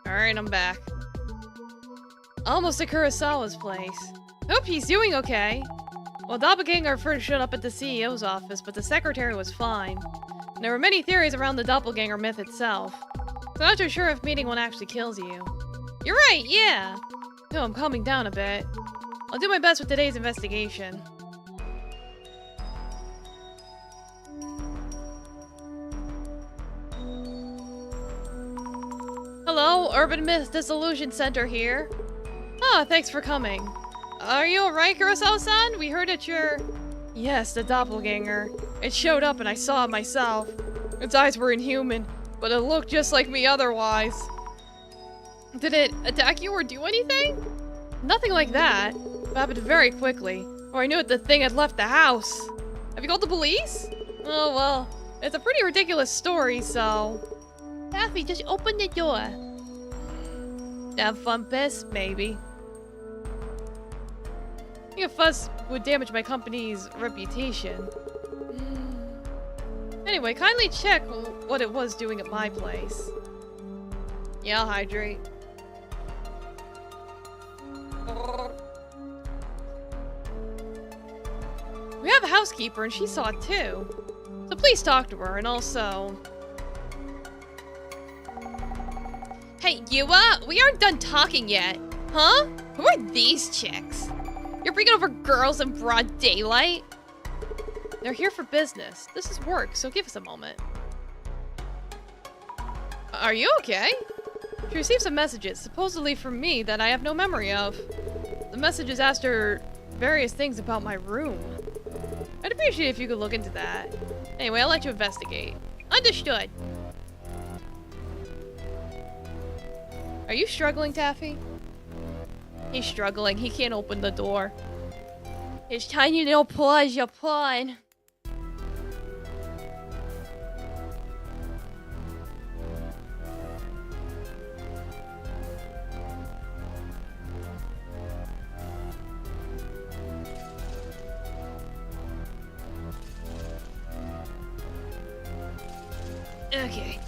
Alright, I'm back. Almost to Kurosawa's place. Hope he's doing okay. Well, Doppelganger first showed up at the CEO's office, but the secretary was fine. And there were many theories around the Doppelganger myth itself. So I'm not too sure if meeting one actually kills you. You're right, yeah! No, I'm calming down a bit. I'll do my best with today's investigation. Hello, Urban Myth Dissolution Center here. Ah, thanks for coming. Are you alright, Kurosawa-san? We heard that you're... Yes, the doppelganger. It showed up and I saw it myself. Its eyes were inhuman, but it looked just like me otherwise. Did it attack you or do anything? Nothing like that. It happened very quickly. Or I knew the thing had left the house. Have you called the police? Oh, well. It's a pretty ridiculous story, so... Daffy, just open the door. Have fun, piss? Maybe. I think a fuss would damage my company's reputation. Anyway, kindly check what it was doing at my place. Yeah, I'll hydrate. We have a housekeeper and she saw it too. So please talk to her and also... Hey, we aren't done talking yet. Huh? Who are these chicks? You're bringing over girls in broad daylight? They're here for business. This is work, so give us a moment. Are you okay? She received some messages, supposedly from me, that I have no memory of. The messages asked her various things about my room. I'd appreciate if you could look into that. Anyway, I'll let you investigate. Understood. Are you struggling, Taffy? He's struggling. He can't open the door. His tiny little paws are pawing. Okay.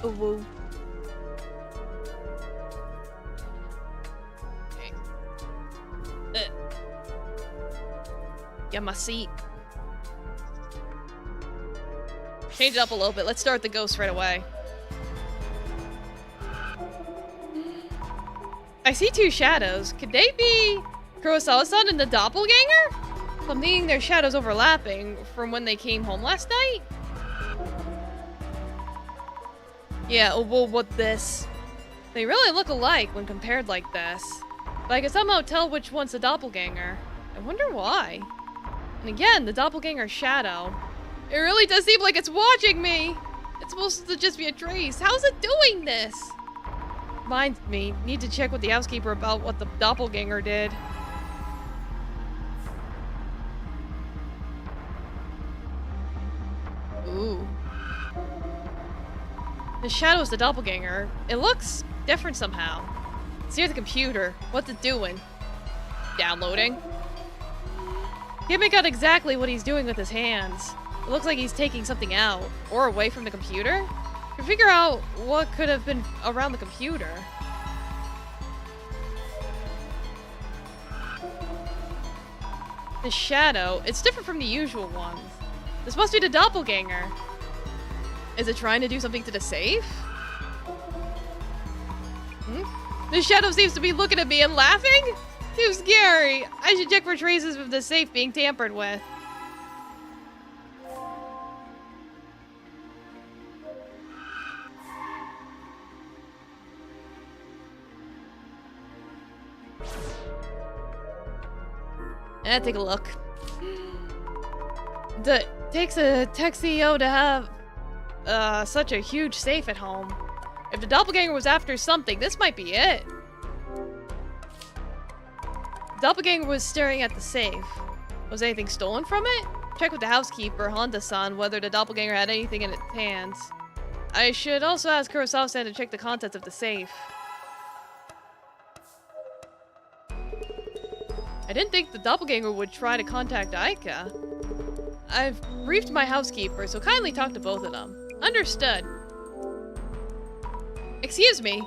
Oh, whoa. Okay. Get my seat. Change it up a little bit. Let's start the ghost right away. I see two shadows. Could they be Kurosawa-san and the doppelganger? I'm thinking their shadows overlapping from when they came home last night. Yeah, well, what this? They really look alike when compared like this. But I can somehow tell which one's the doppelganger. I wonder why. And again, the doppelganger shadow. It really does seem like it's watching me. It's supposed to just be a trace. How's it doing this? Mind me, need to check with the housekeeper about what the doppelganger did. Ooh. The shadow is the doppelganger. It looks different somehow. It's near the computer. What's it doing? Downloading. Can't make out exactly what he's doing with his hands. It looks like he's taking something out, or away from the computer. To figure out what could have been around the computer. The shadow, it's different from the usual ones. This must be the doppelganger. Is it trying to do something to the safe? The shadow seems to be looking at me and laughing? Too scary. I should check for traces of the safe being tampered with. Take a look. Takes a tech CEO to have such a huge safe at home. If the doppelganger was after something, this might be it. The doppelganger was staring at the safe. Was anything stolen from it? Check with the housekeeper, Honda-san, whether the doppelganger had anything in its hands. I should also ask Kurosawa-san to check the contents of the safe. I didn't think the doppelganger would try to contact Aika. I've briefed my housekeeper, so kindly talk to both of them. Understood. Excuse me,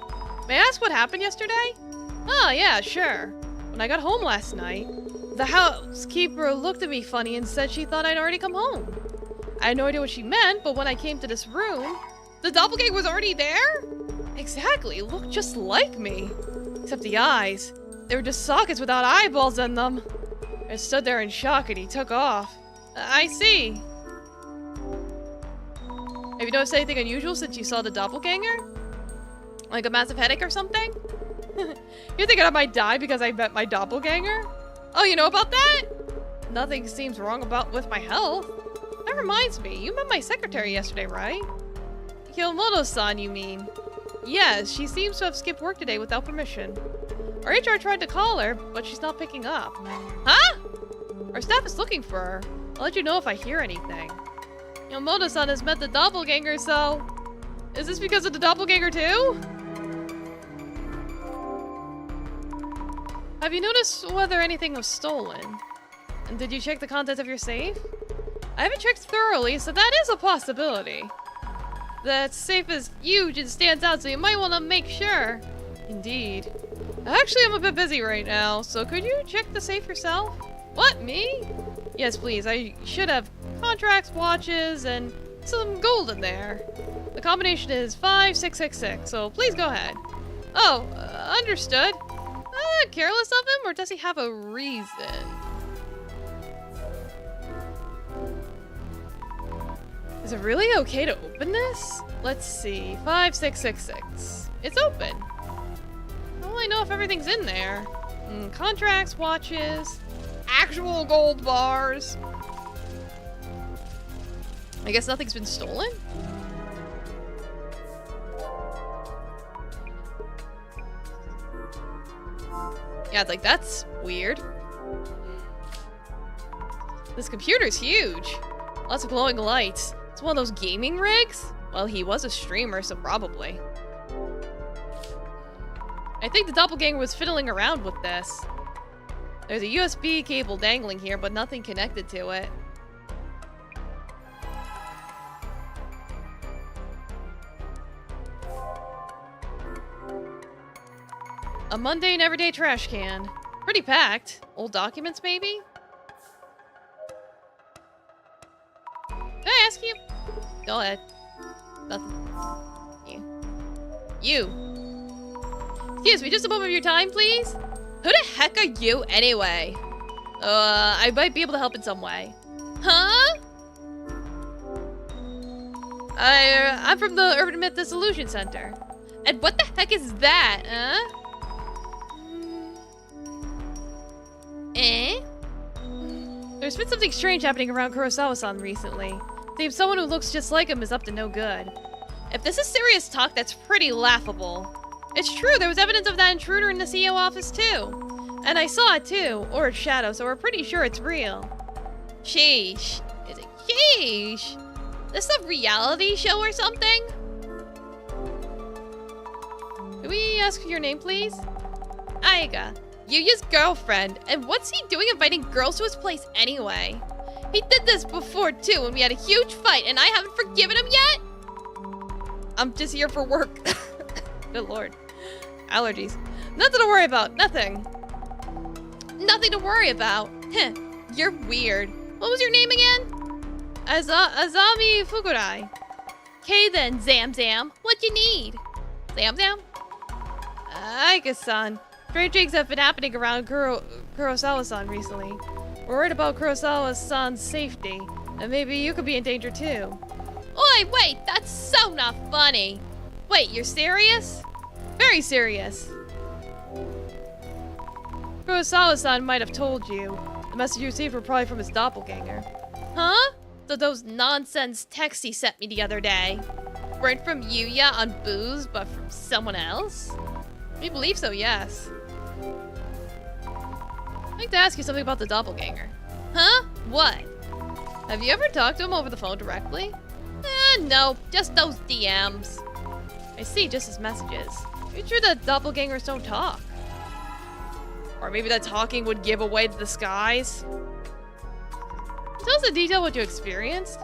may I ask what happened yesterday? Oh, yeah, sure. When I got home last night, the housekeeper looked at me funny and said she thought I'd already come home. I had no idea what she meant, but when I came to this room, the doppelganger was already there? Exactly, it looked just like me. Except the eyes. They were just sockets without eyeballs in them. I stood there in shock and he took off. I see. Have you noticed anything unusual since you saw the doppelganger? Like a massive headache or something? You're thinking I might die because I met my doppelganger? Oh, you know about that? Nothing seems wrong with my health. That reminds me, you met my secretary yesterday, right? Kiyomoto-san, you mean? Yes, she seems to have skipped work today without permission. Our HR tried to call her, but she's not picking up. Huh? Our staff is looking for her. I'll let you know if I hear anything. Yamamoto-san has met the doppelganger, so... Is this because of the doppelganger too? Have you noticed whether anything was stolen? And did you check the contents of your safe? I haven't checked thoroughly, so that is a possibility. That safe is huge and stands out, so you might want to make sure. Indeed. Actually, I'm a bit busy right now, so could you check the safe yourself? What, me? Yes, please. I should have contracts, watches, and some gold in there. The combination is 5666, so please go ahead. Oh, understood. Careless of him, or does he have a reason? Is it really okay to open this? Let's see. 5666. It's open. How will I know if everything's in there? Contracts, watches, actual gold bars. I guess nothing's been stolen? Yeah, it's like, that's weird. This computer's huge. Lots of glowing lights. It's one of those gaming rigs? Well, he was a streamer, so probably. I think the doppelganger was fiddling around with this. There's a USB cable dangling here, but nothing connected to it. A mundane everyday trash can. Pretty packed. Old documents, maybe? Can I ask you? Go ahead. Nothing. You. Excuse me, just a moment of your time, please? Who the heck are you, anyway? I might be able to help in some way. Huh? I'm from the Urban Myth Dissolution Center. And what the heck is that, huh? There's been something strange happening around Kurosawa-san recently. Seems someone who looks just like him is up to no good. If this is serious talk, that's pretty laughable. It's true, there was evidence of that intruder in the CEO office too. And I saw it too, or its shadow, so we're pretty sure it's real. Sheesh. Is it sheesh? This a reality show or something? Can we ask your name, please? Aiga. Yuya's girlfriend, and what's he doing inviting girls to his place anyway? He did this before too, and we had a huge fight, and I haven't forgiven him yet? I'm just here for work. Good lord. Allergies. Nothing to worry about, nothing. Nothing to worry about. Heh, you're weird. What was your name again? Azami Fukurai. Okay then, Zam, what you need? Zam? Aika-san. Strange things have been happening around Kurosawa-san recently. We're worried about Kurosawa-san's safety, and maybe you could be in danger too. Oi, wait, that's so not funny. Wait, you're serious? Very serious. Kurosawa-san might have told you. The message you received were probably from his doppelganger. Huh? So those nonsense texts he sent me the other day weren't from Yuya on booze, but from someone else? We believe so, yes. I'd like to ask you something about the doppelganger. Huh? What? Have you ever talked to him over the phone directly? No, just those DMs. I see, just his messages. Are you sure that doppelgangers don't talk? Or maybe that talking would give away the disguise? Tell us in detail what you experienced.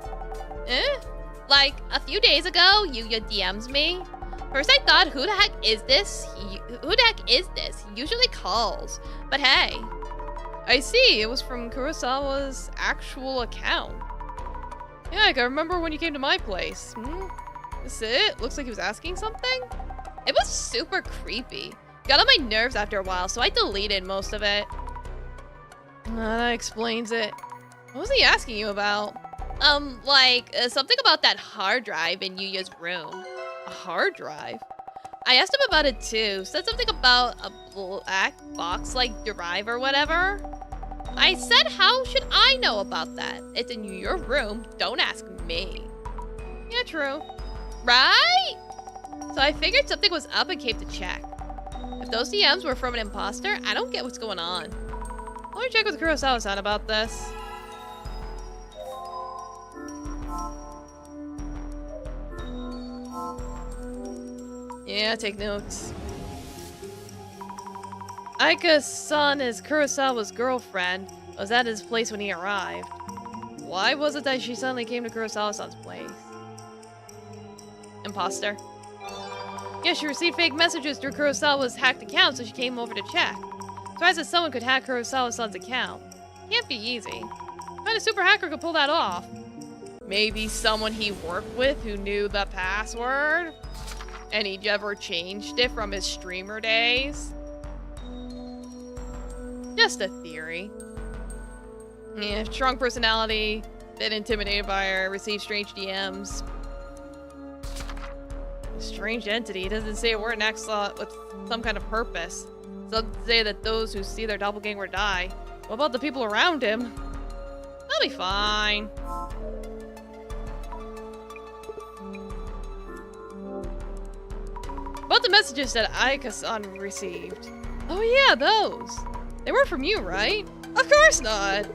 Like, a few days ago, Yuya DMs me. First I thought, who the heck is this? Who the heck is this? He usually calls. But hey. I see, it was from Kurosawa's actual account. Yeah, I can remember when you came to my place. This it? Looks like he was asking something? It was super creepy. Got on my nerves after a while, so I deleted most of it. That explains it. What was he asking you about? Something about that hard drive in Yuya's room. A hard drive? I asked him about it too. Said something about a black box-like drive or whatever. I said, how should I know about that? It's in your room. Don't ask me. Yeah, true. Right? So I figured something was up and came to check. If those DMs were from an imposter, I don't get what's going on. Let me check with Kurosawa-san about this. Yeah, take notes. Aika-san is Kurosawa's girlfriend. Was at his place when he arrived. Why was it that she suddenly came to Kurosawa-san's place? Imposter. Yeah, she received fake messages through Kurosawa's hacked account, so she came over to check. Surprised that someone could hack Kurosawa-san's account. Can't be easy. What kind of super hacker could pull that off? Maybe someone he worked with who knew the password? And he never changed it from his streamer days? Just a theory. Yeah, strong personality, been intimidated by her, received strange DMs. Strange entity, it doesn't say a word next with some kind of purpose. Some say that those who see their doppelganger die. What about the people around him? They'll be fine. About the messages that Aika-san received. Oh yeah, those. They weren't from you, right? Of course not.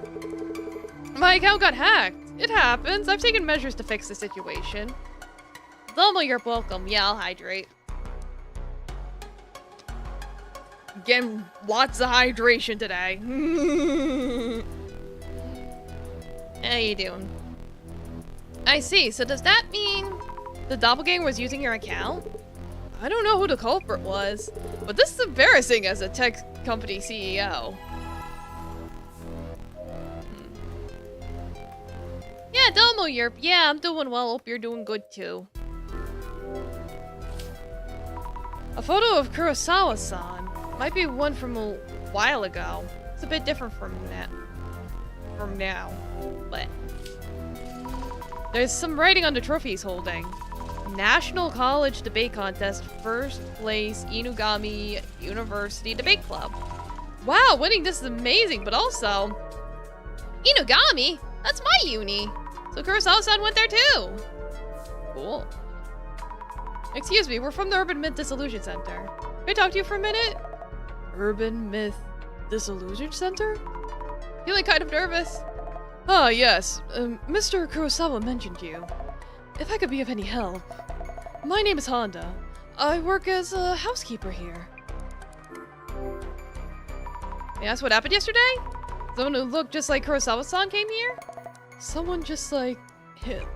My account got hacked. It happens. I've taken measures to fix the situation. Domo, you're welcome. Yeah, I'll hydrate. Getting lots of hydration today. How you doing? I see. So does that mean the doppelganger was using your account? I don't know who the culprit was, but this is embarrassing as a tech company CEO. Yeah, Domo Yerp. Yeah, I'm doing well. Hope you're doing good too. A photo of Kurosawa-san. Might be one from a while ago. It's a bit different from now. But there's some writing on the trophy he's holding. National College Debate Contest, first place Inugami University Debate Club. Wow, winning this is amazing, but also Inugami? That's my uni. So Kurosawa-san went there too. Cool. Excuse me, we're from the Urban Myth Dissolution Center. Can I talk to you for a minute? Urban Myth Dissolution Center? Feeling kind of nervous. Ah, yes. Mr. Kurosawa mentioned you. If I could be of any help. My name is Honda. I work as a housekeeper here. May I ask what happened yesterday? Someone who looked just like Kurosawa-san came here? Someone just like him.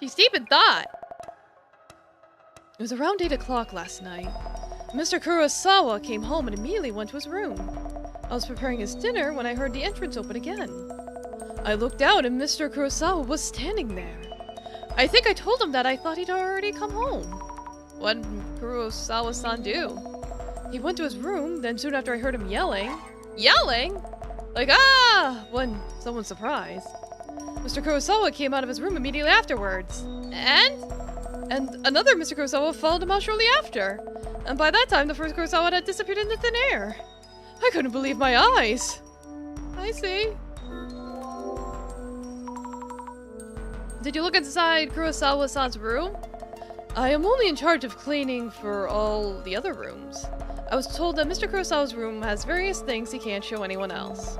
She's deep in thought. It was around 8 o'clock last night. Mr. Kurosawa came home and immediately went to his room. I was preparing his dinner when I heard the entrance open again. I looked out and Mr. Kurosawa was standing there. I think I told him that I thought he'd already come home. What did Kurosawa-san do? He went to his room, then soon after I heard him yelling. Yelling? Like, ah! When someone's surprised. Mr. Kurosawa came out of his room immediately afterwards. And another Mr. Kurosawa followed him out shortly after. And by that time, the first Kurosawa had disappeared into thin air. I couldn't believe my eyes. I see. Did you look inside Kurosawa-san's room? I am only in charge of cleaning for all the other rooms. I was told that Mr. Kurosawa's room has various things he can't show anyone else.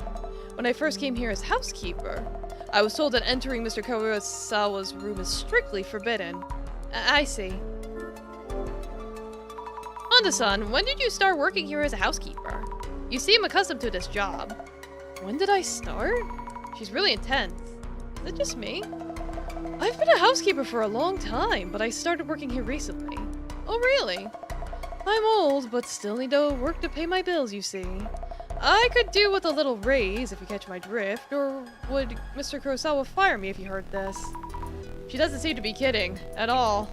When I first came here as housekeeper, I was told that entering Mr. Kurosawa's room is strictly forbidden. I see. Honda-san, when did you start working here as a housekeeper? You seem accustomed to this job. When did I start? She's really intense. Is it just me? I've been a housekeeper for a long time, but I started working here recently. Oh, really? I'm old, but still need to work to pay my bills, you see. I could do with a little raise, if you catch my drift, or would Mr. Kurosawa fire me if he heard this? She doesn't seem to be kidding, at all.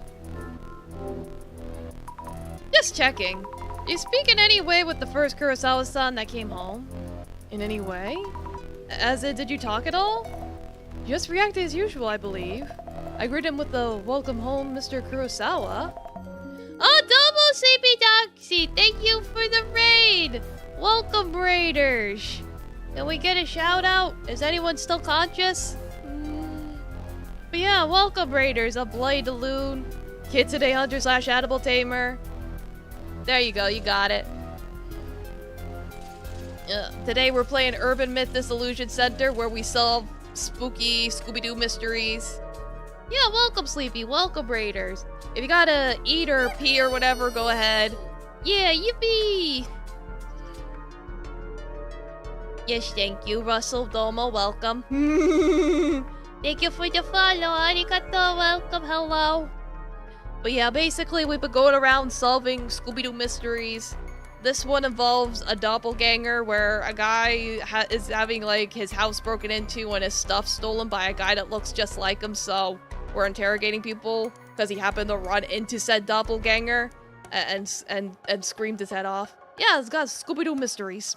Just checking. Do you speak in any way with the first Kurosawa-san that came home? In any way? As in, did you talk at all? You just reacted as usual, I believe. I greeted him with the welcome home, Mr. Kurosawa. Oh, Domo CP Doxy, thank you for the raid! Welcome, raiders! Can we get a shout out? Is anyone still conscious? But yeah, welcome Raiders, a Bloody Loon, Kid Today Hunter / Animal Tamer. There you go, you got it. Today we're playing Urban Myth Dissolution Center, where we solve spooky Scooby-Doo mysteries. Yeah, welcome Sleepy, welcome Raiders. If you gotta eat or pee or whatever, go ahead. Yeah, yippee! Yes, thank you, Russell Domo, welcome. Thank you for the follow, arigato, welcome, hello. But yeah, basically we've been going around solving Scooby-Doo mysteries. This one involves a doppelganger where a guy is having like his house broken into and his stuff stolen by a guy that looks just like him, so we're interrogating people because he happened to run into said doppelganger and screamed his head off. Yeah, it's got Scooby-Doo mysteries.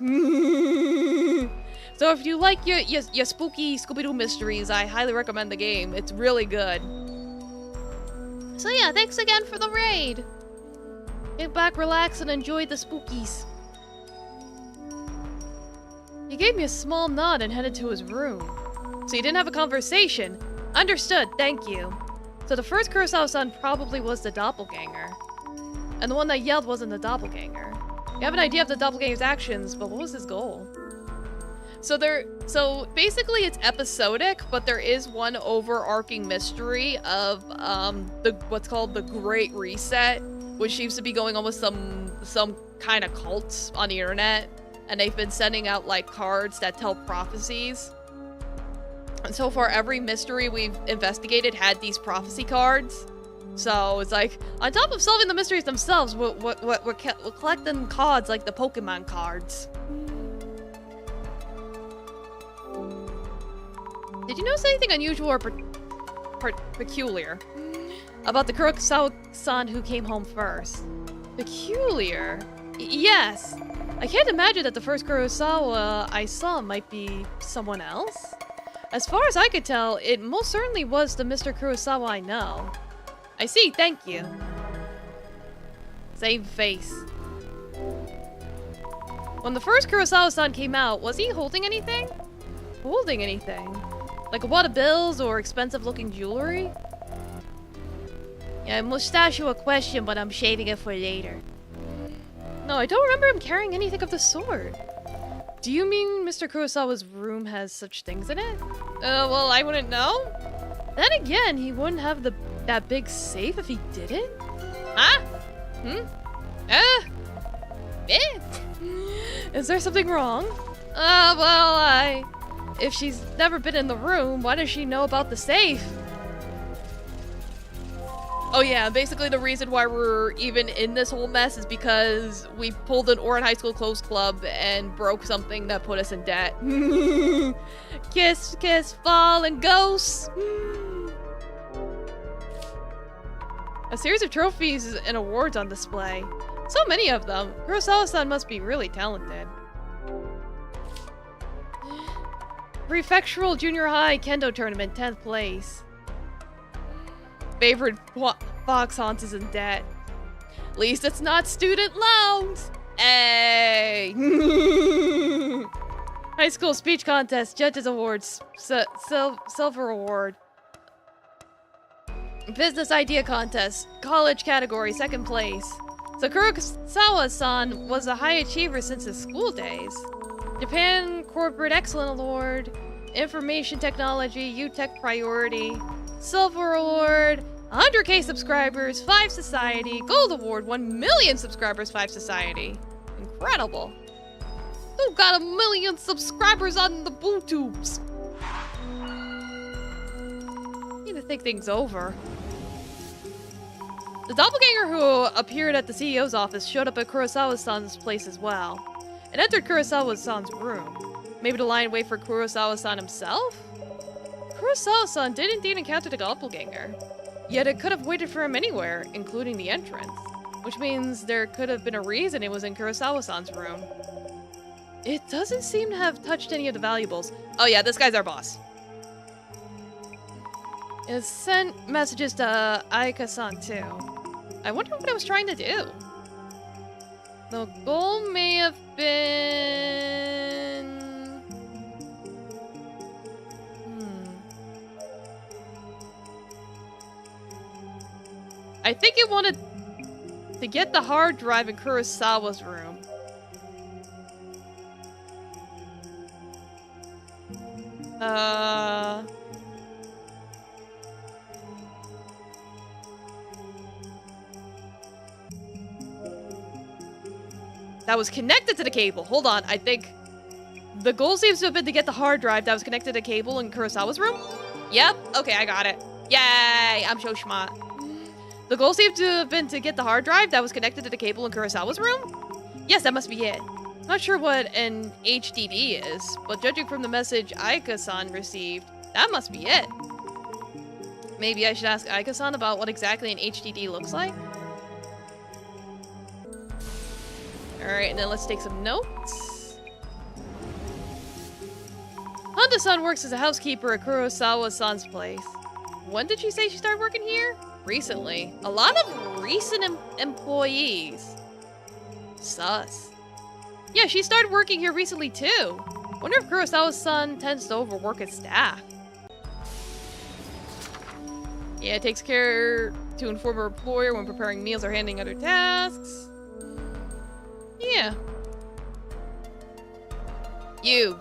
So if you like your spooky Scooby-Doo mysteries, I highly recommend the game. It's really good. So yeah, thanks again for the raid. Get back, relax, and enjoy the spookies. He gave me a small nod and headed to his room. So you didn't have a conversation? Understood, thank you. So the first Kurosawa-san probably was the doppelganger. And the one that yelled wasn't the doppelganger. You have an idea of the doppelganger's actions, but what was his goal? So basically it's episodic, but there is one overarching mystery of what's called the Great Reset, which seems to be going on with some kind of cult on the internet, and they've been sending out like cards that tell prophecies. And so far, every mystery we've investigated had these prophecy cards. So it's like, on top of solving the mysteries themselves, we're collecting cards like the Pokemon cards. Did you notice anything unusual or peculiar about the Kurosawa-san who came home first? Peculiar? Yes. I can't imagine that the first Kurosawa I saw might be someone else. As far as I could tell, it most certainly was the Mr. Kurosawa I know. I see, thank you. Same face. When the first Kurosawa-san came out, was he holding anything? Holding anything? Like a wad of bills or expensive-looking jewelry? Yeah, I must ask you a question, but I'm shaving it for later. No, I don't remember him carrying anything of the sort. Do you mean Mr. Kurosawa's room has such things in it? Well, I wouldn't know. Then again, he wouldn't have that big safe if he didn't? Huh? Is there something wrong? If she's never been in the room, why does she know about the safe? Oh yeah, basically the reason why we're even in this whole mess is because we pulled an Oran High School Clothes Club and broke something that put us in debt. Kiss, kiss, fallen ghosts. A series of trophies and awards on display. So many of them. Kurosawa-san must be really talented. Prefectural Junior High Kendo Tournament, 10th place. Favorite box haunts is in debt. At least it's not student loans. Hey! High school speech contest, judges awards, silver award. Business idea contest, college category, 2nd place. So Kurosawa-san was a high achiever since his school days. Japan Corporate Excellent Award, Information Technology, UTech Priority, Silver Award, 100K subscribers, 5 Society, Gold Award, 1 million subscribers, 5 Society. Incredible. Who got 1 million subscribers on the BooTubes? Need to think things over. The doppelganger who appeared at the CEO's office showed up at Kurosawa-san's place as well, and entered Kurosawa-san's room. Maybe to lie in wait for Kurosawa-san himself? Kurosawa-san did indeed encounter the doppelganger, yet it could have waited for him anywhere, including the entrance, which means there could have been a reason it was in Kurosawa-san's room. It doesn't seem to have touched any of the valuables. Oh yeah, this guy's our boss. It sent messages to Aika-san too. I wonder what it was trying to do. The goal may have been... I think it wanted to get the hard drive in Kurosawa's room. That was connected to the cable. Hold on, I think the goal seems to have been to get the hard drive that was connected to the cable in Kurosawa's room. Yep, okay, I got it. Yay, I'm so smart. The goal seems to have been to get the hard drive that was connected to the cable in Kurosawa's room? Yes, that must be it. Not sure what an HDD is, but judging from the message Aika-san received, that must be it. Maybe I should ask Aika-san about what exactly an HDD looks like? Alright, and then let's take some notes. Honda-san works as a housekeeper at Kurosawa-san's place. When did she say she started working here? Recently. A lot of recent employees. Sus. Yeah, she started working here recently too. Wonder if Kurosawa-san tends to overwork his staff. Yeah, it takes care to inform her employer when preparing meals or handling other tasks. Yeah. You.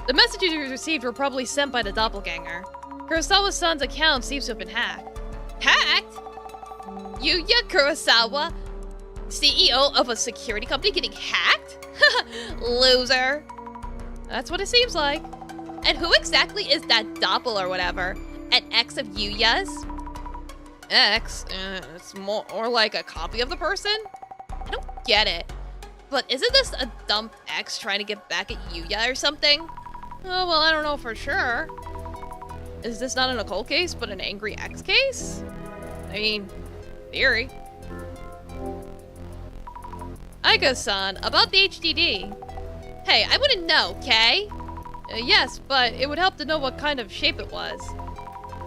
The messages you received were probably sent by the doppelganger. Kurosawa-san's account seems to have been hacked. Hacked? Yuya Kurosawa, CEO of a security company, getting hacked? Loser. That's what it seems like. And who exactly is that doppel or whatever? An ex of Yuya's? Ex? It's more or like a copy of the person? I don't get it. But isn't this a dumb ex trying to get back at Yuya or something? Oh, well, I don't know for sure. Is this not an occult case, but an angry ex case? I mean, theory. Aika-san, about the HDD. Hey, I wouldn't know, okay? Yes, but it would help to know what kind of shape it was.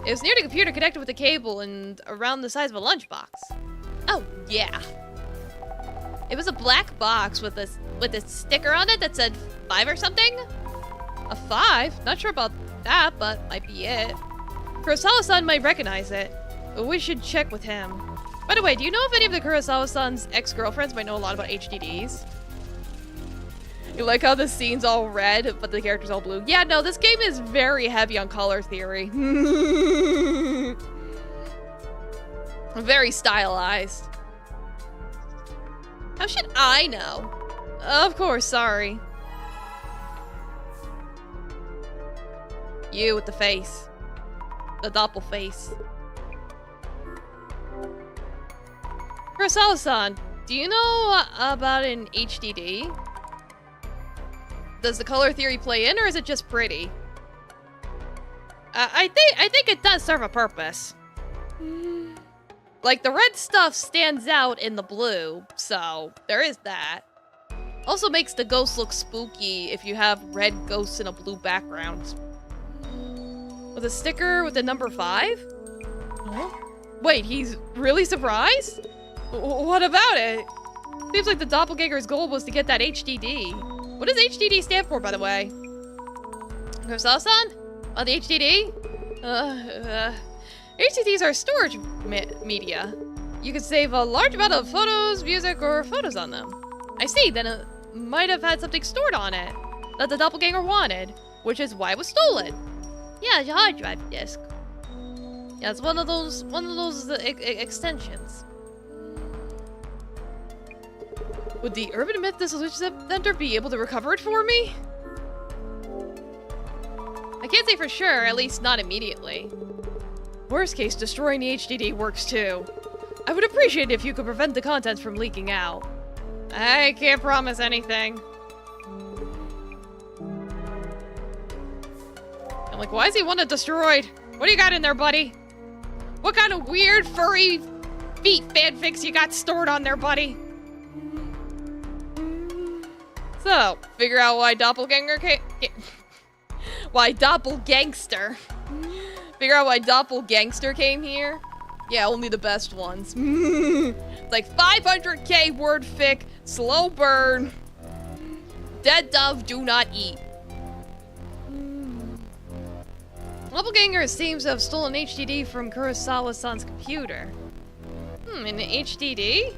It was near the computer connected with a cable and around the size of a lunchbox. Oh, yeah. It was a black box with a sticker on it that said 5 or something? A 5? Not sure about that, but might be it. Kurosawa-san might recognize it, but we should check with him. By the way, do you know if any of the Kurosawa-san's ex-girlfriends might know a lot about HDDs? You like how the scene's all red, but the character's all blue? Yeah, no, this game is very heavy on color theory. Very stylized. How should I know? Of course, sorry. You with the face. The doppel face. Kurosawa-san, do you know about an HDD? Does the color theory play in, or is it just pretty? I think it does serve a purpose. Like, the red stuff stands out in the blue, so there is that. Also makes the ghost look spooky if you have red ghosts in a blue background. With a sticker with the number 5? Huh? Wait, he's really surprised? What about it? Seems like the doppelganger's goal was to get that HDD. What does HDD stand for, by the way? Kurosawa-san? On the HDD? HDDs are storage media. You could save a large amount of photos, music, or photos on them. I see, then it might have had something stored on it that the doppelganger wanted, which is why it was stolen. Yeah, it's a hard drive disk. Yeah, it's one of those extensions. Would the Urban Myth Dissolution Center be able to recover it for me? I can't say for sure, at least not immediately. Worst case, destroying the HDD works too. I would appreciate it if you could prevent the contents from leaking out. I can't promise anything. I'm like, why does he want it destroyed? What do you got in there, buddy? What kind of weird, furry feet fanfics you got stored on there, buddy? So, figure out why Doppelganger came... why Doppelgangster. Figure out why Doppelgangster came here? Yeah, only the best ones. It's like 500k word fic, slow burn, Dead dove do not eat. Doppelganger seems to have stolen HDD from Kurosawa-san's computer. An HDD?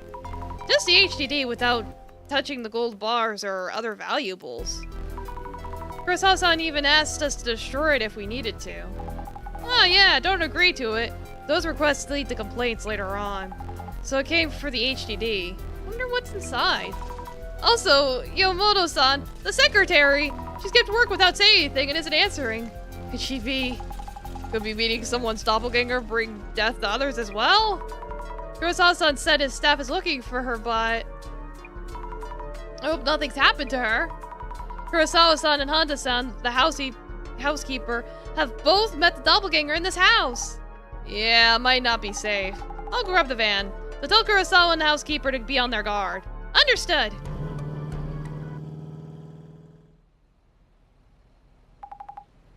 Just the HDD without touching the gold bars or other valuables. Kurosawa-san even asked us to destroy it if we needed to. Oh yeah, don't agree to it. Those requests lead to complaints later on. So I came for the HDD. Wonder what's inside. Also, Yomoto-san, the secretary, she skipped work without saying anything and isn't answering. Could she be... Could be meeting someone's doppelganger bring death to others as well? Kurosawa-san said his staff is looking for her, but... I hope nothing's happened to her. Kurosawa-san and Honda-san, the housekeeper, have both met the doppelganger in this house. Yeah, might not be safe. I'll grab the van. So tell Kurosawa and the housekeeper to be on their guard. Understood.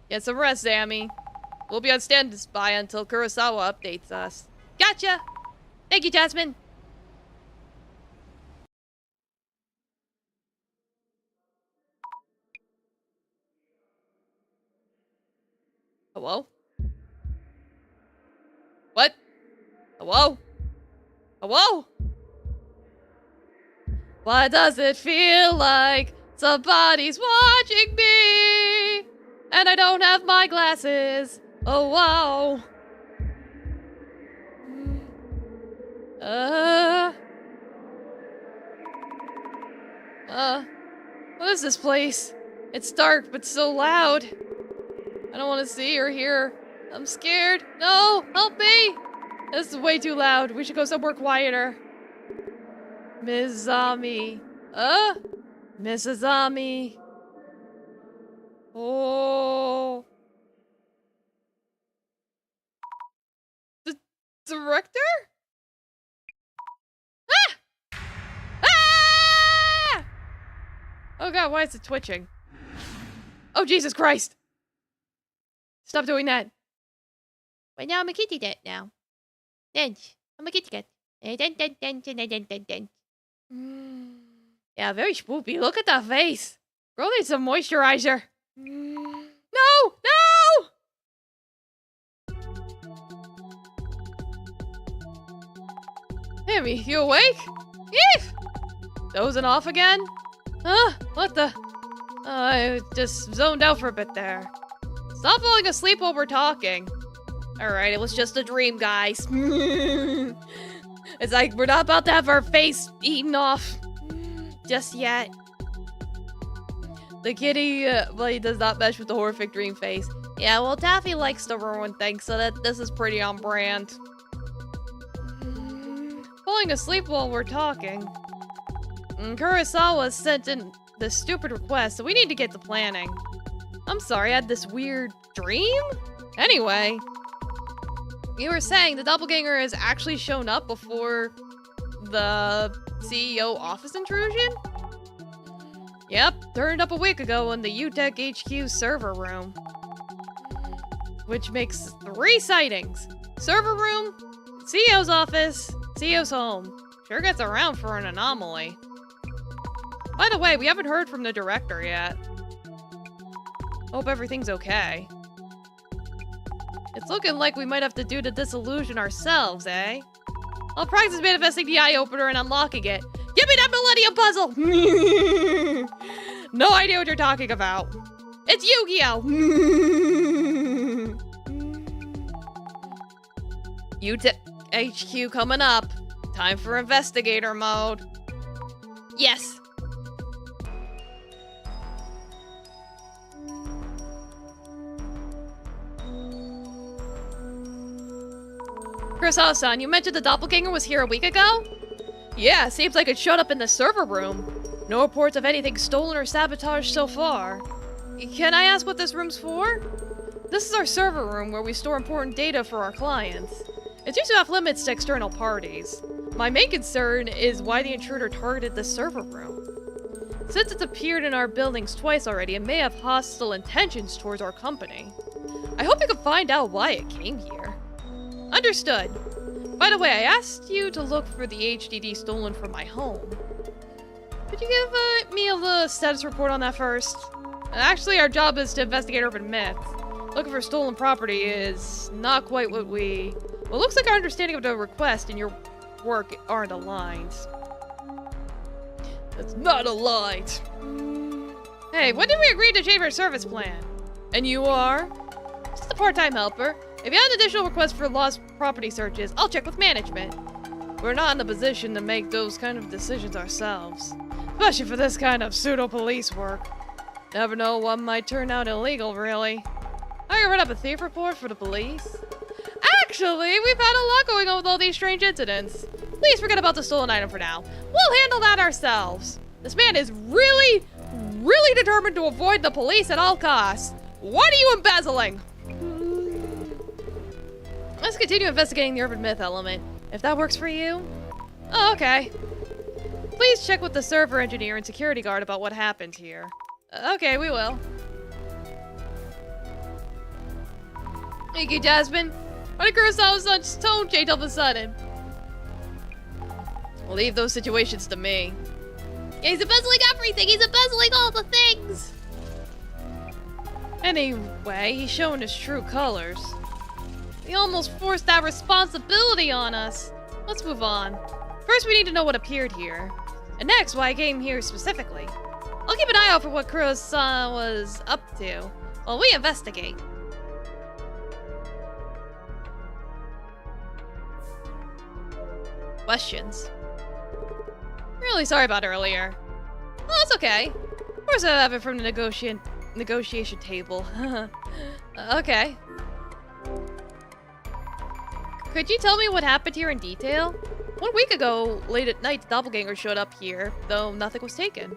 Get some rest, Sammy. We'll be on standby until Kurosawa updates us. Gotcha! Thank you, Jasmine. Hello? What? Hello? Hello? Why does it feel like somebody's watching me? And I don't have my glasses. Oh, wow. What is this place? It's dark, but so loud. I don't want to see or hear. I'm scared. No, help me. This is way too loud. We should go somewhere quieter. Ms. Zami. Mrs. Zami. Oh. The director? Ah! Ah! Oh god, why is it twitching? Oh, Jesus Christ! Stop doing that. But now I'm a kitty cat now. Then I'm a kitty cat. Yeah, very spoopy. Look at that face. Girl needs some moisturizer. No! No! Hammy, you awake? Eef! Dozing off again? Huh? What the? I just zoned out for a bit there. Stop falling asleep while we're talking. Alright, it was just a dream, guys. It's like we're not about to have our face eaten off just yet. The kitty, well, he does not mesh with the horrific dream face. Yeah, well, Taffy likes to ruin things, so that this is pretty on brand. Falling asleep while we're talking. Kurosawa sent in this stupid request, so we need to get to planning. I'm sorry, I had this weird dream? Anyway, you were saying the doppelganger has actually shown up before the CEO office intrusion? Yep, turned up a week ago in the UTech HQ server room. Which makes 3 sightings. Server room, CEO's office, CEO's home. Sure gets around for an anomaly. By the way, we haven't heard from the director yet. Hope everything's okay. It's looking like we might have to do the dissolution ourselves, eh? I'll practice manifesting the eye opener and unlocking it. Give me that Millennium Puzzle! No idea what you're talking about. It's Yu-Gi-Oh! UTech HQ coming up. Time for investigator mode. Yes. Kurosawa-san, you mentioned the doppelganger was here a week ago? Yeah, seems like it showed up in the server room. No reports of anything stolen or sabotaged so far. Can I ask what this room's for? This is our server room where we store important data for our clients. It used to have limits to external parties. My main concern is why the intruder targeted the server room. Since it's appeared in our buildings twice already, it may have hostile intentions towards our company. I hope you can find out why it came here. Understood. By the way, I asked you to look for the HDD stolen from my home. Could you give me a little status report on that first? Actually, our job is to investigate urban myths. Looking for stolen property is not quite what we... Well, it looks like our understanding of the request and your work aren't aligned. That's not aligned. Hey, when did we agree to change our service plan? And you are? Just a part-time helper. If you have an additional request for lost property searches, I'll check with management. We're not in a position to make those kind of decisions ourselves. Especially for this kind of pseudo-police work. Never know what might turn out illegal, really. I can write up a thief report for the police. Actually, we've had a lot going on with all these strange incidents. Please forget about the stolen item for now. We'll handle that ourselves. This man is really determined to avoid the police at all costs. What are you embezzling? Let's continue investigating the urban myth element, if that works for you. Oh, okay. Please check with the server engineer and security guard about what happened here. Okay, we will. Thank you, Jasmine. Why did Kurosawa-san's tone change all of a sudden? We'll leave those situations to me. Yeah, he's embezzling everything! He's embezzling all the things! Anyway, he's showing his true colors. He almost forced that responsibility on us. Let's move on. First, we need to know what appeared here. And next, why I came here specifically. I'll keep an eye out for what Kurosawa was up to while we investigate. Questions. Really sorry about earlier. Oh, that's okay. Of course I have it from the negotiation table. Okay. Could you tell me what happened here in detail? 1 week ago, late at night, the doppelganger showed up here, though nothing was taken.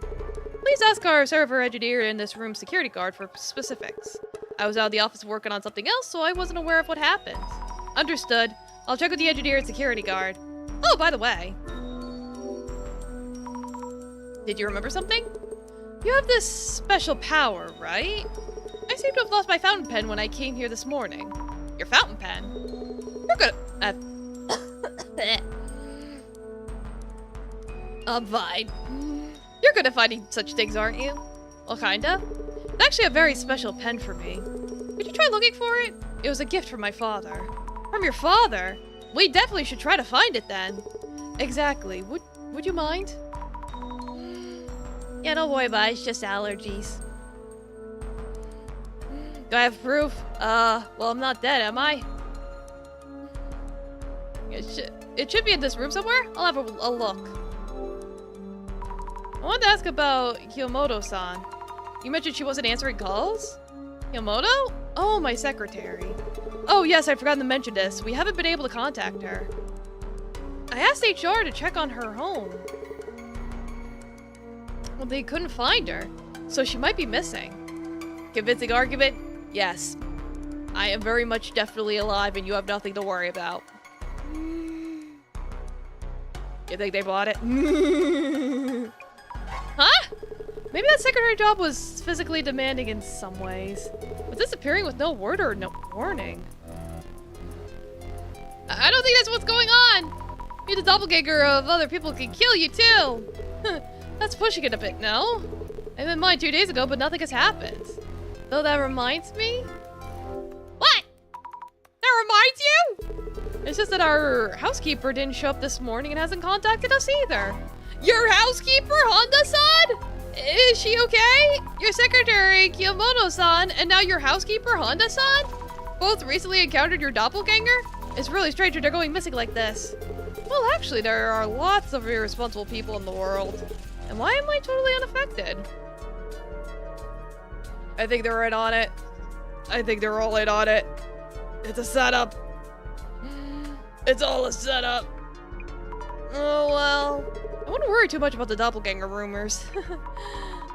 Please ask our server engineer in this room's security guard for specifics. I was out of the office working on something else, so I wasn't aware of what happened. Understood. I'll check with the engineer and security guard. Oh, by the way. Did you remember something? You have this special power, right? I seem to have lost my fountain pen when I came here this morning. Your fountain pen? You're good at... I'm fine. You're good at finding such things, aren't you? Well, kinda. It's actually a very special pen for me. Could you try looking for it? It was a gift from my father. From your father? We definitely should try to find it then. Exactly. Would you mind? Yeah, don't worry about it. It's just allergies. Do I have proof? Well, I'm not dead, am I? It should be in this room somewhere. I'll have a look. I wanted to ask about Kiyomoto-san. You mentioned she wasn't answering calls? Kiyomoto? Oh, my secretary. Oh, yes, I'd forgotten to mention this. We haven't been able to contact her. I asked HR to check on her home. Well, they couldn't find her, so she might be missing. Convincing argument? Yes. I am very much definitely alive and you have nothing to worry about. You think they bought it? Huh? Maybe that secretary job was physically demanding in some ways. But disappearing with no word or no warning. I don't think that's what's going on! You're the doppelganger of other people can kill you too! That's pushing it a bit, no? I had in mind 2 days ago, but nothing has happened. Though that reminds me... What? That reminds you? It's just that our housekeeper didn't show up this morning and hasn't contacted us either. Your housekeeper, Honda-san? Is she okay? Your secretary, Kiyomoto-san, and now your housekeeper, Honda-san? Both recently encountered your doppelganger? It's really strange that they're going missing like this. Well, actually, there are lots of irresponsible people in the world. And why am I totally unaffected? I think they're in on it. I think they're all in on it. It's a setup. It's all a setup. Oh, well. I wouldn't worry too much about the doppelganger rumors.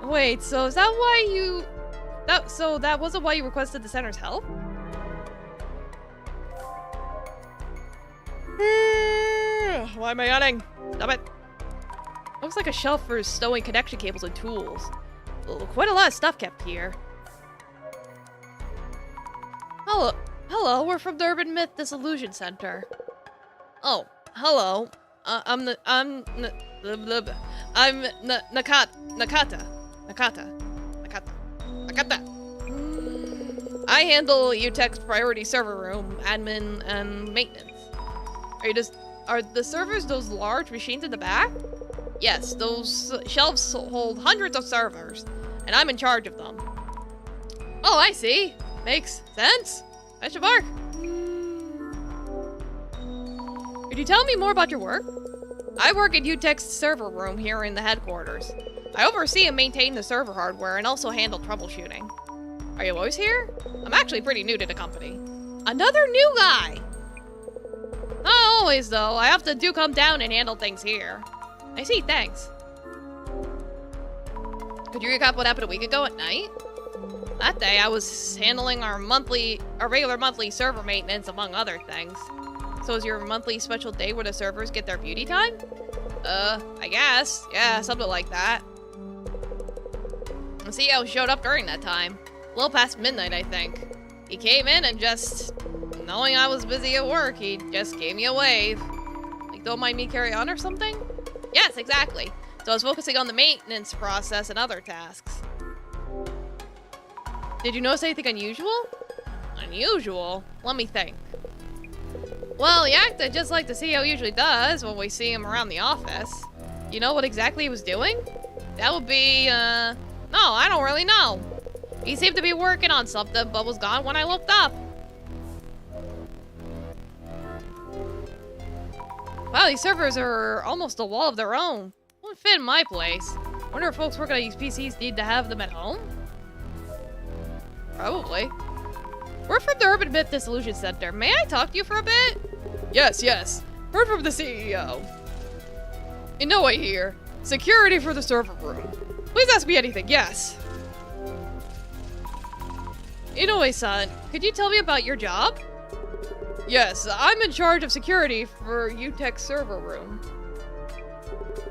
Wait, so is that why you... So that wasn't why you requested the center's help? Why am I yawning? Stop it. Looks like a shelf for stowing connection cables and tools. Well, quite a lot of stuff kept here. Hello, we're from the Urban Myth Dissolution Center. Oh, hello. I'm Nakata. I handle UTech's priority server room, admin, and maintenance. Are the servers those large machines in the back? Yes, those shelves hold hundreds of servers, and I'm in charge of them. Oh, I see. Makes sense. Question mark. Could you tell me more about your work? I work in UTech's server room here in the headquarters. I oversee and maintain the server hardware and also handle troubleshooting. Are you always here? I'm actually pretty new to the company. Another new guy! Not always, though. I have to come down and handle things here. I see, thanks. Could you recap what happened a week ago at night? That day, I was handling our regular monthly server maintenance, among other things. So is your monthly special day where the servers get their beauty time? I guess. Yeah, something like that. The CEO showed up during that time. A little past midnight, I think. He came in and just, knowing I was busy at work, he just gave me a wave. Like, don't mind me carry on or something? Yes, exactly. So I was focusing on the maintenance process and other tasks. Did you notice anything unusual? Unusual? Let me think. Well, he acted just like the CEO usually does when we see him around the office. You know what exactly he was doing? That would be, no, I don't really know. He seemed to be working on something, but was gone when I looked up. Wow, these servers are almost a wall of their own. Won't fit in my place. Wonder if folks working on these PCs need to have them at home? Probably. We're from the Urban Myth Dissolution Center. May I talk to you for a bit? Yes. Heard from the CEO. Inoue here. Security for the server room. Please ask me anything, yes. Inoue-san, could you tell me about your job? Yes, I'm in charge of security for UTech's server room.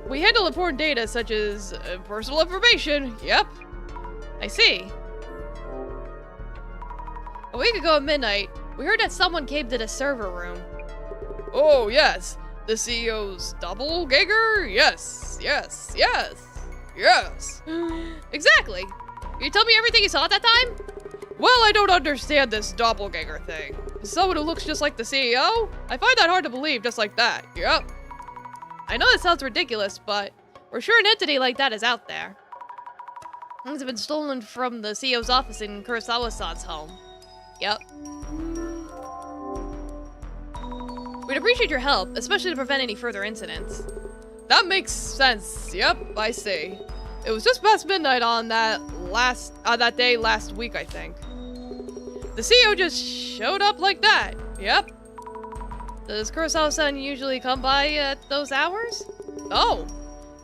We handle important data such as personal information. Yep. I see. A week ago at midnight, we heard that someone came to the server room. Oh, yes. The CEO's doppelganger? Yes. Exactly. Can you tell me everything you saw at that time? Well, I don't understand this doppelganger thing. Someone who looks just like the CEO? I find that hard to believe just like that. Yep. I know this sounds ridiculous, but we're sure an entity like that is out there. Things have been stolen from the CEO's office in Kurosawa-san's home. Yep. We'd appreciate your help, especially to prevent any further incidents. That makes sense. Yep, I see. It was just past midnight on that day last week, I think. The CEO just showed up like that. Yep. Does Kurosawa-san usually come by at those hours? Oh,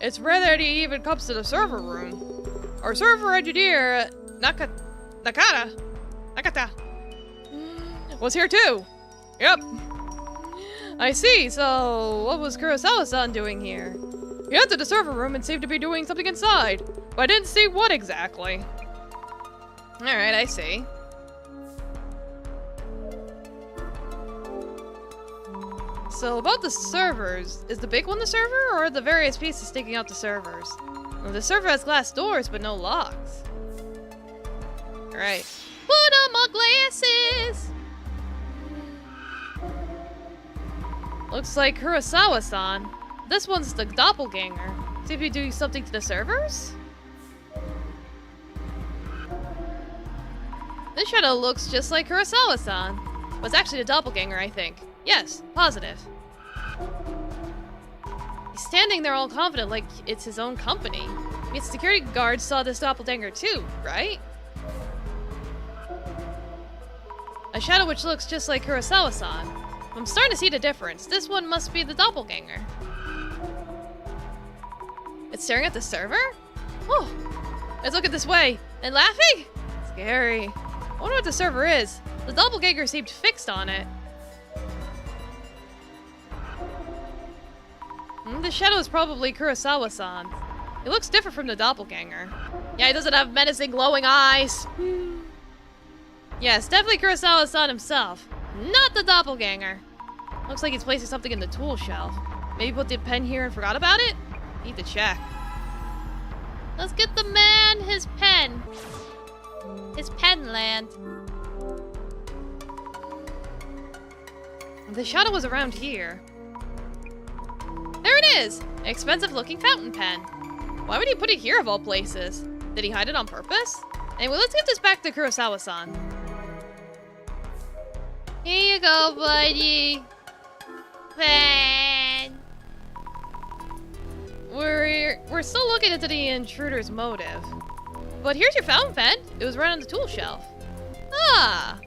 it's rare that he even comes to the server room. Our server engineer, Nakata, was here too. Yep. I see, so what was Kurosawa-san doing here? He entered the server room and seemed to be doing something inside, but I didn't see what exactly. Alright, I see. So about the servers, is the big one the server, or are the various pieces sticking out the servers? Well, the server has glass doors, but no locks. Alright. Put on my glasses! Looks like Kurosawa-san. This one's the doppelganger. See if you do something to the servers? This shadow looks just like Kurosawa-san. But it's actually the doppelganger, I think. Yes, positive. He's standing there all confident like it's his own company. Yet security guards saw this doppelganger too, right? A shadow which looks just like Kurosawa-san. I'm starting to see the difference. This one must be the doppelganger. It's staring at the server? Oh, it's looking this way and laughing? Scary. I wonder what the server is. The doppelganger seemed fixed on it. The shadow is probably Kurosawa-san. He looks different from the doppelganger. Yeah, he doesn't have menacing glowing eyes. Yes, definitely Kurosawa-san himself. Not the doppelganger. Looks like he's placing something in the tool shelf. Maybe put the pen here and forgot about it? Need to check. Let's get the man his pen. His pen land. The shadow was around here. There it is! An expensive looking fountain pen. Why would he put it here of all places? Did he hide it on purpose? Anyway, let's get this back to Kurosawa-san. Here you go, buddy. Pen. We're still looking into the intruder's motive. But here's your fountain pen. It was right on the tool shelf. Ah!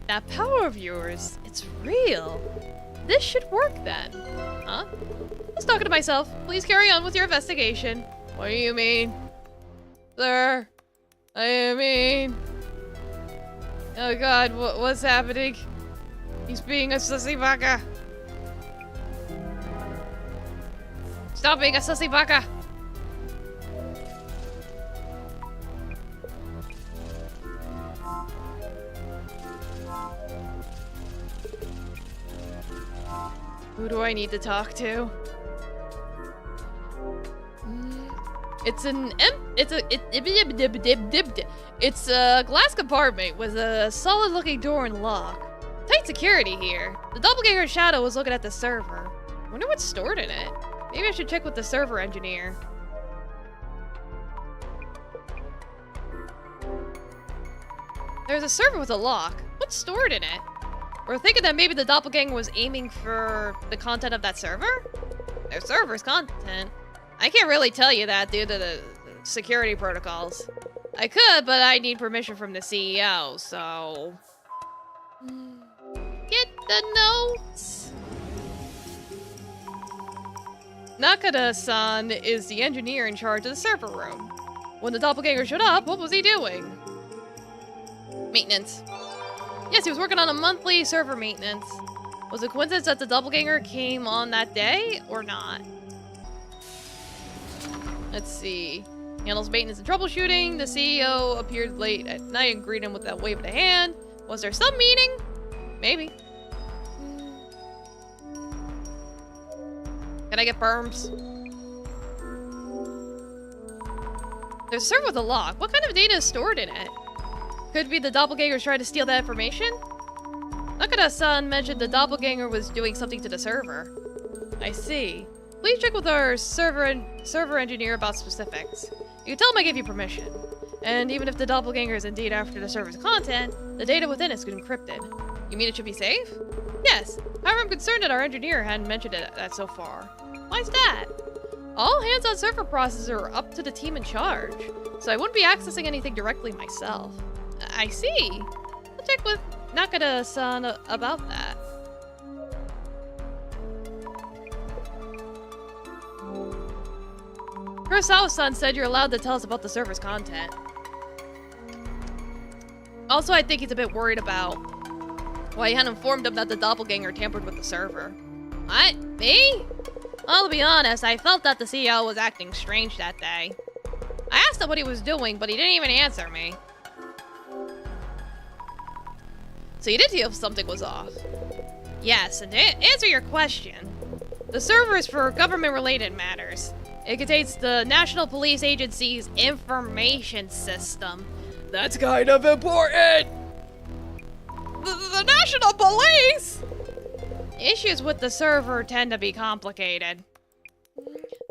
That power of yours, it's real. This should work then. Huh? I was talking to myself. Please carry on with your investigation. What do you mean? Sir? I mean... Oh god, what's happening? He's being a sussy baka. Stop being a sussy baka. Who do I need to talk to? It's a glass compartment with a solid-looking door and lock. Tight security here. The doppelganger shadow was looking at the server. Wonder what's stored in it. Maybe I should check with the server engineer. There's a server with a lock. What's stored in it? We're thinking that maybe the doppelganger was aiming for the content of that server? Their server's content? I can't really tell you that due to the security protocols. I could, but I need permission from the CEO, so... Get the notes! Nakada-san is the engineer in charge of the server room. When the doppelganger showed up, what was he doing? Maintenance. Yes, he was working on a monthly server maintenance. Was it coincidence that the doppelganger came on that day, or not? Let's see. Handles maintenance and troubleshooting. The CEO appeared late at night and greeted him with that wave of the hand. Was there some meeting? Maybe. Can I get perms? There's a server with a lock. What kind of data is stored in it? Could be the doppelganger trying to steal that information? Nakada-san mentioned the doppelganger was doing something to the server. I see. Please check with our server engineer about specifics. You can tell him I gave you permission. And even if the doppelganger is indeed after the server's content, the data within is encrypted. You mean it should be safe? Yes. However, I'm concerned that our engineer hadn't mentioned that so far. Why's that? All hands on server processes are up to the team in charge, so I wouldn't be accessing anything directly myself. I see. I'll check with Nakada-san about that. Kurosawa-san said you're allowed to tell us about the server's content. Also, I think he's a bit worried about why you hadn't informed him that the doppelganger tampered with the server. What? Me? Well, to be honest, I felt that the CEO was acting strange that day. I asked him what he was doing, but he didn't even answer me. So you did feel something was off? Yes, and to answer your question, the server is for government-related matters. It contains the National Police Agency's information system. That's kind of important! The National Police?! Issues with the server tend to be complicated.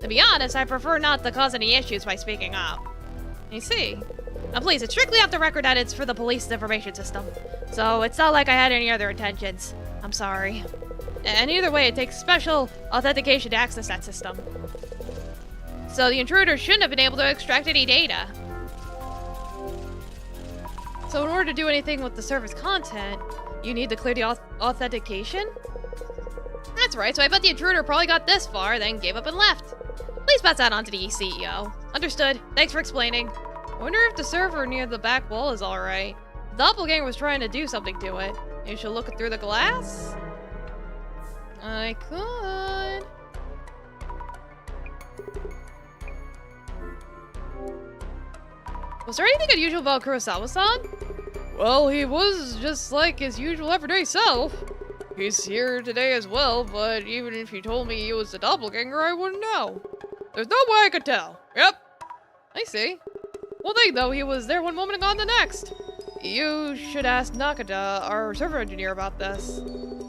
To be honest, I prefer not to cause any issues by speaking up. I see. Now please, it's strictly off the record that it's for the police information system. So it's not like I had any other intentions. I'm sorry. And either way, it takes special authentication to access that system. So the intruder shouldn't have been able to extract any data. So in order to do anything with the server's content, you need to clear the authentication? That's right, so I bet the intruder probably got this far, then gave up and left. Please pass that on to the CEO. Understood. Thanks for explaining. I wonder if the server near the back wall is alright. The doppelganger was trying to do something to it. You should look through the glass? I could. Was there anything unusual about Kurosawa-san? Well, he was just like his usual everyday self. He's here today as well, but even if he told me he was the doppelganger, I wouldn't know. There's no way I could tell. Yep. I see. Well, thing though, he was there one moment and gone the next. You should ask Nakata, our server engineer, about this.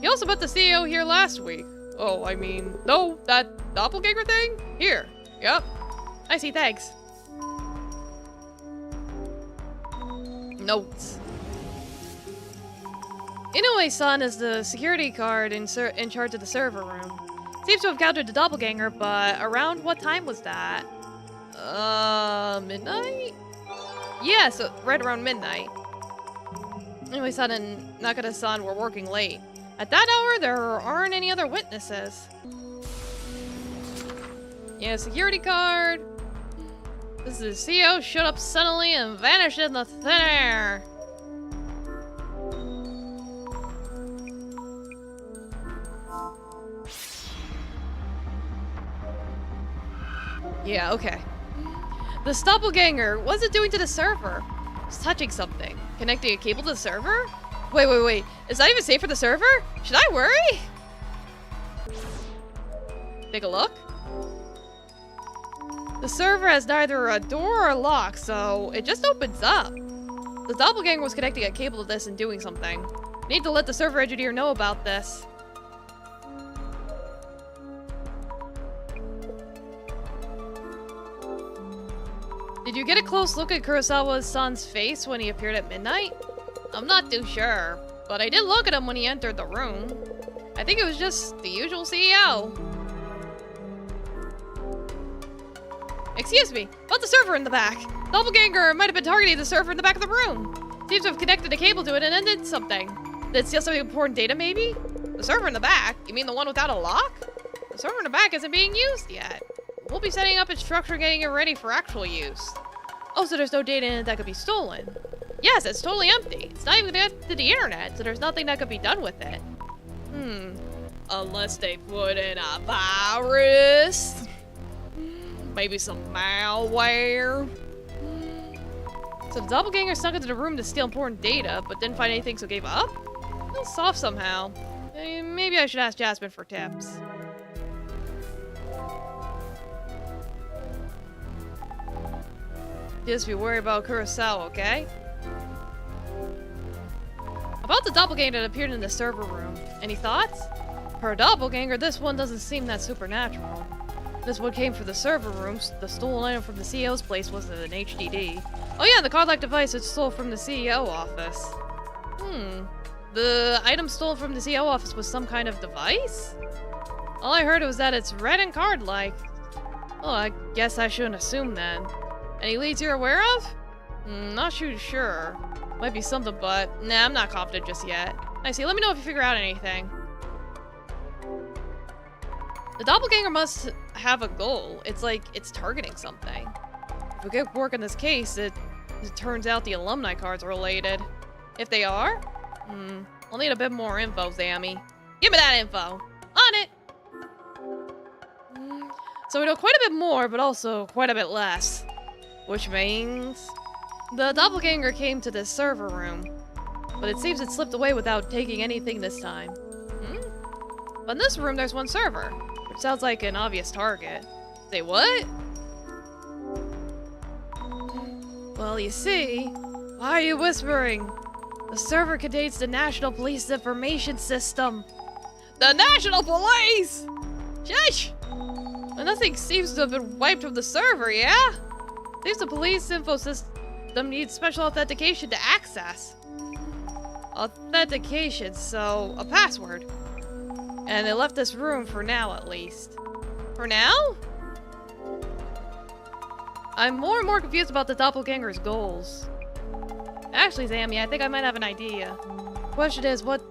He also met the CEO here last week. Oh, I mean, no, that doppelganger thing? Here. Yep. I see, thanks. Notes. Inoue-san is the security guard in charge of the server room. Seems to have encountered the doppelganger, but around what time was that? Midnight? Yeah, so right around midnight. Inoue-san and Nakata-san were working late. At that hour, there aren't any other witnesses. Yeah, security card. This is the CEO showed up suddenly and vanished in the thin air. Yeah, okay. The doppelganger, what's it doing to the server? It's touching something. Connecting a cable to the server? Wait. Is that even safe for the server? Should I worry? Take a look. The server has neither a door or a lock, so it just opens up. The doppelganger was connecting a cable to this and doing something. Need to let the server engineer know about this. Did you get a close look at Kurosawa's son's face when he appeared at midnight? I'm not too sure, but I did look at him when he entered the room. I think it was just the usual CEO. Excuse me, about the server in the back. Doppelganger might have been targeting the server in the back of the room. Seems to have connected a cable to it and then did something. Did it steal some important data, maybe? The server in the back? You mean the one without a lock? The server in the back isn't being used yet. We'll be setting up its structure, getting it ready for actual use. Oh, so there's no data in it that could be stolen? Yes, it's totally empty. It's not even connected to the internet, so there's nothing that could be done with it. Unless they put in a virus. Maybe some malware. So the doppelganger snuck into the room to steal important data, but didn't find anything, so gave up? That's soft somehow. Maybe I should ask Jasmine for tips. Just be worried about Kurosawa, okay? About the doppelganger that appeared in the server room. Any thoughts? Per doppelganger, this one doesn't seem that supernatural. This one came from the server rooms. The stolen item from the CEO's place was an HDD. Oh yeah, the card-like device it stole from the CEO office. The item stolen from the CEO office was some kind of device? All I heard was that it's red and card-like. Oh, I guess I shouldn't assume then. Any leads you're aware of? Not too sure. Might be something, but nah, I'm not confident just yet. I see, let me know if you figure out anything. The doppelganger must have a goal. It's like it's targeting something. If we get work on this case, it turns out the alumni cards are related. If they are? I'll need a bit more info, Zammy. Give me that info. On it! So we know quite a bit more, but also quite a bit less. Which means... the doppelganger came to this server room, but it seems it slipped away without taking anything this time. But in this room, there's one server, which sounds like an obvious target. Say what? Well, you see, why are you whispering? The server contains the National Police Information System. The National Police! Shush! But nothing seems to have been wiped from the server, yeah? Seems the police info system needs special authentication to access. Authentication, so a password. And they left this room for now, at least. For now? I'm more and more confused about the doppelganger's goals. Actually, Zammy, I think I might have an idea. Question is, what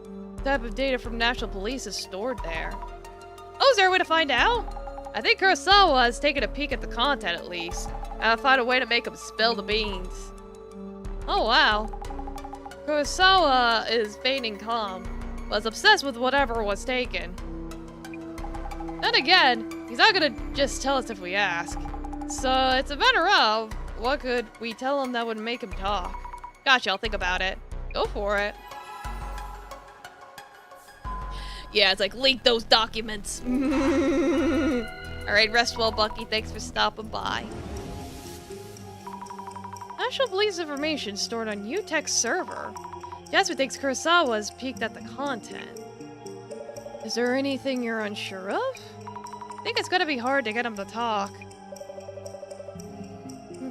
type of data from National Police is stored there? Oh, is there a way to find out? I think Kurosawa has taken a peek at the content, at least. I'll find a way to make him spill the beans. Oh, wow. Kurosawa is feigning calm, but is obsessed with whatever was taken. Then again, he's not gonna just tell us if we ask. So it's a matter of, what could we tell him that would make him talk? Gotcha, I'll think about it. Go for it. Yeah, it's like, leak those documents. Alright, rest well, Bucky. Thanks for stopping by. National Police information stored on UTech's server. Jasmine thinks Kurosawa's peeked at the content. Is there anything you're unsure of? I think it's gonna be hard to get him to talk.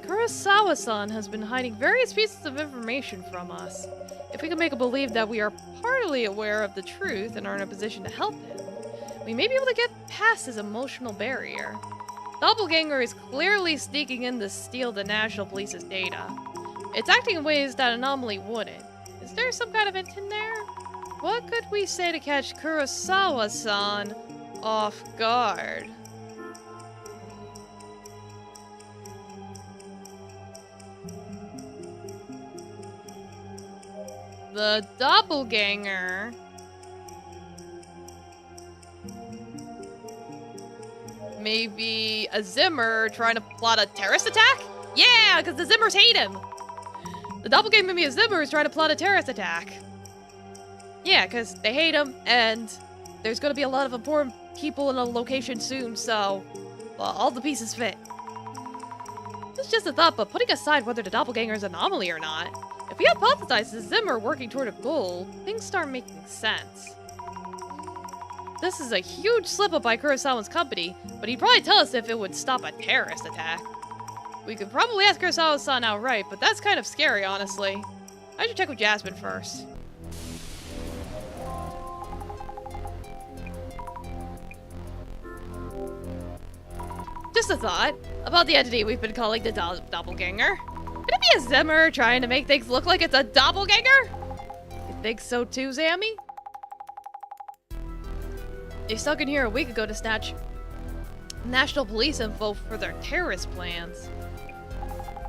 Kurosawa-san has been hiding various pieces of information from us. If we can make him believe that we are partly aware of the truth and are in a position to help him, we may be able to get past his emotional barrier. Doppelganger is clearly sneaking in to steal the National Police's data. It's acting in ways that Anomaly wouldn't. Is there some kind of hint in there? What could we say to catch Kurosawa-san off guard? The doppelganger. Maybe a Zimmer trying to plot a terrorist attack? Yeah, because the Zimmers hate him. The doppelganger maybe a Zimmer is trying to plot a terrorist attack. Yeah, because they hate him, and there's going to be a lot of important people in a location soon, so well, all the pieces fit. It's just a thought, but putting aside whether the doppelganger is an anomaly or not, if we hypothesize the Zimmer working toward a goal, things start making sense. This is a huge slip-up by Kurosawa's company, but he'd probably tell us if it would stop a terrorist attack. We could probably ask Kurosawa-san outright, but that's kind of scary, honestly. I should check with Jasmine first. Just a thought about the entity we've been calling the doppelganger. Could it be a Zimmer trying to make things look like it's a doppelganger? You think so too, Zammy? They stuck in here a week ago to snatch National Police info for their terrorist plans.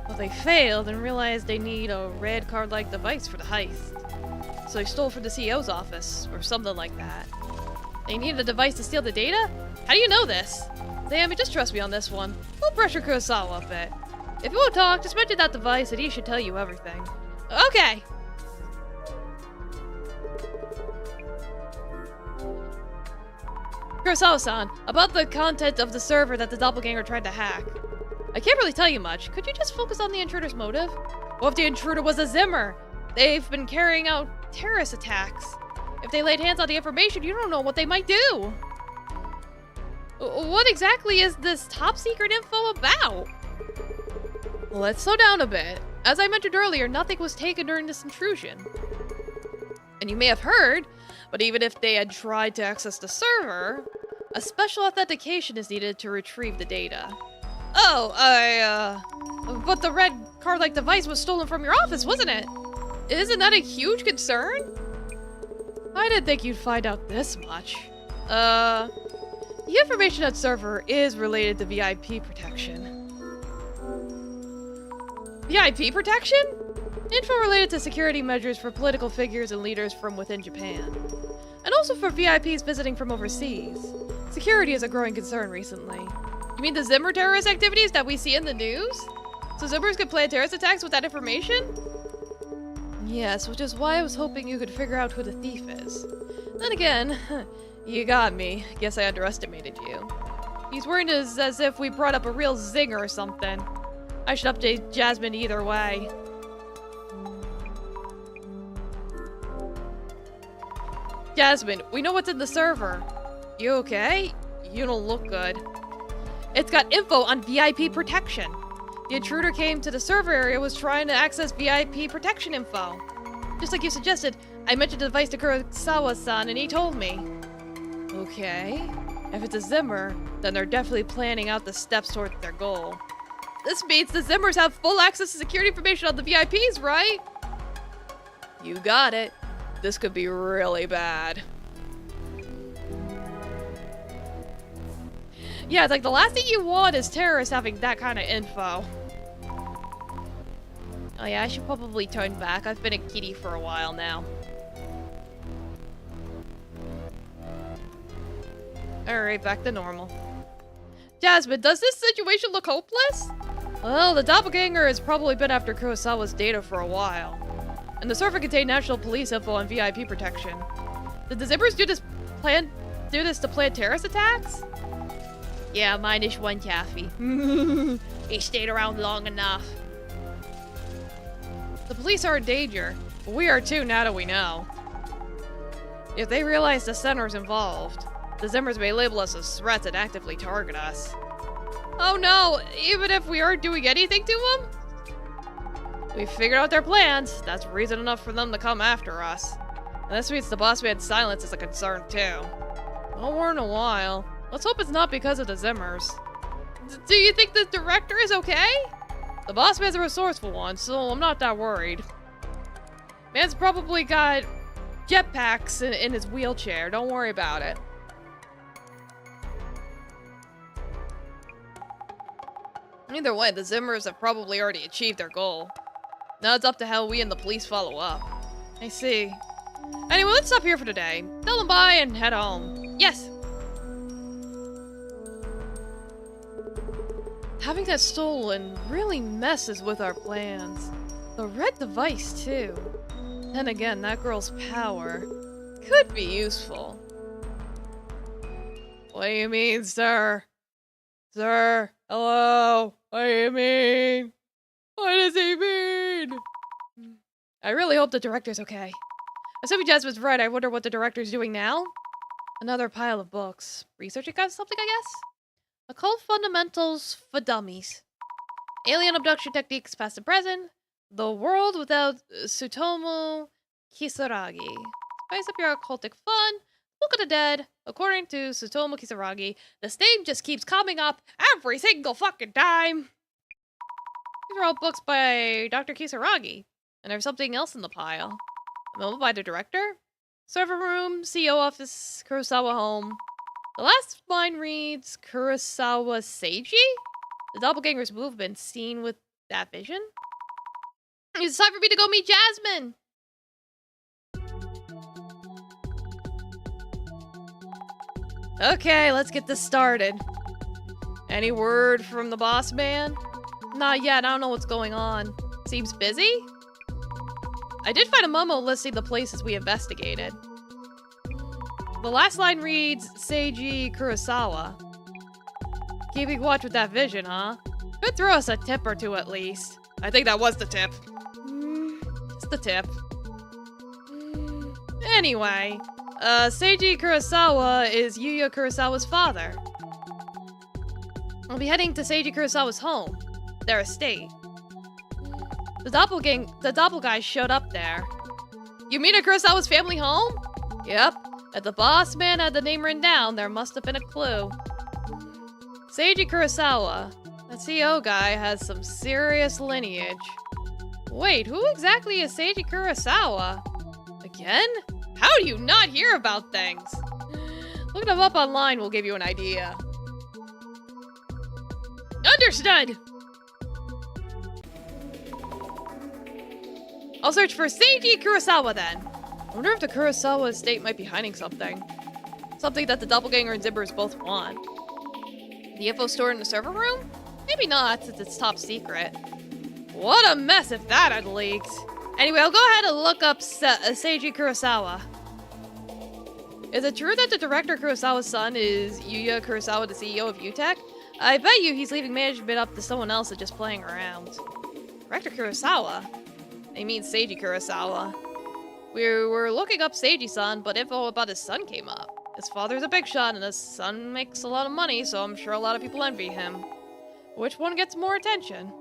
But they failed and realized they need a red card-like device for the heist. So they stole from the CEO's office, or something like that. They needed a device to steal the data? How do you know this? Zammy, just trust me on this one. We'll pressure Kurosawa a bit. If you won't talk, just mention that device and he should tell you everything. Okay! Kurosawa-san, about the content of the server that the doppelganger tried to hack. I can't really tell you much. Could you just focus on the intruder's motive? What if the intruder was a Zimmer? They've been carrying out terrorist attacks. If they laid hands on the information, you don't know what they might do. What exactly is this top-secret info about? Let's slow down a bit. As I mentioned earlier, nothing was taken during this intrusion. And you may have heard, but even if they had tried to access the server, a special authentication is needed to retrieve the data. Oh, but the red card-like device was stolen from your office, wasn't it? Isn't that a huge concern? I didn't think you'd find out this much. The information on server is related to VIP protection. VIP protection? Info related to security measures for political figures and leaders from within Japan. And also for VIPs visiting from overseas. Security is a growing concern recently. You mean the Zimmer terrorist activities that we see in the news? So Zimmers could plan terrorist attacks with that information? Yes, which is why I was hoping you could figure out who the thief is. Then again, you got me. Guess I underestimated you. He's wording it as if we brought up a real zinger or something. I should update Jasmine either way. Jasmine, we know what's in the server. You okay? You don't look good. It's got info on VIP protection. The intruder came to the server area was trying to access VIP protection info. Just like you suggested, I mentioned the device to Kurosawa-san and he told me. Okay. If it's a Zimmer, then they're definitely planning out the steps toward their goal. This means the Zimmers have full access to security information on the VIPs, right? You got it. This could be really bad. Yeah, it's like the last thing you want is terrorists having that kind of info. Oh yeah, I should probably turn back. I've been a kitty for a while now. Alright, back to normal. Jasmine, does this situation look hopeless? Well, the doppelganger has probably been after Kurosawa's data for a while. And the server contained National Police info on VIP protection. Did the Zippers do this to plan terrorist attacks? Yeah, mine is one taffy. He stayed around long enough. The police are in danger, but we are too now that we know. If they realize the center's involved, the Zimmers may label us as threats and actively target us. Oh no, even if we aren't doing anything to them? We've figured out their plans. That's reason enough for them to come after us. And this means the boss man's silence is a concern too. Well, we're in a while. Let's hope it's not because of the Zimmers. Do you think the director is okay? The boss man's a resourceful one, so I'm not that worried. Man's probably got jetpacks in his wheelchair. Don't worry about it. Either way, the Zimmers have probably already achieved their goal. Now it's up to how we and the police follow up. I see. Anyway, let's stop here for today. Tell them bye and head home. Yes! Having that stolen really messes with our plans. The red device, too. Then again, that girl's power could be useful. What do you mean, sir? Sir? Hello? What do you mean? What does he mean? I really hope the director's okay. Assuming Jasmine's right, I wonder what the director's doing now? Another pile of books. Researching on something, I guess? Occult Fundamentals for Dummies. Alien Abduction Techniques Past and Present. The World Without Tsutomu Kisaragi. Spice up your occultic fun. Book of the Dead. According to Tsutomu Kisaragi, this name just keeps coming up every single fucking time. These are all books by Dr. Kisaragi. And there's something else in the pile. A memo by the director? Server room, CEO office, Kurosawa home. The last line reads, Kurosawa Seiji? The doppelganger's movement seen with that vision? It's time for me to go meet Jasmine! Okay, let's get this started. Any word from the boss man? Not yet, I don't know what's going on. Seems busy? I did find a memo listing the places we investigated. The last line reads, Seiji Kurosawa. Keeping watch with that vision, huh? Could throw us a tip or two at least. I think that was the tip. Just the tip. Anyway, Seiji Kurosawa is Yuya Kurosawa's father. I'll be heading to Seiji Kurosawa's home, their estate. The doppelguy showed up there. You mean at Kurosawa's family home? Yep. If the boss man had the name written down, there must have been a clue. Seiji Kurosawa. That CEO guy has some serious lineage. Wait, who exactly is Seiji Kurosawa? Again? How do you not hear about things? Looking them up online will give you an idea. Understood! I'll search for Seiji Kurosawa then. I wonder if the Kurosawa estate might be hiding something. Something that the doppelganger and Zimmers both want. The info stored in the server room? Maybe not, since it's top secret. What a mess if that had leaked. Anyway, I'll go ahead and look up Seiji Kurosawa. Is it true that the director Kurosawa's son is Yuya Kurosawa, the CEO of UTech? I bet you he's leaving management up to someone else and just playing around. Director Kurosawa? I mean Seiji Kurosawa. We were looking up Seiji-san, but info about his son came up. His father's a big shot and his son makes a lot of money, so I'm sure a lot of people envy him. Which one gets more attention?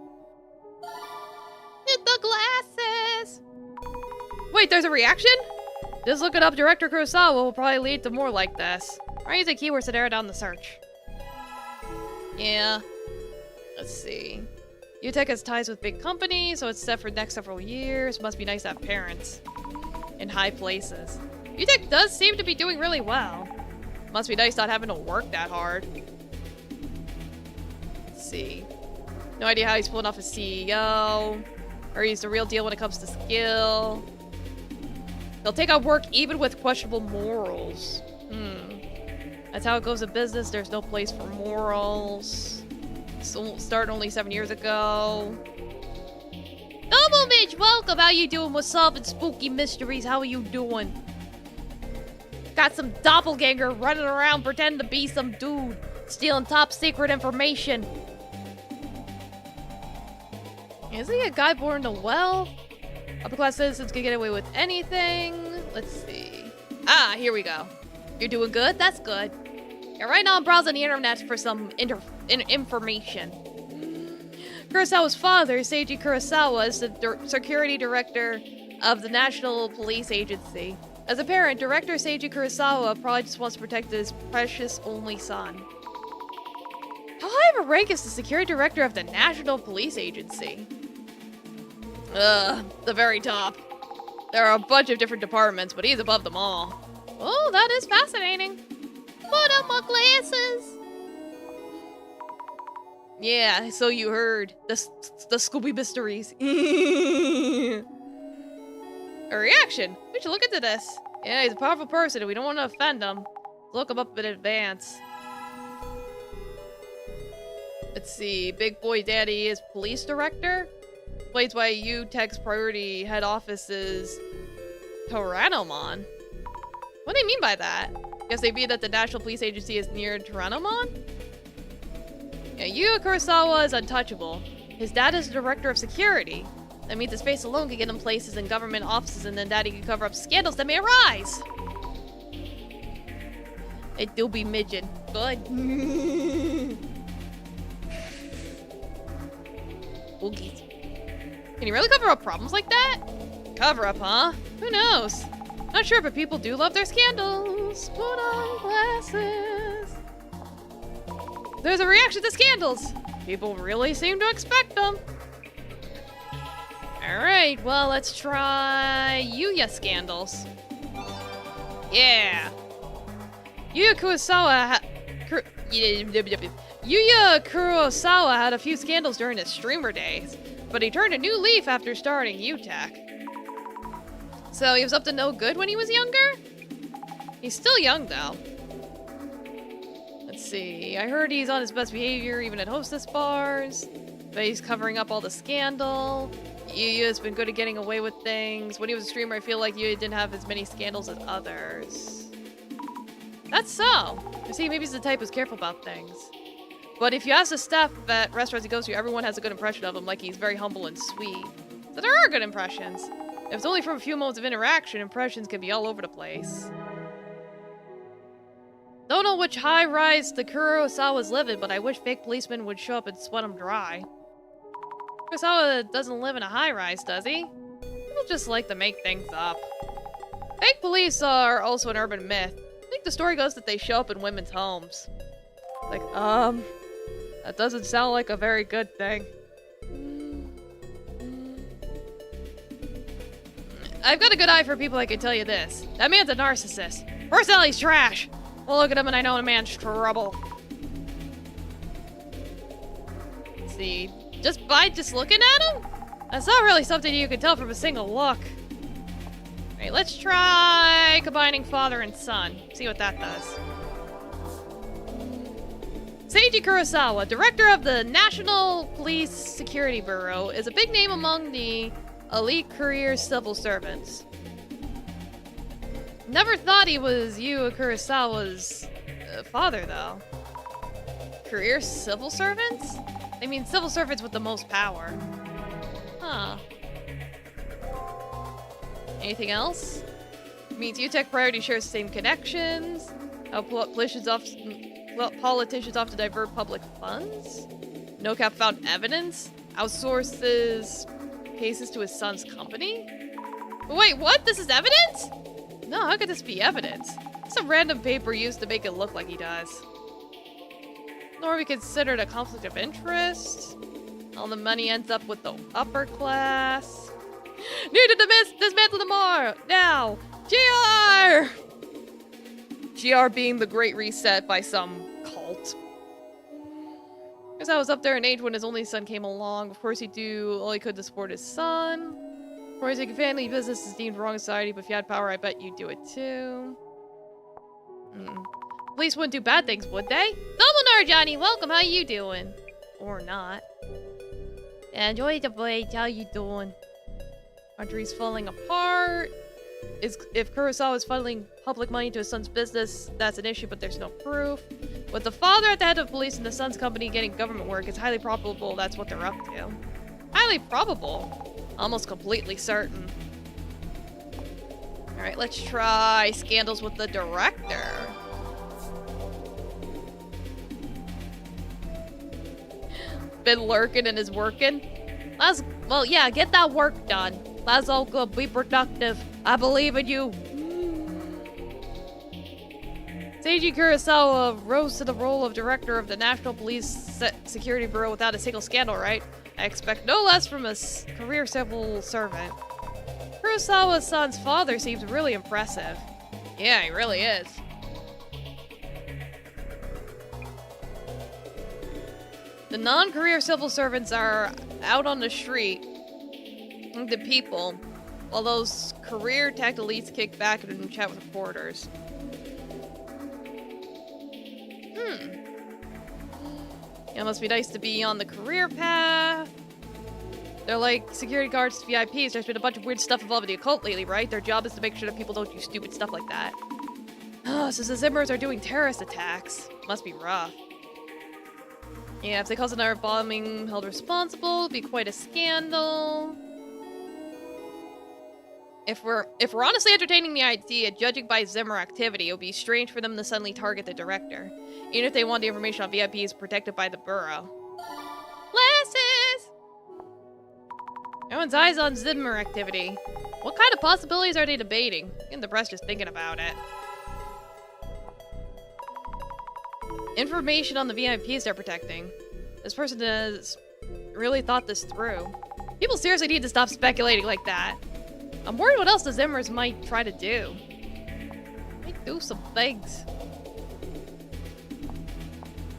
Hit the glasses! Wait, there's a reaction? Just looking up Director Kurosawa will probably lead to more like this. I'll use the keywords to narrow down the search. Yeah. Let's see. UTech has ties with big companies, so it's set for the next several years. Must be nice to have parents in high places. UTech does seem to be doing really well. Must be nice not having to work that hard. Let's see. No idea how he's pulling off a CEO. Or he's the real deal when it comes to skill. They'll take on work even with questionable morals. That's how it goes in business. There's no place for morals. So started only 7 years ago. Double Mitch, welcome. How you doing? What's solving spooky mysteries? How are you doing? Got some doppelganger running around pretending to be some dude, stealing top secret information. Isn't he a guy born in a well? Upper-class citizens can get away with anything. Let's see. Ah, here we go. You're doing good? That's good. Yeah, right now I'm browsing the internet for some information. Kurosawa's father, Seiji Kurosawa, is the security director of the National Police Agency. As a parent, Director Seiji Kurosawa probably just wants to protect his precious only son. How high of a rank is the security director of the National Police Agency? The very top. There are a bunch of different departments, but he's above them all. Oh, that is fascinating. Put on my glasses. Yeah, so you heard. The Scooby Mysteries. A reaction. We should look into this. Yeah, he's a powerful person and we don't want to offend him. Look him up in advance. Let's see. Big Boy Daddy is police director. Explains why UTech's priority head office is Toranomon. What do they mean by that? Guess they mean that the National Police Agency is near Toranomon? Yeah, Yu Kurosawa is untouchable. His dad is the director of security. That means his face alone can get him places in government offices and then Daddy can cover up scandals that may arise. It do be midget. Good. Oogies. Can you really cover up problems like that? Cover up, huh? Who knows? Not sure, but people do love their scandals. Put on glasses. There's a reaction to scandals. People really seem to expect them. Alright, well, let's try Yuya scandals. Yeah. Yuya Kurosawa had a few scandals during his streamer days, but he turned a new leaf after starting UTech. So he was up to no good when he was younger? He's still young, though. Let's see. I heard he's on his best behavior even at hostess bars, but he's covering up all the scandal. Yuya's been good at getting away with things. When he was a streamer, I feel like Yuya didn't have as many scandals as others. That's so. You see, maybe he's the type who's careful about things. But if you ask the staff at restaurants he goes to, everyone has a good impression of him, like he's very humble and sweet. So there are good impressions. If it's only from a few moments of interaction, impressions can be all over the place. Don't know which high-rise the Kurosawas live in, but I wish fake policemen would show up and sweat them dry. Kurosawa doesn't live in a high-rise, does he? People just like to make things up. Fake police are also an urban myth. I think the story goes that they show up in women's homes. Like, that doesn't sound like a very good thing. I've got a good eye for people, I can tell you this. That man's a narcissist. Personality's trash. Well, look at him and I know a man's trouble. Let's see. Just by looking at him? That's not really something you can tell from a single look. Alright, let's try combining father and son. See what that does. Seiji Kurosawa, director of the National Police Security Bureau, is a big name among the elite career civil servants. Never thought he was Yu Kurosawa's father, though. Career civil servants? They mean civil servants with the most power. Huh. Anything else? Means UTech priority shares the same connections. How politicians often divert public funds. No cap found evidence. Outsources cases to his son's company. Wait, what? This is evidence? No, how could this be evidence? Some random paper used to make it look like he does. Nor be considered a conflict of interest. All the money ends up with the upper class. Need to dismantle tomorrow! Now! GR! GR being the Great Reset by some cult. Because I was up there in age when his only son came along. Of course he'd do all he could to support his son. Of course, like, family business is deemed wrong in society, but if you had power, I bet you'd do it too. Police wouldn't do bad things, would they? Dumbledore, Johnny, welcome, how you doing? Or not. Enjoy the break, how you doing? Country's falling apart. If Kurosawa is funneling public money to his son's business, that's an issue, but there's no proof. With the father at the head of police and the son's company getting government work, it's highly probable that's what they're up to. Highly probable? Almost completely certain. Alright, let's try scandals with the director. Been lurking and is working. Well, yeah, get that work done. That's all good. Be productive. I believe in you. Seiji Kurosawa rose to the role of director of the National Police Security Bureau without a single scandal, right? I expect no less from a career civil servant. Kurosawa's son's father seems really impressive. Yeah, he really is. The non-career civil servants are out on the street with the people, while those career tech elites kick back and chat with reporters. Yeah, it must be nice to be on the career path. They're like security guards to VIPs. There's been a bunch of weird stuff involving the occult lately, right? Their job is to make sure that people don't do stupid stuff like that. Oh, so the Zimmers are doing terrorist attacks. Must be rough. Yeah, if they cause another bombing held responsible, it'd be quite a scandal. If we're honestly entertaining the idea, judging by Zimmer activity, it would be strange for them to suddenly target the director, even if they want the information on VIPs protected by the Bureau. Glasses! Everyone's eyes on Zimmer activity. What kind of possibilities are they debating? Getting the press just thinking about it. Information on the VIPs they're protecting. This person has really thought this through. People seriously need to stop speculating like that. I'm worried what else the Zimmers might try to do. Might do some things.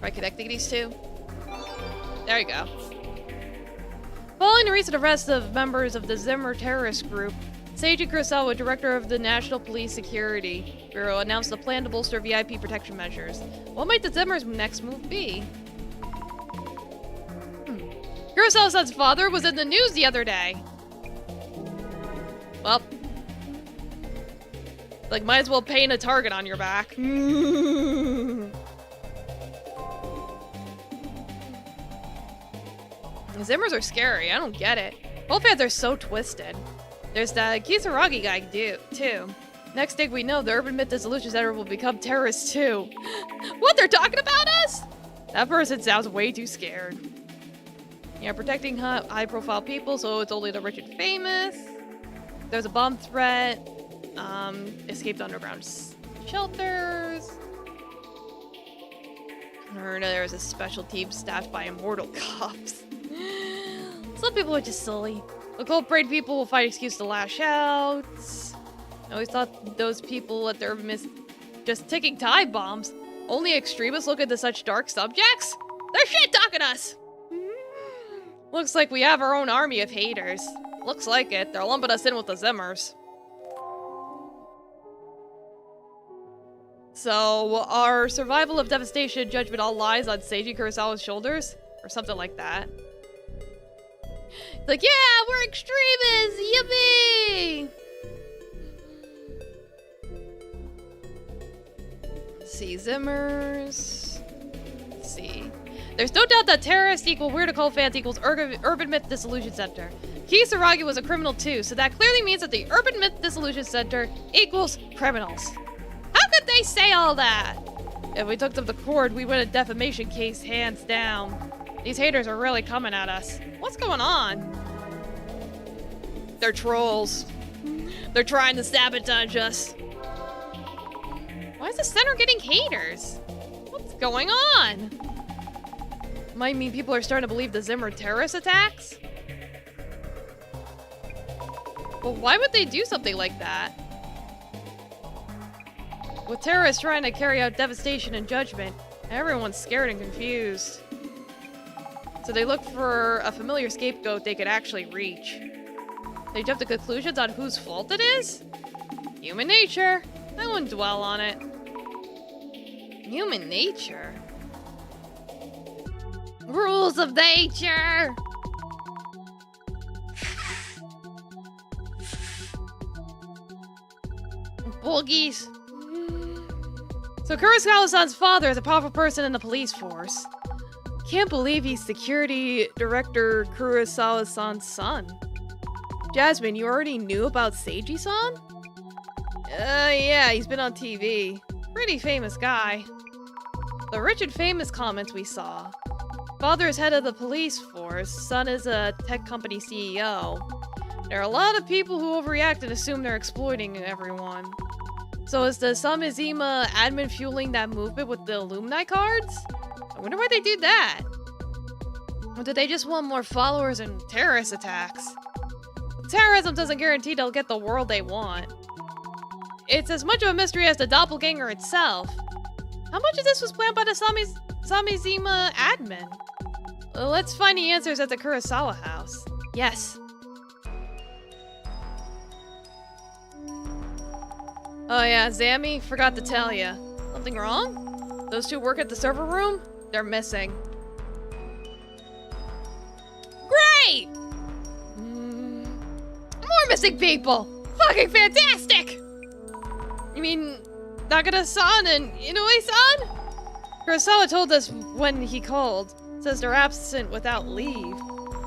Try connecting these two. There you go. Following the recent arrest of members of the Zimmer terrorist group, Seiji Kurosawa, director of the National Police Security Bureau, announced a plan to bolster VIP protection measures. What might the Zimmers' next move be? Kurosawa's son's father was in the news the other day. Well, like, might as well paint a target on your back. The Zimmers are scary. I don't get it. Both fans are so twisted. There's that Kisaragi guy, too. Next thing we know, the Urban Myth Dissolution Center will become terrorists, too. What, they're talking about us? That person sounds way too scared. Yeah, protecting high-profile people, so it's only the rich and famous. There's a bomb threat. Escaped underground shelters. Or there's a special team staffed by immortal cops. Some people are just silly. The cold-brained people will find excuse to lash out. I always thought those people at their Myth just ticking time bombs. Only extremists look into such dark subjects? They're shit-talking us! Looks like we have our own army of haters. Looks like it. They're lumping us in with the Zimmers. So, our survival of devastation judgment all lies on Seiji Kurosawa's shoulders? Or something like that. It's like, yeah, we're extremists! Yippee! Let's see, Zimmers. Let's see. There's no doubt that terrorists equal weird occult fans equals Urban Myth Dissolution Center. Kisaragi was a criminal too, so that clearly means that the Urban Myth Dissolution Center equals criminals. How could they say all that? If we took them to court, we win a defamation case hands down. These haters are really coming at us. What's going on? They're trolls. They're trying to sabotage us. Why is the center getting haters? What's going on? Might mean people are starting to believe the Zimmer terrorist attacks? But why would they do something like that? With terrorists trying to carry out devastation and judgment, everyone's scared and confused. So they look for a familiar scapegoat they could actually reach. They jump to conclusions on whose fault it is? Human nature. I wouldn't dwell on it. Human nature? Rules of nature! Boogies. So Kurosawa-san's father is a powerful person in the police force. Can't believe he's security director Kurosawa-san's son. Jasmine, you already knew about Seiji-san? Yeah, he's been on TV. Pretty famous guy. The rich and famous comments we saw. Father is head of the police force, son is a tech company CEO. There are a lot of people who overreact and assume they're exploiting everyone. So is the Samizima admin fueling that movement with the alumni cards? I wonder why they do that. Or do they just want more followers and terrorist attacks? Terrorism doesn't guarantee they'll get the world they want. It's as much of a mystery as the doppelganger itself. How much of this was planned by the Samizima admin? Let's find the answers at the Kurosawa house. Yes. Oh yeah, Zammy, forgot to tell ya. Something wrong? Those two work at the server room? They're missing. Great! More missing people! Fucking fantastic! You mean Nagata-san and Inoue-san? Kurosawa told us when he called. Says they're absent without leave.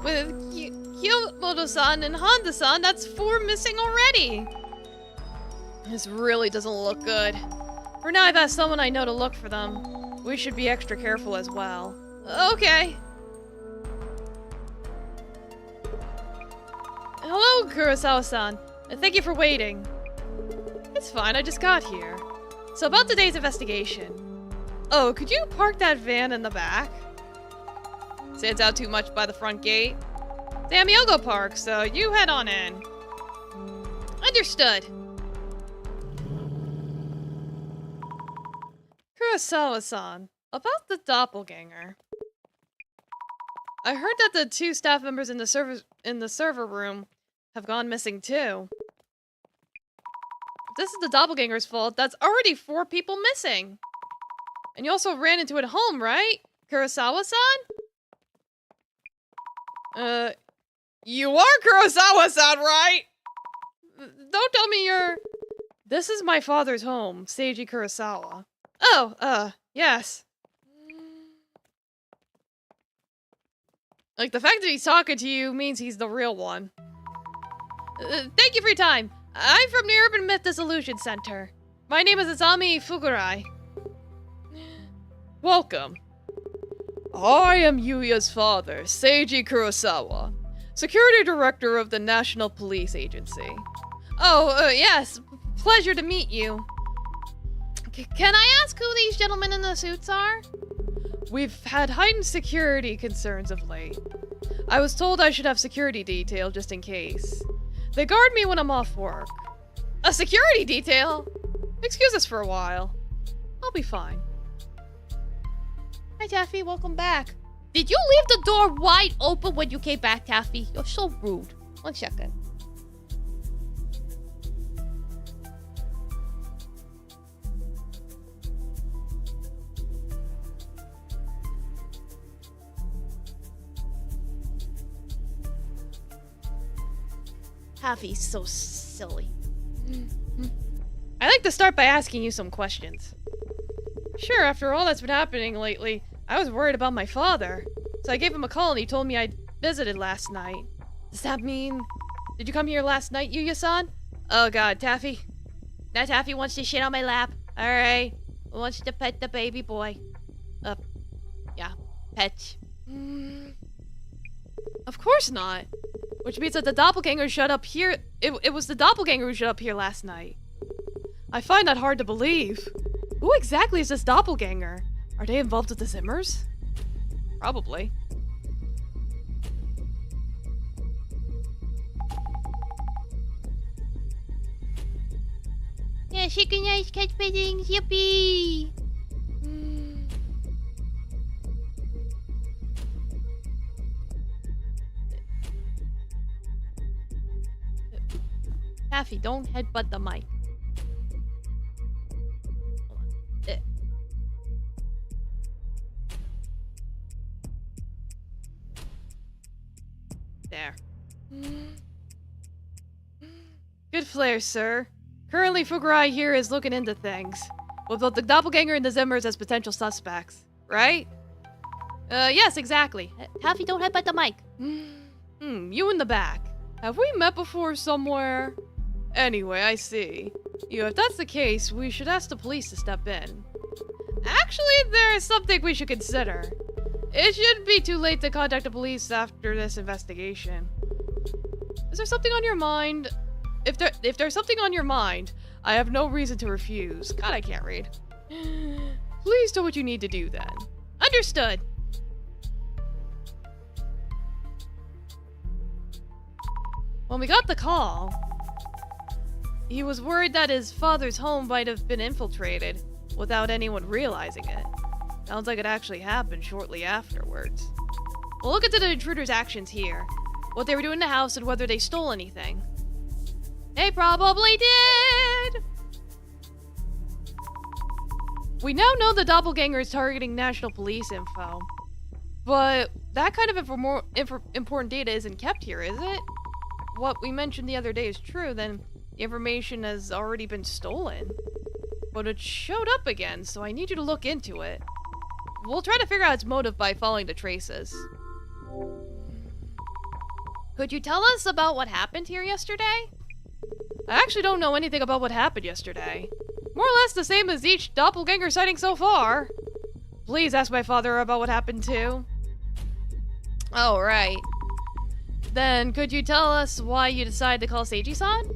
With Kyomoto-san and Honda-san, that's 4 missing already. This really doesn't look good. For now, I've asked someone I know to look for them. We should be extra careful as well. Okay. Hello, Kurosawa-san. Thank you for waiting. It's fine, I just got here. So about today's investigation. Oh, could you park that van in the back? Stands out too much by the front gate. Sammy, I'll go park, so you head on in. Understood. Kurosawa-san, about the doppelganger. I heard that the 2 staff members in the server room have gone missing too. If this is the doppelganger's fault, that's already 4 people missing. And you also ran into it at home, right? Kurosawa-san? You are Kurosawa-san, right? Don't tell me you're... This is my father's home, Seiji Kurosawa. Oh, yes. Like, the fact that he's talking to you means he's the real one. Thank you for your time. I'm from the Urban Myth Dissolution Center. My name is Azami Fukurai. Welcome. I am Yuya's father, Seiji Kurosawa, Security Director of the National Police Agency. Oh, yes. Pleasure to meet you. Can I ask who these gentlemen in the suits are? We've had heightened security concerns of late. I was told I should have security detail just in case. They guard me when I'm off work. A security detail? Excuse us for a while. I'll be fine. Hi, Taffy. Welcome back. Did you leave the door wide open when you came back, Taffy? You're so rude. 1 second. Taffy's so silly. I like to start by asking you some questions. Sure, after all that's been happening lately, I was worried about my father. So I gave him a call and he told me I'd visited last night. Does that mean... Did you come here last night, Yuya-san? Oh god, Taffy. Now Taffy wants to shit on my lap. Alright. Wants to pet the baby boy. Yeah. Pet. Of course not. Which means that the doppelganger showed up here. It was the doppelganger who showed up here last night. I find that hard to believe. Who exactly is this doppelganger? Are they involved with the Zimmers? Probably. Yeah, chicken ice catch fittings, yippee! Taffy, don't headbutt the mic. There. Good flair, sir. Currently, Fukurai here is looking into things. With both the doppelganger and the Zimmers as potential suspects, right? Yes, exactly. Taffy, don't headbutt the mic. You in the back. Have we met before somewhere? Anyway, I see. If that's the case, we should ask the police to step in. Actually, there is something we should consider. It shouldn't be too late to contact the police after this investigation. Is there something on your mind? If there's something on your mind, I have no reason to refuse. God, I can't read. Please do what you need to do then. Understood. When we got the call, he was worried that his father's home might have been infiltrated without anyone realizing it. Sounds like it actually happened shortly afterwards. We'll look into the intruder's actions here, what they were doing in the house and whether they stole anything. They probably did! We now know the doppelganger is targeting national police info, but that kind of important data isn't kept here, is it? What we mentioned the other day is true, then the information has already been stolen. But it showed up again, so I need you to look into it. We'll try to figure out its motive by following the traces. Could you tell us about what happened here yesterday? I actually don't know anything about what happened yesterday. More or less the same as each doppelganger sighting so far. Please ask my father about what happened too. Oh, right. Then, could you tell us why you decided to call Seiji-san?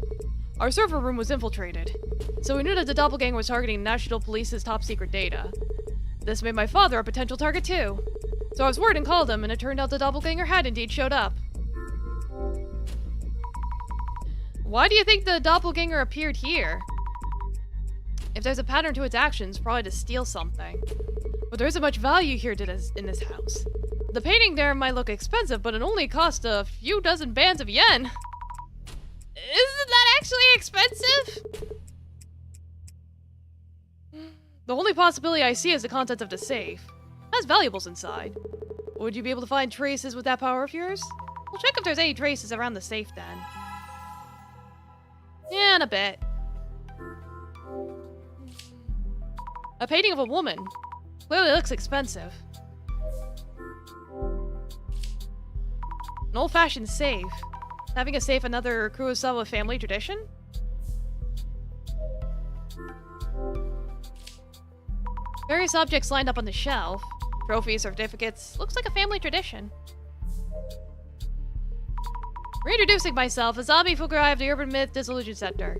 Our server room was infiltrated, so we knew that the doppelganger was targeting National Police's top-secret data. This made my father a potential target too. So I was worried and called him, and it turned out the doppelganger had indeed showed up. Why do you think the doppelganger appeared here? If there's a pattern to its actions, probably to steal something. But there isn't much value here in this house. The painting there might look expensive, but it only cost a few dozen bands of yen. Isn't that actually expensive? The only possibility I see is the contents of the safe. It has valuables inside. Would you be able to find traces with that power of yours? We'll check if there's any traces around the safe then. Yeah, in a bit. A painting of a woman. Clearly looks expensive. An old-fashioned safe. Having a safe another Kurosawa family tradition? Various objects lined up on the shelf. Trophies, certificates. Looks like a family tradition. Reintroducing myself, Azami Fukurai of the Urban Myth Dissolution Center.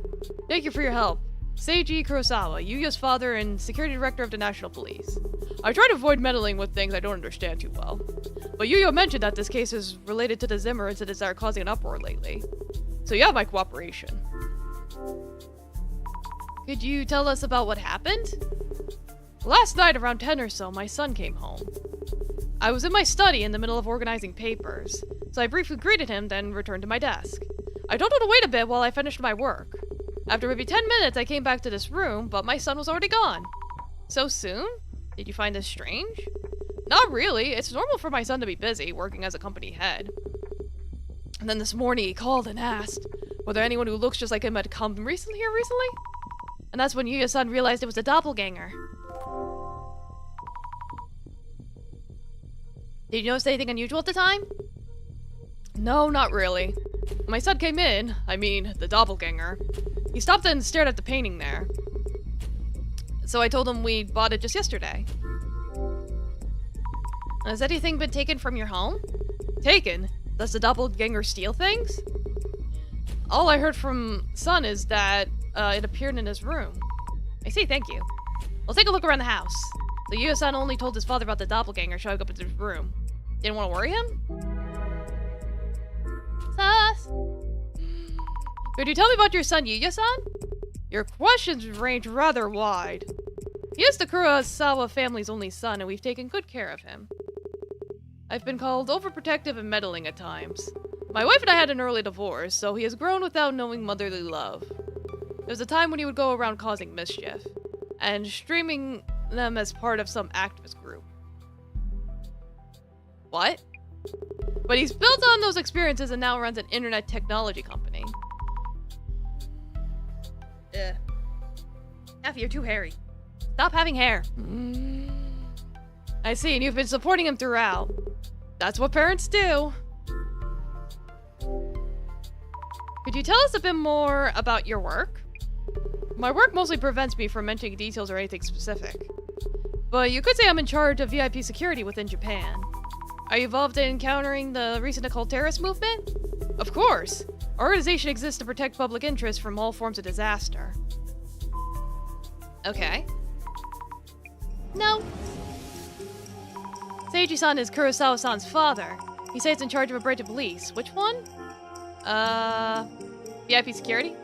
Thank you for your help. Seiji Kurosawa, Yuya's father and security director of the National Police. I try to avoid meddling with things I don't understand too well. But Yuya mentioned that this case is related to the Zimmer incidents that are causing an uproar lately. So you have my cooperation. Could you tell us about what happened? Last night around 10 or so, my son came home. I was in my study in the middle of organizing papers, so I briefly greeted him, then returned to my desk. I told him to wait a bit while I finished my work. After maybe 10 minutes, I came back to this room, but my son was already gone. So soon? Did you find this strange? Not really. It's normal for my son to be busy, working as a company head. And then this morning he called and asked whether anyone who looks just like him had come recently. And that's when Yuya's son realized it was a doppelganger. Did you notice anything unusual at the time? No, not really. When my son came in, I mean, the doppelganger, he stopped and stared at the painting there. So I told him we bought it just yesterday. Has anything been taken from your home? Taken? Does the doppelganger steal things? All I heard from son is that it appeared in his room. I see, thank you. We'll take a look around the house. The Yuya-san only told his father about the doppelganger showing up at his room. Didn't want to worry him? Sus! Could you tell me about your son, Yuya-san? Your questions range rather wide. He is the Kurosawa family's only son, and we've taken good care of him. I've been called overprotective and meddling at times. My wife and I had an early divorce, so he has grown without knowing motherly love. There was a time when he would go around causing mischief, and streaming them as part of some activist group. What? But he's built on those experiences and now runs an internet technology company. Ugh. Effie, you're too hairy. Stop having hair. I see, and you've been supporting him throughout. That's what parents do. Could you tell us a bit more about your work? My work mostly prevents me from mentioning details or anything specific. But you could say I'm in charge of VIP security within Japan. Are you involved in countering the recent occult terrorist movement? Of course! Our organization exists to protect public interest from all forms of disaster. Okay. No. Seiji-san is Kurosawa-san's father. He says he's in charge of a branch of police. Which one? VIP security?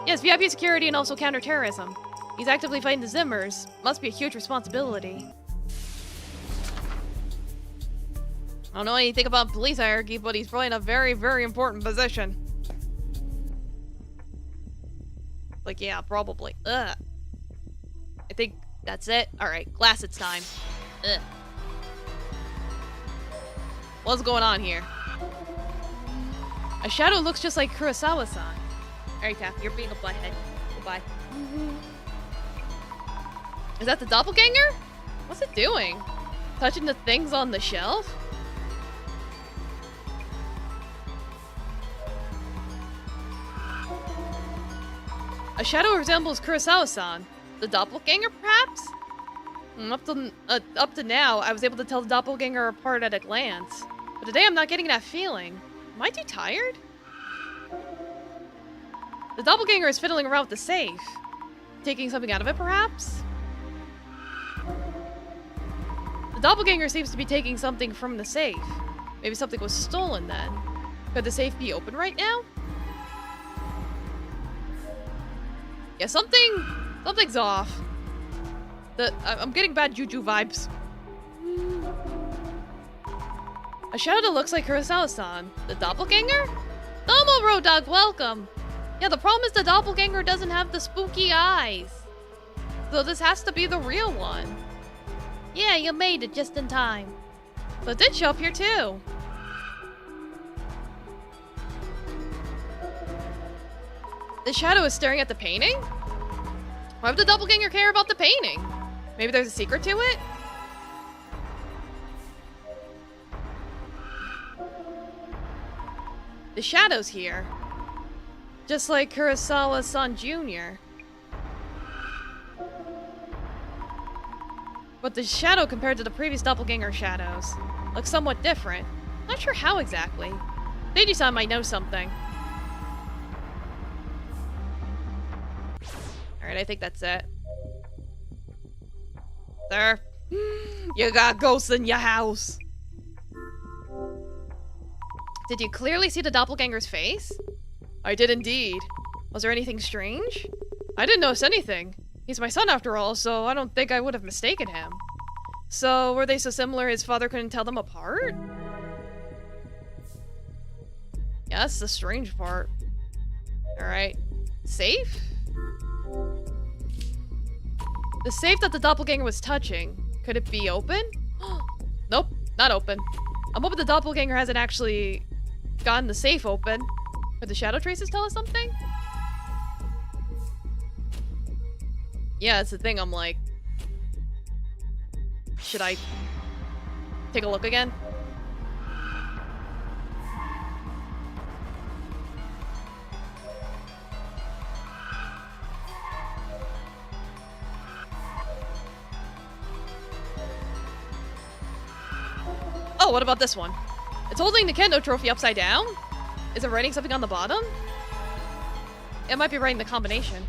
Yes, VIP security and also counterterrorism. He's actively fighting the Zimmers. Must be a huge responsibility. I don't know anything about police hierarchy, but he's probably in a very, very important position. Like, yeah, probably. Ugh. I think that's it. Alright, glasses time. Ugh. What's going on here? A shadow looks just like Kurosawa-san. Alright, Tap, you're being a butthead. Goodbye. Is that the doppelganger? What's it doing? Touching the things on the shelf? A shadow resembles Kurosawa-san. The doppelganger, perhaps? Up to now, I was able to tell the doppelganger apart at a glance. But today I'm not getting that feeling. Am I too tired? The doppelganger is fiddling around with the safe. Taking something out of it, perhaps? The doppelganger seems to be taking something from the safe. Maybe something was stolen then. Could the safe be open right now? Yeah, something's off. I'm getting bad juju vibes. A shadow that looks like Kurosawa-san. The doppelganger? Domo Road Dog, welcome! Yeah, the problem is the doppelganger doesn't have the spooky eyes. So this has to be the real one. Yeah, you made it just in time. So it did show up here too. The shadow is staring at the painting? Why would the doppelganger care about the painting? Maybe there's a secret to it? The shadow's here. Just like Kurosawa-san Jr. But the shadow compared to the previous doppelganger shadows looks somewhat different. Not sure how exactly. Seiji-san might know something. Alright, I think that's it. Sir, you got ghosts in your house. Did you clearly see the doppelganger's face? I did indeed. Was there anything strange? I didn't notice anything. He's my son after all, so I don't think I would have mistaken him. So, were they so similar his father couldn't tell them apart? Yeah, that's the strange part. Alright. Safe? The safe that the doppelganger was touching. Could it be open? Nope, not open. I'm hoping the doppelganger hasn't actually gotten the safe open. Could the shadow traces tell us something? Yeah, that's the thing, I'm like... Should I take a look again? Oh, what about this one? It's holding the Kendo trophy upside down? Is it writing something on the bottom? It might be writing the combination.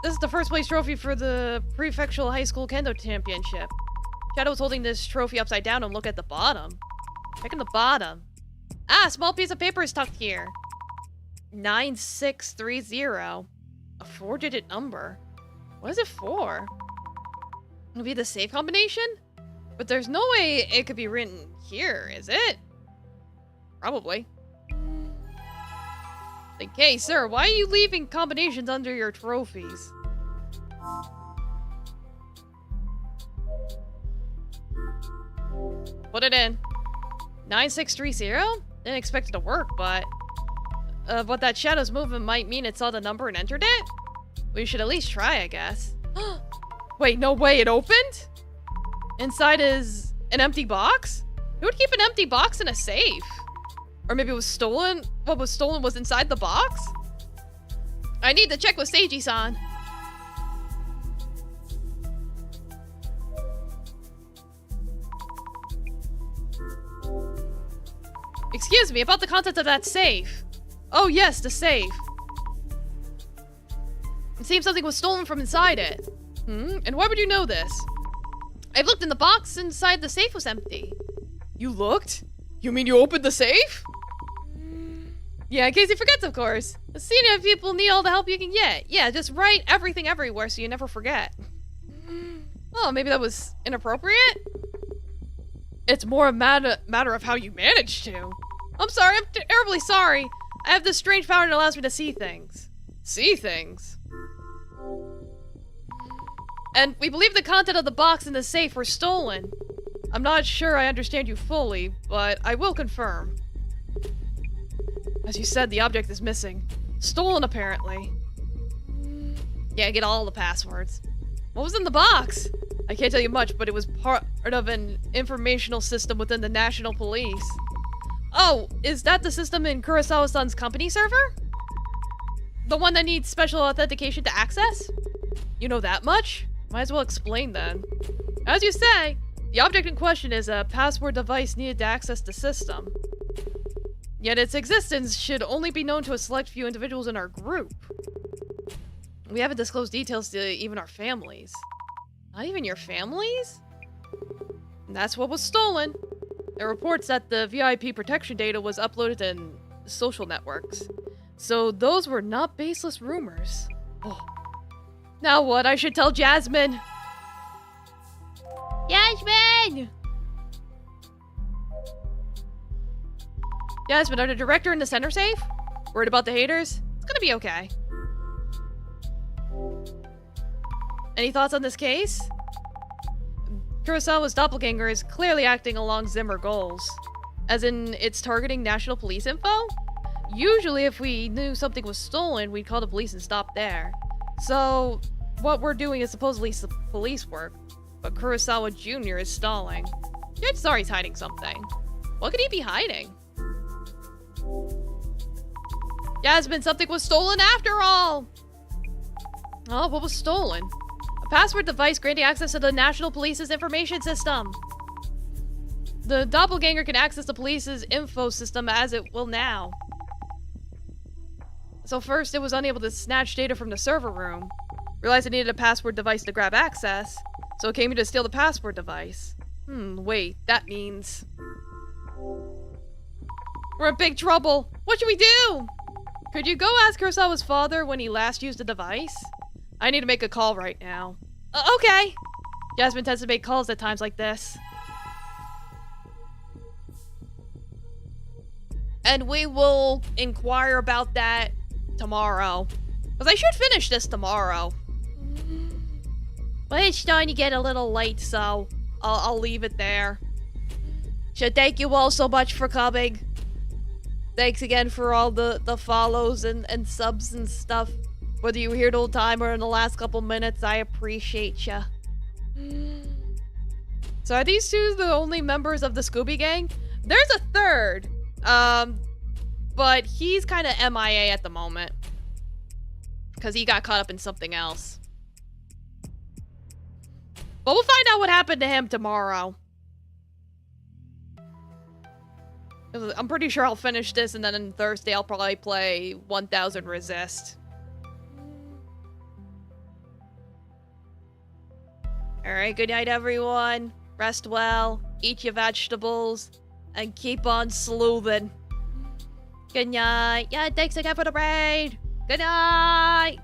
This is the first place trophy for the Prefectural High School Kendo Championship. Shadow's holding this trophy upside down and look at the bottom. Checking the bottom. Ah, a small piece of paper is tucked here. 9630. A 4-digit number. What is it for? It'll be the safe combination? But there's no way it could be written here, is it? Probably. Like, hey, sir, why are you leaving combinations under your trophies? Put it in. 9630? Didn't expect it to work, but that shadow's movement might mean it saw the number and entered it? We should at least try, I guess. Wait, no way, it opened? Inside is an empty box? Who would keep an empty box in a safe? Or maybe it was stolen? What was stolen was inside the box? I need to check with Seiji-san. Excuse me, about the contents of that safe. Oh yes, the safe. It seems something was stolen from inside it. And why would you know this? I've looked in the box inside the safe was empty. You looked? You mean you opened the safe? Yeah, in case he forgets, of course. Senior people need all the help you can get. Yeah, just write everything everywhere so you never forget. Oh, maybe that was inappropriate? It's more a matter of how you managed to. I'm sorry, I'm terribly sorry. I have this strange power that allows me to see things. See things? And we believe the content of the box in the safe were stolen. I'm not sure I understand you fully, but I will confirm. As you said, the object is missing. Stolen, apparently. Yeah, get all the passwords. What was in the box? I can't tell you much, but it was part of an informational system within the National Police. Oh, is that the system in Kurosawa-san's company server? The one that needs special authentication to access? You know that much? Might as well explain then. As you say, the object in question is a password device needed to access the system. Yet its existence should only be known to a select few individuals in our group. We haven't disclosed details to even our families. Not even your families? And that's what was stolen. There are reports that the VIP protection data was uploaded in social networks. So those were not baseless rumors. Oh. Now what? I should tell Jasmine. Jasmine! Jasmine, are the director and the center safe? Worried about the haters? It's gonna be okay. Any thoughts on this case? Kurosawa's doppelganger is clearly acting along Zimmer goals. As in, it's targeting national police info? Usually if we knew something was stolen, we'd call the police and stop there. So, what we're doing is supposedly police work, but Kurosawa Jr. is stalling. Chances are he's hiding something. What could he be hiding? Jasmine, something was stolen after all! Oh, what was stolen? A password device granting access to the National Police's information system. The doppelganger can access the police's info system as it will now. So first, it was unable to snatch data from the server room. Realized it needed a password device to grab access, so it came here to steal the password device. Wait, that means... we're in big trouble! What should we do? Could you go ask Kurosawa's father when he last used the device? I need to make a call right now. Okay! Jasmine tends to make calls at times like this. And we will inquire about that tomorrow. Because I should finish this tomorrow. But it's starting to get a little late, so I'll leave it there. Should thank you all so much for coming. Thanks again for all the follows and subs and stuff. Whether you were here the whole time or in the last couple minutes, I appreciate ya. So are these two the only members of the Scooby Gang? There's a third. But he's kind of MIA at the moment. Because he got caught up in something else. But we'll find out what happened to him tomorrow. I'm pretty sure I'll finish this, and then on Thursday I'll probably play 1000 Resist. Alright, good night everyone. Rest well, eat your vegetables, and keep on sleuthing. Good night. Yeah, thanks again for the raid. Good night.